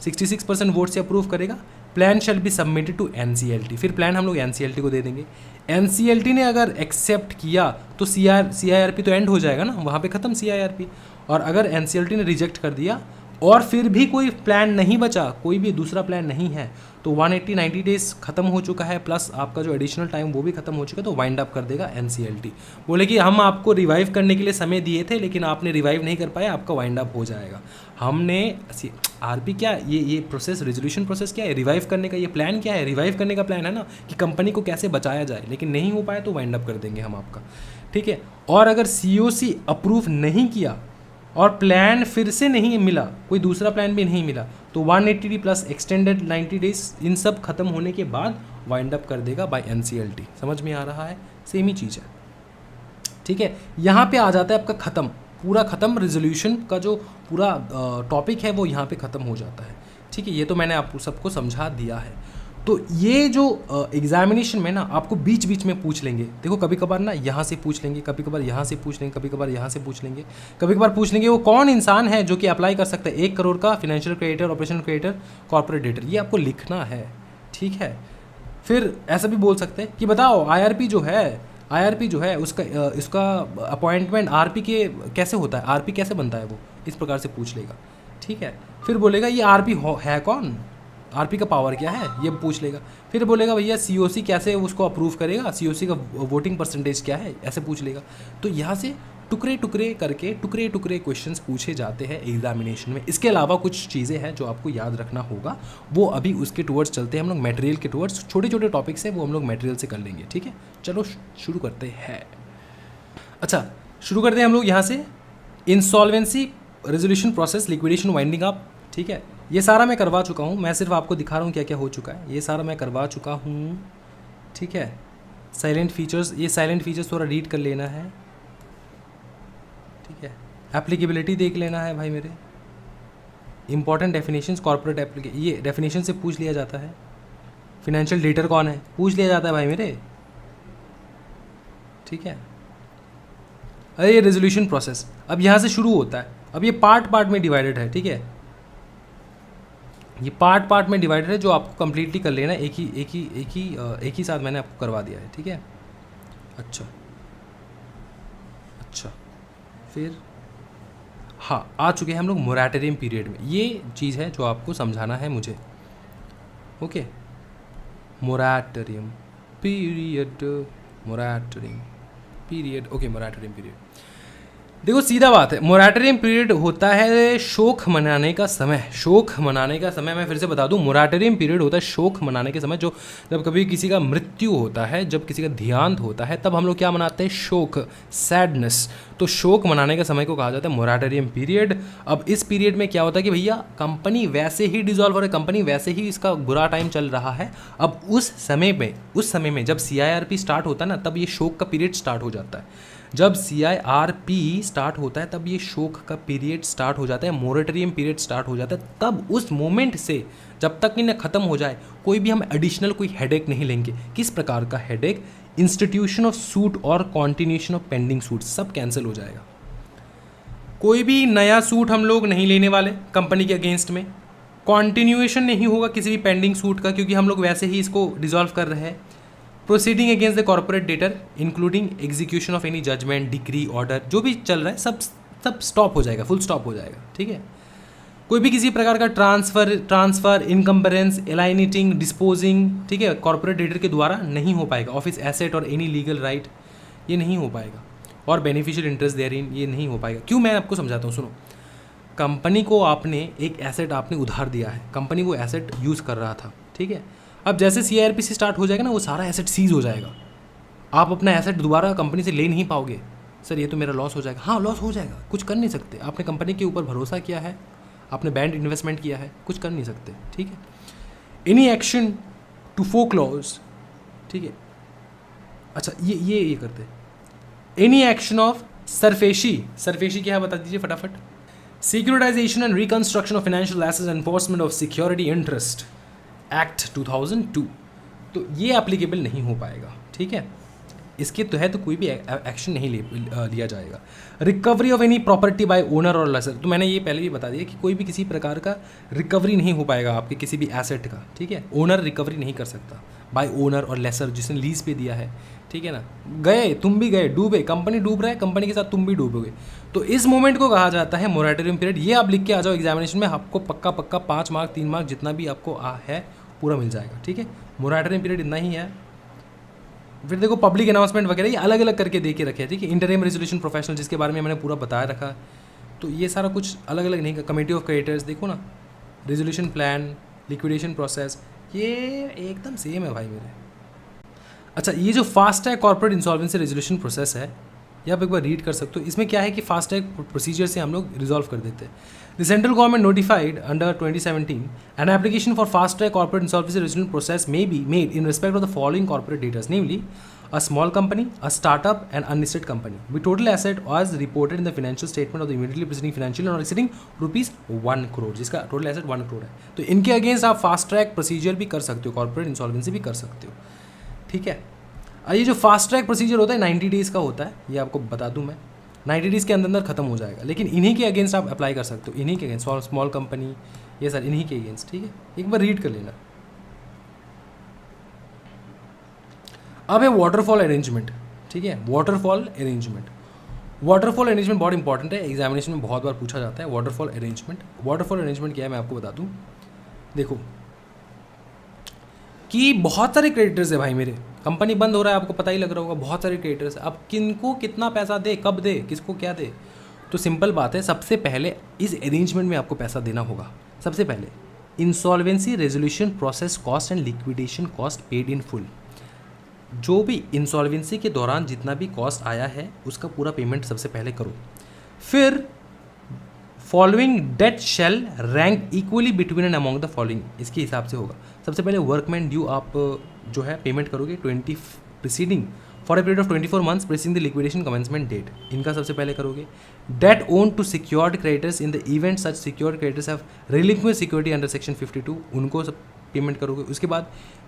66% वोट से अप्रूव करेगा, plan shall be submitted to NCLT, फिर प्लान हम लोग NCLT को दे देंगे। NCLT ने अगर एक्सेप्ट किया तो CIRP तो एंड हो जाएगा ना, वहाँ पे ख़त्म CIRP। और अगर NCLT ने रिजेक्ट कर दिया और फिर भी कोई प्लान नहीं बचा, कोई भी दूसरा प्लान नहीं है, तो 180-90 डेज खत्म हो चुका है, प्लस आपका जो एडिशनल टाइम वो भी खत्म हो चुका है, तो वाइंड अप कर देगा NCLT। बोले कि हम आपको रिवाइव करने के लिए समय दिए थे लेकिन आपने रिवाइव नहीं कर पाया, आपका वाइंड अप हो जाएगा। हमने RP क्या, ये प्रोसेस, रेजोल्यूशन प्रोसेस क्या है, रिवाइव करने का, ये प्लान क्या है, रिवाइव करने का प्लान है ना कि कंपनी को कैसे बचाया जाए, लेकिन नहीं हो पाया तो वाइंड अप कर देंगे हम आपका। ठीक है, और अगर COC अप्रूव नहीं किया और प्लान फिर से नहीं मिला, कोई दूसरा प्लान भी नहीं मिला, तो 180 प्लस एक्सटेंडेड 90 डेज, इन सब खत्म होने के बाद वाइंड अप कर देगा बाय NCLT। समझ में आ रहा है, सेम ही चीज़ है। ठीक है, यहाँ पे आ जाता है आपका ख़त्म, पूरा ख़त्म, रेजोल्यूशन का जो पूरा टॉपिक है वो यहाँ पे ख़त्म हो जाता है। ठीक है, ये तो मैंने आपको सबको समझा दिया है। तो ये जो एग्जामिनेशन में ना आपको बीच बीच में पूछ लेंगे, देखो कभी कभार ना यहाँ से पूछ लेंगे, कभी कभार यहाँ से पूछ लेंगे, कभी कभार यहाँ से पूछ लेंगे, कभी कभार पूछ लेंगे वो कौन इंसान है जो कि अप्लाई कर सकता है 1 करोड़ का financial creditor, operational creditor, corporate debtor, ये आपको लिखना है। ठीक है, फिर ऐसा भी बोल सकते हैं कि बताओ IRP जो है उसका अपॉइंटमेंट RP के कैसे होता है, RP कैसे बनता है, वो इस प्रकार से पूछ लेगा। ठीक है, फिर बोलेगा ये RP है कौन, आरपी का पावर क्या है ये पूछ लेगा। फिर बोलेगा भैया सीओसी कैसे उसको अप्रूव करेगा, सीओसी का वोटिंग परसेंटेज क्या है, ऐसे पूछ लेगा। तो यहाँ से टुकड़े टुकड़े क्वेश्चंस पूछे जाते हैं एग्जामिनेशन में। इसके अलावा कुछ चीज़ें हैं जो आपको याद रखना होगा, वो अभी उसके टूवर्ड्स चलते हैं हम लोग, मटेरियल के टूवर्ड्स। छोटे छोटे टॉपिक्स हैं वो हम लोग मटेरियल से कर लेंगे, ठीक है। चलो शुरू करते हैं। अच्छा, शुरू करते हैं हम लोग यहाँ से। Insolvency, resolution process, liquidation, winding up, ठीक है। ये सारा मैं करवा चुका हूँ, मैं सिर्फ आपको दिखा रहा हूँ क्या क्या हो चुका है। ये सारा मैं करवा चुका हूँ, ठीक है। साइलेंट फीचर्स, ये साइलेंट फीचर्स थोड़ा रीड कर लेना है, ठीक है। एप्लीकेबिलिटी देख लेना है भाई मेरे। इंपॉर्टेंट डेफिनेशंस, कॉर्पोरेट एप्लीकेशन, ये डेफिनेशन से पूछ लिया जाता है। फिनेंशियल डेटर कौन है पूछ लिया जाता है भाई मेरे, ठीक है। अरे ये रेजोल्यूशन प्रोसेस अब यहाँ से शुरू होता है। अब ये पार्ट में डिवाइडेड है, ठीक है। ये पार्ट में डिवाइडेड है जो आपको कंप्लीटली कर लेना है। एक ही साथ मैंने आपको करवा दिया है, ठीक है। अच्छा, फिर हाँ, आ चुके हैं हम लोग मोरेटोरियम पीरियड में। ये चीज़ है जो आपको समझाना है मुझे, okay. Moratorium period, okay, moratorium period. देखो सीधा बात है, मोरेटोरियम पीरियड होता है शोक मनाने का समय। शोक मनाने का समय मैं फिर से बता दूं, मोरेटोरियम पीरियड होता है शोक मनाने के समय। जो जब कभी किसी का मृत्यु होता है, जब किसी का देहांत होता है, तब हम लोग क्या मनाते हैं, शोक, सैडनेस। तो शोक मनाने के समय को कहा जाता है मोरेटोरियम पीरियड। अब इस पीरियड में क्या होता है कि भैया कंपनी वैसे ही डिसॉल्व हो रही है, कंपनी वैसे ही इसका बुरा टाइम चल रहा है। अब उस समय में जब CIRP स्टार्ट होता है ना, तब ये शोक का पीरियड स्टार्ट हो जाता है। जब CIRP स्टार्ट होता है तब ये शोक का पीरियड स्टार्ट हो जाता है, मोरेटोरियम पीरियड स्टार्ट हो जाता है। तब उस मोमेंट से जब तक इन्हें ख़त्म हो जाए, कोई भी हम एडिशनल कोई हेडेक नहीं लेंगे। किस प्रकार का हेडेक, इंस्टीट्यूशन ऑफ सूट और कॉन्टिन्यूशन ऑफ पेंडिंग सूट, सब कैंसिल हो जाएगा। कोई भी नया सूट हम लोग नहीं लेने वाले कंपनी के अगेंस्ट में। कॉन्टिन्यूएशन नहीं होगा किसी भी पेंडिंग सूट का, क्योंकि हम लोग वैसे ही इसको डिसॉल्व कर रहे हैं। Proceeding against the corporate debtor including execution of any judgment, decree, order, जो भी चल रहा है सब स्टॉप हो जाएगा, फुल स्टॉप हो जाएगा, ठीक है। कोई भी किसी प्रकार का ट्रांसफ़र, इनकम्बरेंस, एलाइनेटिंग, डिस्पोजिंग, ठीक है, कॉर्पोरेट डेटर के द्वारा नहीं हो पाएगा। ऑफिस एसेट और एनी लीगल राइट, ये नहीं हो पाएगा। और बेनिफिशियल इंटरेस्ट देयरिन, ये नहीं हो पाएगा। क्यों, मैं आपको समझाता हूँ, सुनो। कंपनी को आपने एक एसेट आपने उधार दिया है, कंपनी वो एसेट यूज़ कर रहा था, ठीक है। अब जैसे CIRP से स्टार्ट हो जाएगा ना, वो सारा एसेट सीज हो जाएगा। आप अपना एसेट दोबारा कंपनी से ले नहीं पाओगे। सर ये तो मेरा लॉस हो जाएगा। हाँ, लॉस हो जाएगा, कुछ कर नहीं सकते। आपने कंपनी के ऊपर भरोसा किया है, आपने बैंड इन्वेस्टमेंट किया है, कुछ कर नहीं सकते, ठीक है। एनी एक्शन टू फोरक्लोज, ठीक है। अच्छा, ये करते। एनी एक्शन ऑफ सरफेशी क्या है बता दीजिए फटाफट। Securitisation and reconstruction of financial assets, enforcement of security interest act 2002, तो ये एप्लीकेबल नहीं हो पाएगा, ठीक है। इसके तहत कोई भी एक्शन नहीं लिया जाएगा। Recovery of any property bye owner और लेसर, तो मैंने ये पहले भी बता दिया कि कोई भी किसी प्रकार का रिकवरी नहीं हो पाएगा आपके किसी भी एसेट का, ठीक है। ओनर रिकवरी नहीं कर सकता, बाय ओनर और लेसर जिसने लीज पे दिया है, ठीक है ना। गए, तुम भी गए, डूबे, कंपनी डूब रहा है, कंपनी के साथ तुम भी डूबोगे, तो इस मोमेंट को कहा जाता है मोरेटोरियम पीरियड। ये आप लिख के आ जाओ एग्जामिनेशन में, आपको पक्का 5 मार्क 3 मार्क जितना भी आपको है पूरा मिल जाएगा, ठीक है। मोरेटोरियम पीरियड इतना ही है। फिर देखो पब्लिक अनाउंसमेंट वगैरह ये अलग अलग करके दे के रखे हैं, ठीक है। इंटरिम रेजोल्यूशन प्रोफेशनल, जिसके बारे में मैंने पूरा बताया रखा, तो ये सारा कुछ अलग अलग नहीं। कमेटी ऑफ क्रेडिटर्स देखो ना, रेजोल्यूशन प्लान, लिक्विडेशन प्रोसेस, ये एकदम सेम है भाई मेरे। अच्छा, ये जो fast track corporate insolvency resolution process है, ये आप एक बार रीड कर सकते हो। इसमें क्या है कि फास्ट ट्रैक प्रोसीजर से हम लोग रिजॉल्व कर देते हैं। The central government notified under 2017 an application for fast track corporate insolvency resolution process may be made in respect of the following corporate debtors, namely a small company, a startup, and unlisted company with total asset as reported in the financial statement of the immediately preceding financial not exceeding ₹1 crore, जिसका total asset 1 crore है। तो इनके against आप fast track procedure भी कर सकते हो, corporate insolvency भी कर सकते हो, ठीक है। ये जो फास्ट ट्रैक प्रोसीजर होता है 90 डेज़ का होता है, ये आपको बता दूं मैं, 90 डेज़ के अंदर खत्म हो जाएगा। लेकिन इन्हीं के अगेंस्ट आप अप्लाई कर सकते हो, इन्हीं के अगेंस्ट, स्मॉल कंपनी, ये सर इन्हीं के अगेंस्ट, ठीक है। एक बार रीड कर लेना। अब है वाटरफॉल अरेंजमेंट, ठीक है। वाटरफॉल अरेंजमेंट बहुत इंपॉर्टेंट है, एग्जामिनेशन में बहुत बार पूछा जाता है। वाटरफॉल अरेंजमेंट क्या है मैं आपको बता दूं। देखो, कि बहुत सारे क्रेडिटर्स है भाई मेरे, कंपनी बंद हो रहा है, आपको पता ही लग रहा होगा, बहुत सारे क्रेडिटर्स है। अब किनको कितना पैसा दे, कब दे, किसको क्या दे? तो सिंपल बात है, सबसे पहले इस अरेंजमेंट में आपको पैसा देना होगा। सबसे पहले insolvency resolution process cost and liquidation cost paid in full. जो भी इंसॉल्वेंसी के दौरान जितना भी कॉस्ट आया है उसका पूरा पेमेंट सबसे पहले करो। फिर following debt shall rank equally between and among the following, इसके हिसाब से होगा। सबसे पहले वर्कमैन ड्यू आप जो है पेमेंट करोगे 20 preceding for a period of 24 months preceding the liquidation commencement date, इनका सबसे पहले करोगे। Debt owed to secured creditors in the event such secured creditors have relinquished security under section 52, उनको सब पेमेंट करोगे। उसके बाद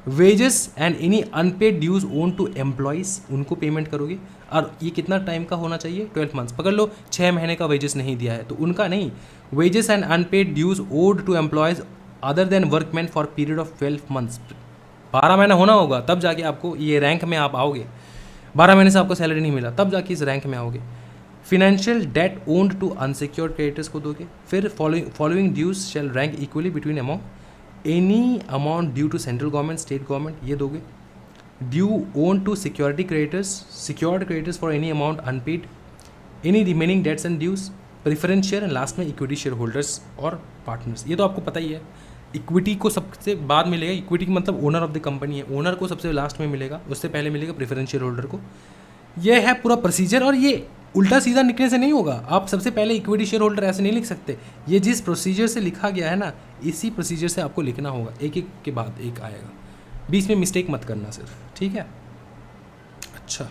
wages and any unpaid dues owed to employees, उनको पेमेंट करोगे। और ये कितना टाइम का होना चाहिए? 12 मंथ्स। पकड़ लो 6 महीने का वेजेस नहीं दिया है तो उनका नहीं, wages and unpaid dues owed to employees other than workman for period of 12 months, 12 महीना होना होगा तब जाके आपको ये रैंक में आप आओगे। 12 महीने से आपको सैलरी नहीं मिला तब जाके इस रैंक में आओगे। Financial debt owned to unsecured creditors को दोगे। फिर following dues shall rank equally between amount any amount due to central government, state government, ये दोगे। Due own to security creditors, secured creditors for any amount unpaid, any remaining debts and dues, preference share and last में equity share holders और partners. ये तो आपको पता ही है, equity को सबसे बाद मिलेगा। इक्विटी मतलब ओनर ऑफ द कंपनी है, ओनर को सबसे लास्ट में मिलेगा, उससे पहले मिलेगा प्रेफरेंस शेयर होल्डर को। ये है पूरा प्रोसीजर और ये उल्टा सीधा लिखने से नहीं होगा। आप सबसे पहले इक्विटी शेयर होल्डर ऐसे नहीं लिख सकते, ये जिस प्रोसीजर से लिखा गया है ना इसी प्रोसीजर से आपको लिखना होगा, एक एक के बाद एक आएगा, बीच में मिस्टेक मत करना सिर्फ, ठीक है। अच्छा,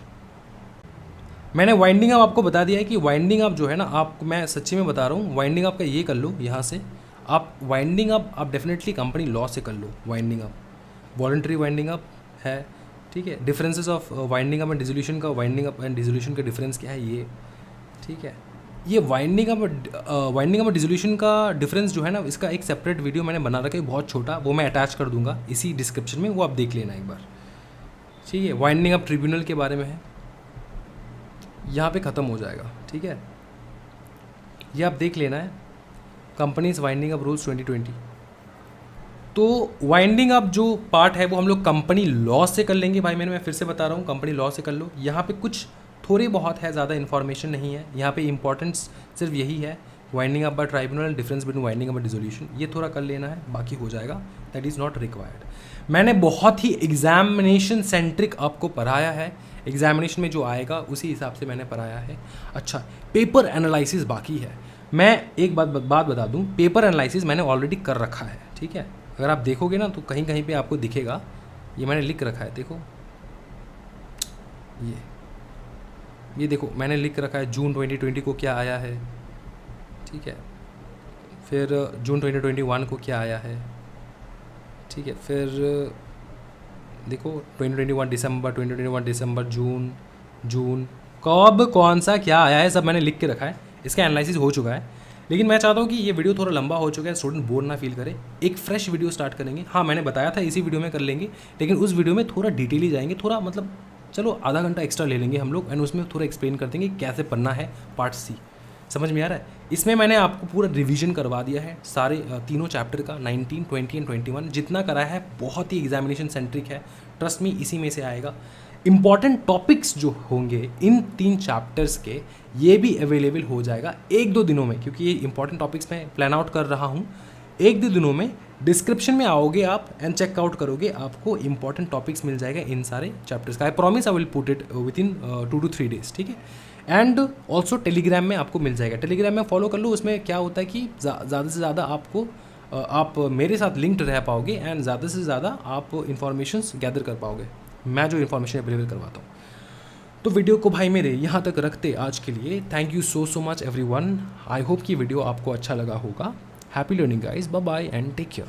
मैंने वाइंडिंग अप आपको बता दिया है कि वाइंडिंग अप जो है ना, आप मैं सच्ची में बता रहा हूँ, वाइंडिंग अप का ये कर लो यहाँ से। आप वाइंडिंग अप आप डेफिनेटली कंपनी लॉ से कर लो। Winding up voluntary winding up है, ठीक है। Differences of winding up and dissolution का, वाइंडिंग अप एंड डिसोल्यूशन का डिफरेंस क्या है ये, ठीक है। ये वाइंडिंग अप डिसोल्यूशन का डिफरेंस जो है ना, इसका एक सेपरेट वीडियो मैंने बना रखा है बहुत छोटा, वो मैं अटैच कर दूंगा इसी डिस्क्रिप्शन में, वो आप देख लेना एक बार, ठीक है। वाइंडिंग अप ट्रिब्यूनल के बारे में है, यहाँ पे ख़त्म हो जाएगा, ठीक है। ये आप देख लेना है, कंपनीज वाइंडिंग अप रूल्स 2020। तो वाइंडिंग अप जो पार्ट है वो हम लोग कंपनी लॉ से कर लेंगे भाई। मैं फिर से बता रहा हूँ, कंपनी लॉ से कर लो। यहाँ पे कुछ थोड़ी बहुत है, ज़्यादा इन्फॉर्मेशन नहीं है यहाँ पे, इंपॉर्टेंस सिर्फ यही है, winding up by tribunal, difference between winding up and dissolution, ये थोड़ा कर लेना है, बाकी हो जाएगा, दैट इज़ नॉट रिक्वायर्ड। मैंने बहुत ही एग्जामिनेशन सेंट्रिक आपको पढ़ाया है, एग्जामिनेशन में जो आएगा उसी हिसाब से मैंने पढ़ाया है। अच्छा, पेपर एनालिसिस बाकी है। मैं एक बात बता दूं, पेपर एनालिसिस मैंने ऑलरेडी कर रखा है, ठीक है। अगर आप देखोगे ना तो कहीं कहीं पे आपको दिखेगा, ये मैंने लिख रखा है, देखो ये देखो मैंने लिख रखा है जून 2020 को क्या आया है, ठीक है। फिर जून 2021 को क्या आया है, ठीक है। फिर देखो 2021 दिसंबर, 2021 दिसंबर, जून कब कौन सा क्या आया है सब मैंने लिख के रखा है। इसका एनालिसिस हो चुका है, लेकिन मैं चाहता हूँ कि ये वीडियो थोड़ा लंबा हो चुका है, स्टूडेंट बोर ना फील करे। एक फ्रेश वीडियो स्टार्ट करेंगे। हाँ, मैंने बताया था इसी वीडियो में कर लेंगे, लेकिन उस वीडियो में थोड़ा डिटेली जाएंगे, थोड़ा मतलब चलो आधा घंटा एक्स्ट्रा ले लेंगे हम लोग, एंड उसमें थोड़ा एक्सप्लेन कर देंगे कैसे पढ़ना है पार्ट सी। समझ में आ रहा है? इसमें मैंने आपको पूरा रिवीजन करवा दिया है सारे तीनों चैप्टर का, 19, 20 एंड 21 जितना कराया है, बहुत ही एग्जामिनेशन सेंट्रिक है, ट्रस्ट मी, इसी में से आएगा। इंपॉर्टेंट टॉपिक्स जो होंगे इन 3 चैप्टर्स के, ये भी अवेलेबल हो जाएगा 1-2 दिनों में, क्योंकि ये इंपॉर्टेंट टॉपिक्स मैं प्लान आउट कर रहा हूँ। 1-2 दिनों में डिस्क्रिप्शन में आओगे आप एंड चेकआउट करोगे, आपको इंपॉर्टेंट टॉपिक्स मिल जाएगा इन सारे चैप्टर्स का। I promise I will put it with in 2 to 3 days, ठीक है। एंड ऑल्सो टेलीग्राम में आपको मिल जाएगा, टेलीग्राम में फॉलो कर लो। उसमें क्या होता है कि ज़्यादा से ज़्यादा आपको आप मेरे साथ लिंक्ड रह पाओगे एंड ज़्यादा से ज़्यादा आप इन्फॉर्मेशंस गैदर कर पाओगे, मैं जो इन्फॉर्मेशन अवेलेबल करवाता हूँ। तो वीडियो को भाई मेरे यहाँ तक रखते आज के लिए। Thank you so much everyone. I hope कि वीडियो आपको अच्छा लगा होगा। Happy learning guys, bye bye and take care.